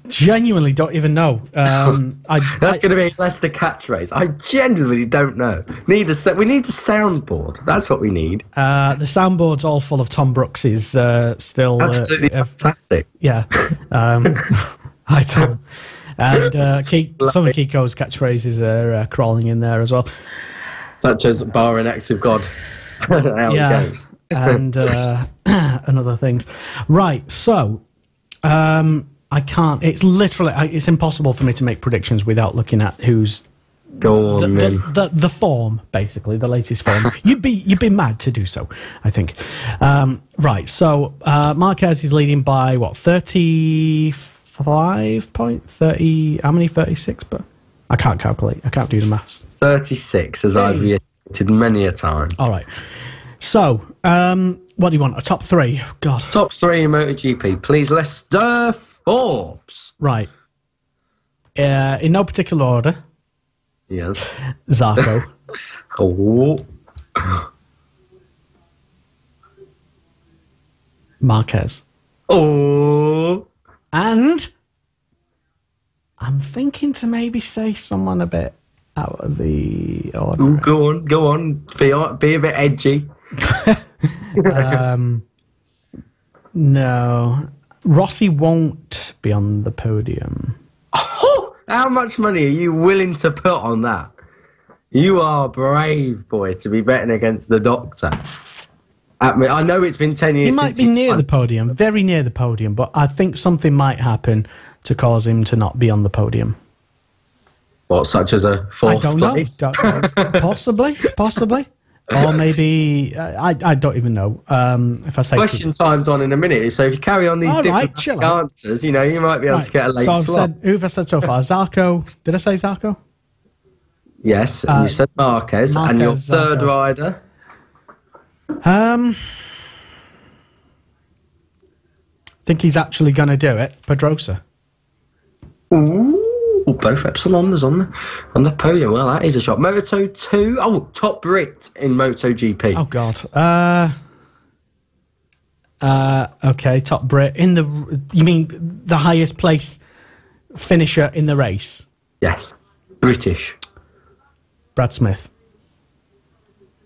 genuinely don't even know. That's going to be a Leicester catchphrase. I genuinely don't know. We need a soundboard. That's what we need. The soundboard's all full of Tom Brooks's still... Absolutely fantastic. Yeah. I do. And some of Kiko's catchphrases are crawling in there as well. Such as bar and acts of God. How it goes. And other things. Right, so... I can't. It's literally. It's impossible for me to make predictions without looking at who's the form, basically the latest form. You'd be mad to do so, I think. Right. So Marquez is leading by what 35.30. How many? 36. But I can't calculate. I can't do the maths. 36, as I've reiterated many a time. All right. So what do you want? A top 3? Oh, God. Top 3 in MotoGP, please. Lester Forbes. Right. In no particular order. Yes. Zarco. Oh. Marquez. Oh. And I'm thinking to maybe say someone a bit out of the order. Ooh, go on. Be a bit edgy. No. Rossi won't be on the podium. Oh, how much money are you willing to put on that? You are brave, boy, to be betting against the doctor. I know it's been 10 years He might be near the podium, very near the podium, but I think something might happen to cause him to not be on the podium. What, such as a fourth place? I don't know. Possibly. Or maybe, I don't even know. If I say question time's on in a minute, so if you carry on these different answers, you might be able to get a late slot. Who have I said so far? Zarco. Did I say Zarco? Yes, you said Marquez, and your third Zarco. rider? Think he's actually going to do it. Pedrosa. Ooh, both Epsilons on the podium. Well, that is a shot. Moto2. Oh, top Brit in MotoGP. Oh God. Okay, top Brit in the. You mean the highest place finisher in the race? Yes, British. Brad Smith.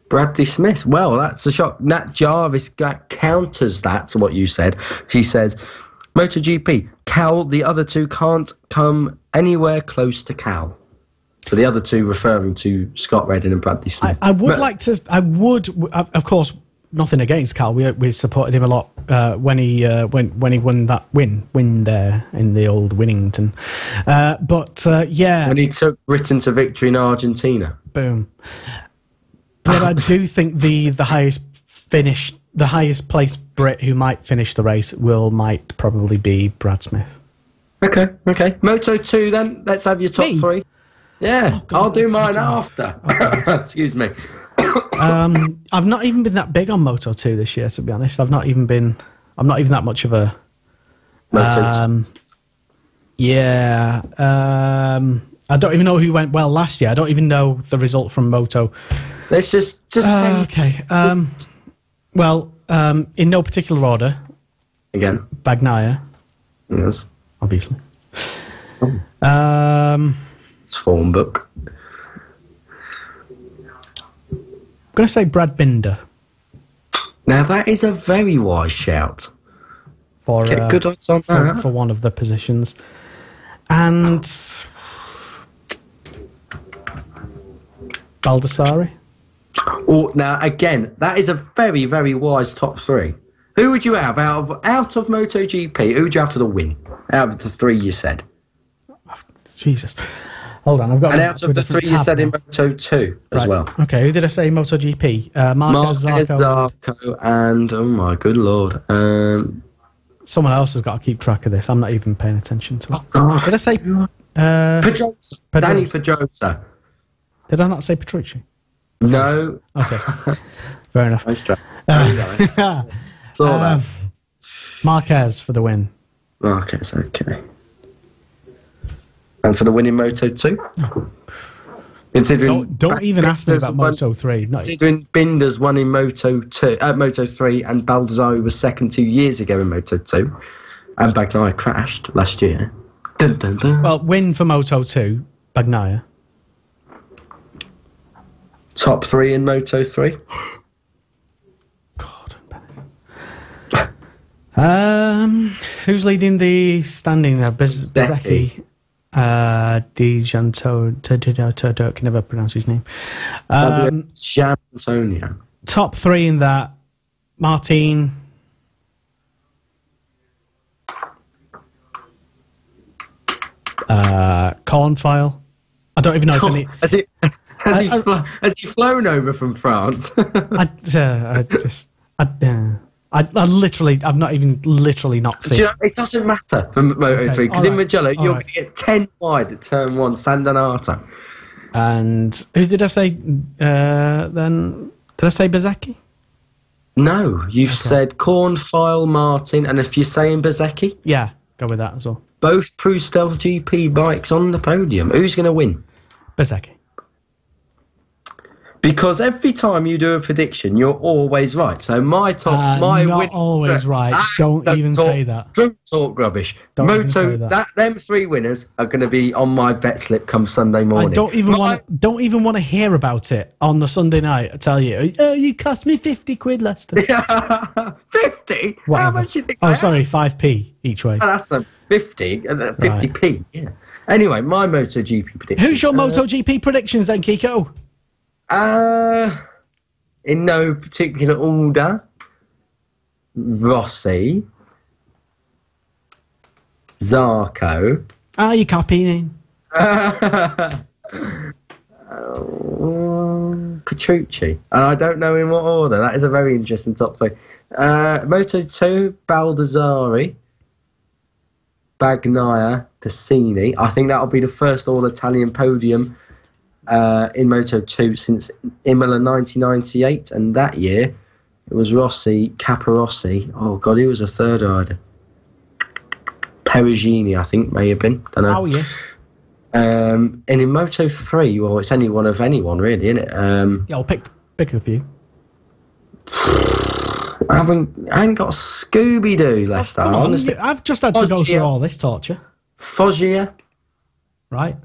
Bradley Smith. Well, that's a shot. Nat Jarvis counters that to what you said. He says, MotoGP, Cal, the other two can't come anywhere close to Cal. So the other two referring to Scott Redding and Bradley Smith. I would, of course, nothing against Cal. We supported him a lot when he won that win there in the old Winnington. Yeah. When he took Britain to victory in Argentina. Boom. But I do think the highest placed Brit who might finish the race might probably be Brad Smith. Okay. Moto2 then. Let's have your top 3. Yeah, I'll do mine after. Okay. Excuse me. I've not even been that big on Moto 2 this year, to be honest. I'm not even that much of a... yeah. I don't even know who went well last year. I don't even know the result from Moto. Let's just say... Okay. Well, in no particular order. Again. Bagnaia. Yes. Obviously. It's form book. I'm going to say Brad Binder. Now, that is a very wise shout. For, Get good odds on that. For one of the positions. And... Baldassarre? Oh, now, again, that is a very, very wise top three. Who would you have out of MotoGP? Who would you have for the win? Out of the three you said. Jesus. Hold on, I've got... And out of the three you said in Moto 2 as well. Okay, who did I say MotoGP? Marquez, Zarco, and... Oh, my good lord. Someone else has got to keep track of this. I'm not even paying attention to it. Oh, God. Did I say... Pedrosa. Danny Pedrosa. Did I not say Petrucci? No. Okay. Fair enough. Nice try. Marquez for the win. Marquez, okay. And for the win in Moto 2? Considering don't even ask me about Moto 3. Considering Binder's won in Moto 3 and Baldassarre was second 2 years ago in Moto 2 and Bagnaia crashed last year. Dun, dun, dun. Well, win for Moto 2, Bagnaia. Top 3 in Moto 3? Who's leading the standing there? Bezzecchi. Di Gianto, can never pronounce his name. Gian Antonio. Top 3 in that: Martin, Cornfile. I don't even know if any. Has he flown over from France? I've not even not seen. Do you know, it doesn't matter for Moto 3 because in Mugello you're going to get 10 wide at turn 1, San Donato. And who did I say then? Did I say Bezzecchi? No, you've said Cornfile, Martin, and if you're saying Bezzecchi? Yeah, go with that as well. Both Prustel GP bikes on the podium. Who's going to win? Bezzecchi. Because every time you do a prediction, you're always right. So my not always right. Don't even say that. Don't talk rubbish. Don't even say that. Them 3 winners are going to be on my bet slip come Sunday morning. I don't even want to hear about it on the Sunday night. I tell you, you cost me 50 quid, Lester. 50? Whatever. How much do you think? Oh, sorry, 5p each way. Oh, that's a 50. 50p. Right. Yeah. Anyway, my MotoGP prediction. Who's your MotoGP predictions then, Kiko? In no particular order. Rossi, Zarco. You copying? Petrucci. And I don't know in what order. That is a very interesting top 3. Moto 2, Baldassarre, Bagnaia, Cassini. I think that'll be the first all-Italian podium in Moto 2 since Imola 1998, and that year it was Rossi, Caparossi. Oh God, who was a third rider? Perugini, I think, may have been. Don't know. Oh yeah. And in Moto 3, well, it's any one of anyone really, isn't it? Yeah, I'll pick a few. I ain't got Scooby Doo, Lester. Honestly, I've just had to go through all this torture. Foggia, right?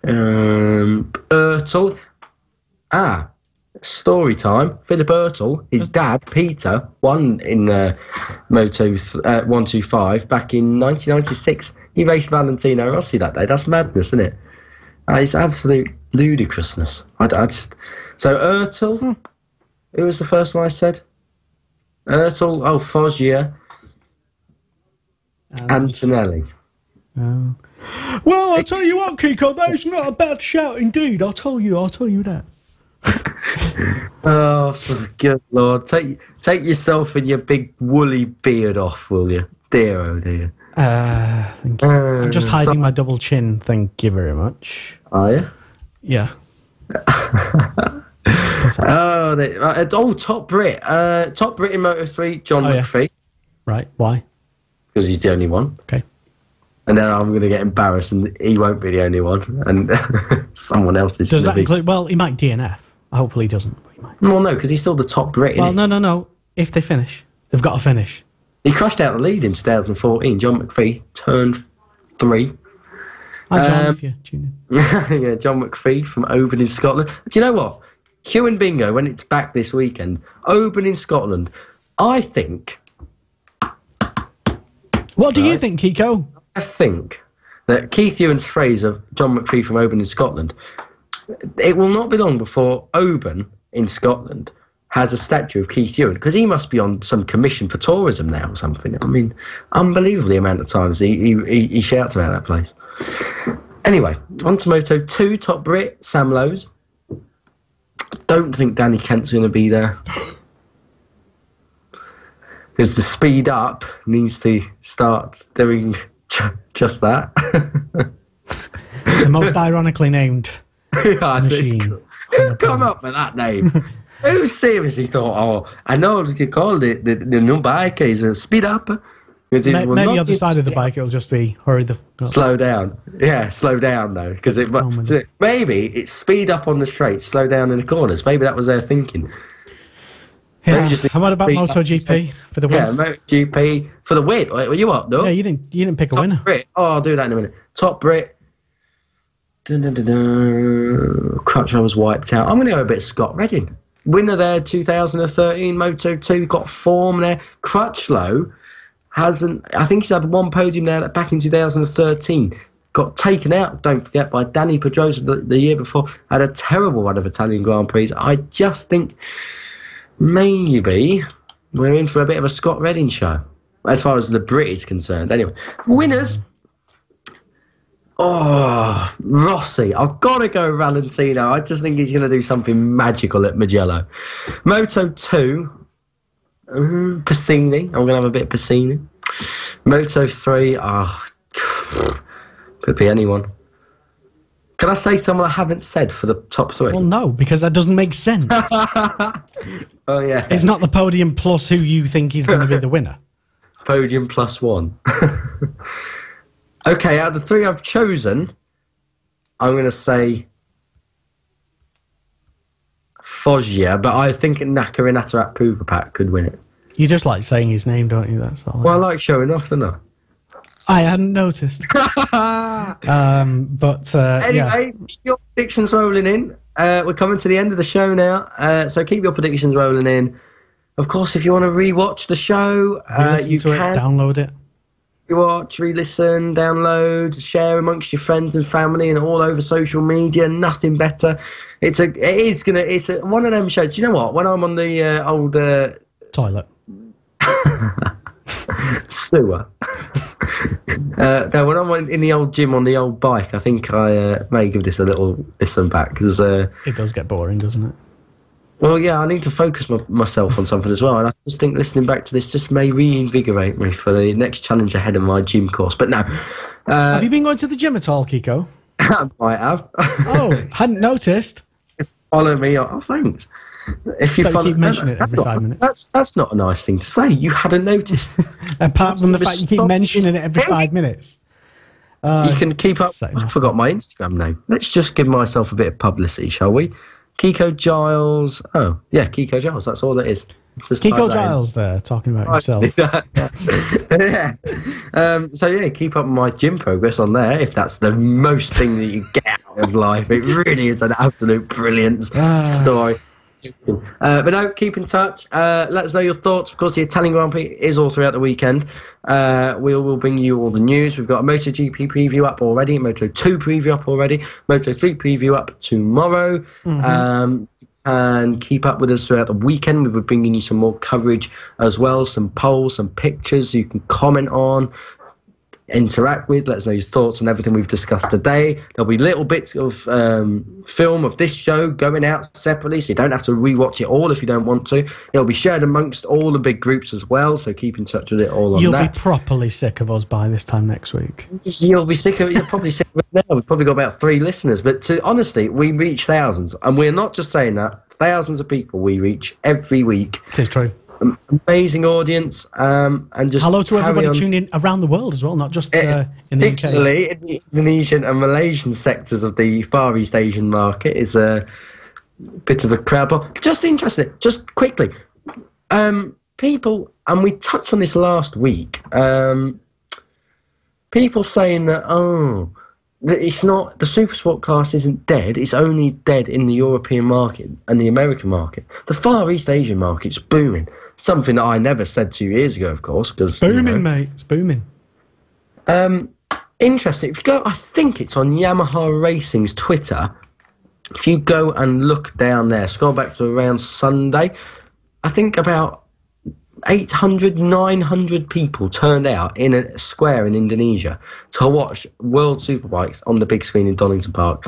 Ertl. Story time. Philip Ertl, his dad, Peter, won in Moto 125 back in 1996. He raced Valentino Rossi that day. That's madness, isn't it? It's absolute ludicrousness. So Ertl, who was the first one I said? Ertl, Foggia, Antonelli. Oh. Well, I'll tell you what, Kiko, that is not a bad shout indeed. I'll tell you that. Oh, good Lord. Take yourself and your big woolly beard off, will you? Dear, oh dear. Thank you. I'm just hiding my double chin, thank you very much. Are you? Yeah. Top Brit. Top Brit in Moto3, John McPhee. Yeah. Right, why? Because he's the only one. Okay. And then I'm going to get embarrassed, and he won't be the only one, and someone else is. Does that include? Well, he might DNF. Hopefully, he doesn't. But he might. Well, no, because he's still the top Brit. Well, no. If they finish, they've got to finish. He crashed out the lead in 2014. John McPhee turned 3. Hi, John, if you tune in. Yeah, John McPhee from Oban in Scotland. Do you know what? Hugh and Bingo, when it's back this weekend, Oban in Scotland, I think. What do you think, Kiko? I think that Keith Ewan's phrase of John McPhee from Oban in Scotland, it will not be long before Oban in Scotland has a statue of Keith Ewan, because he must be on some commission for tourism now or something. I mean, unbelievable the amount of times he shouts about that place. Anyway, on to Moto 2, Top Brit, Sam Lowes. Don't think Danny Kent's going to be there. Because the speed up needs to start doing just that. The most ironically named machine. Who come up with that name? Who seriously thought, I know what you call it, the new bike is a speed up? Maybe the other side of the bike, it'll just be hurry the... Slow down. Yeah, slow down, though. Because maybe it's speed up on the straight, slow down in the corners. Maybe that was their thinking. Yeah. How about MotoGP for the win? Yeah, MotoGP for the win. Were you up, no? Yeah, you didn't pick a winner. Brit. Oh, I'll do that in a minute. Top Brit. Crutchlow was wiped out. I'm going to go a bit Scott Redding. Winner there, 2013 Moto2, got form there. Crutchlow hasn't. I think he's had one podium there back in 2013. Got taken out, don't forget, by Danny Pedrosa the year before. Had a terrible run of Italian Grand Prix. I just think maybe we're in for a bit of a Scott Redding show, as far as the Brit is concerned. Anyway, winners. Oh, Rossi. I've got to go Valentino. I just think he's going to do something magical at Mugello. Moto 2, Pacini. I'm going to have a bit of Pacini. Moto 3, could be anyone. Can I say someone I haven't said for the top 3? Well, no, because that doesn't make sense. Oh, yeah. It's not the podium plus who you think is going to be the winner. Podium plus 1. Okay, out of the 3 I've chosen, I'm going to say Foggia, but I think Nakarinato Pupapak could win it. You just like saying his name, don't you? That's all. Well, I like showing off, don't I? I hadn't noticed. Anyway, keep your predictions rolling in. We're coming to the end of the show now, so keep your predictions rolling in. Of course, if you want to re-watch the show, you can download it. Watch, re-listen, download, share amongst your friends and family and all over social media. Nothing better. It's one of them shows. Do you know what? When I'm on the old toilet, sewer. No, when I'm in the old gym on the old bike, I think I may give this a little listen back, because it does get boring, doesn't it? Well, yeah, I need to focus myself on something as well, and I just think listening back to this just may reinvigorate me for the next challenge ahead of my gym course. But no. Have you been going to the gym at all, Kiko? I might have. Oh, hadn't noticed. Follow me. Oh, thanks. If you keep mentioning it every 5 minutes. That's not a nice thing to say. You hadn't noticed. Apart from the fact you keep mentioning it every 5 minutes. You can keep up. I forgot my Instagram name. Let's just give myself a bit of publicity, shall we? Kiko Giles. Oh, yeah, Kiko Giles. That's all it is. Just Kiko Giles there, talking about yourself. Yeah. So, yeah, keep up my gym progress on there, if that's the most thing that you get out of life. It really is an absolute brilliant story. But no, keep in touch. Let us know your thoughts. Of course, the Italian Grand Prix is all throughout the weekend. We will bring you all the news. We've got a MotoGP preview up already, Moto2 preview up already, Moto3 preview up tomorrow. And keep up with us throughout the weekend. We'll be bringing you some more coverage as well, some polls, some pictures you can comment on, interact with, let us know your thoughts on everything we've discussed today. There'll be little bits of film of this show going out separately, so you don't have to rewatch it all if you don't want to. It'll be shared amongst all the big groups as well, so keep in touch with it all on You'll that. Be properly sick of us by this time next week. You're probably sick of us now. We've probably got about 3 listeners, but honestly, we reach thousands, and we're not just saying that. thousands of people we reach every week. It is true. Amazing audience, and just hello to everybody on. tuning in around the world as well, not just in the UK. Particularly in the Indonesian and Malaysian sectors of the Far East Asian market is a bit of a crowd. But just interesting, just quickly, people, and we touched on this last week. People saying that that it's not, the Supersport class isn't dead. It's only dead in the European market and the American market. The Far East Asian market's booming. Something that I never said 2 years ago, of course. Booming, mate. It's booming. Interesting. If you go, I think it's on Yamaha Racing's Twitter. If you go and look down there, scroll back to around Sunday, I think about 800, 900 people turned out in a square in Indonesia to watch World Superbikes on the big screen in Donington Park.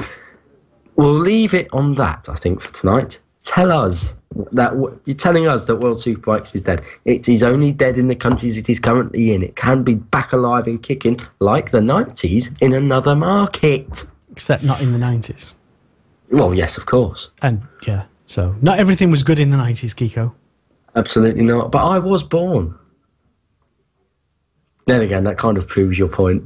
We'll leave it on that, I think, for tonight. Tell us that you're telling us that World Superbikes is dead. It is only dead in the countries it is currently in. It can be back alive and kicking like the 90s in another market. Except not in the 90s. Well, yes, of course. And, yeah, so not everything was good in the 90s, Kiko. Absolutely not. But I was born. Then again, that kind of proves your point.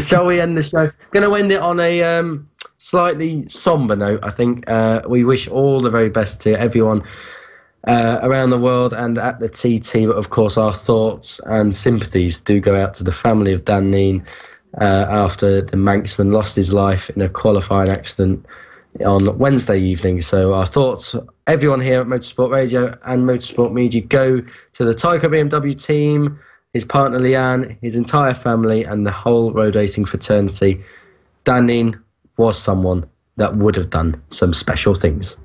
Shall we end the show? Going to end it on a slightly somber note, I think. We wish all the very best to everyone around the world and at the TT. But, of course, our thoughts and sympathies do go out to the family of Dan Neen after the Manxman lost his life in a qualifying accident on Wednesday evening. So our thoughts, everyone here at Motorsport Radio and Motorsport Media, go to the Tyco BMW team, his partner Leanne, his entire family, and the whole road racing fraternity. Dan Neen was someone that would have done some special things.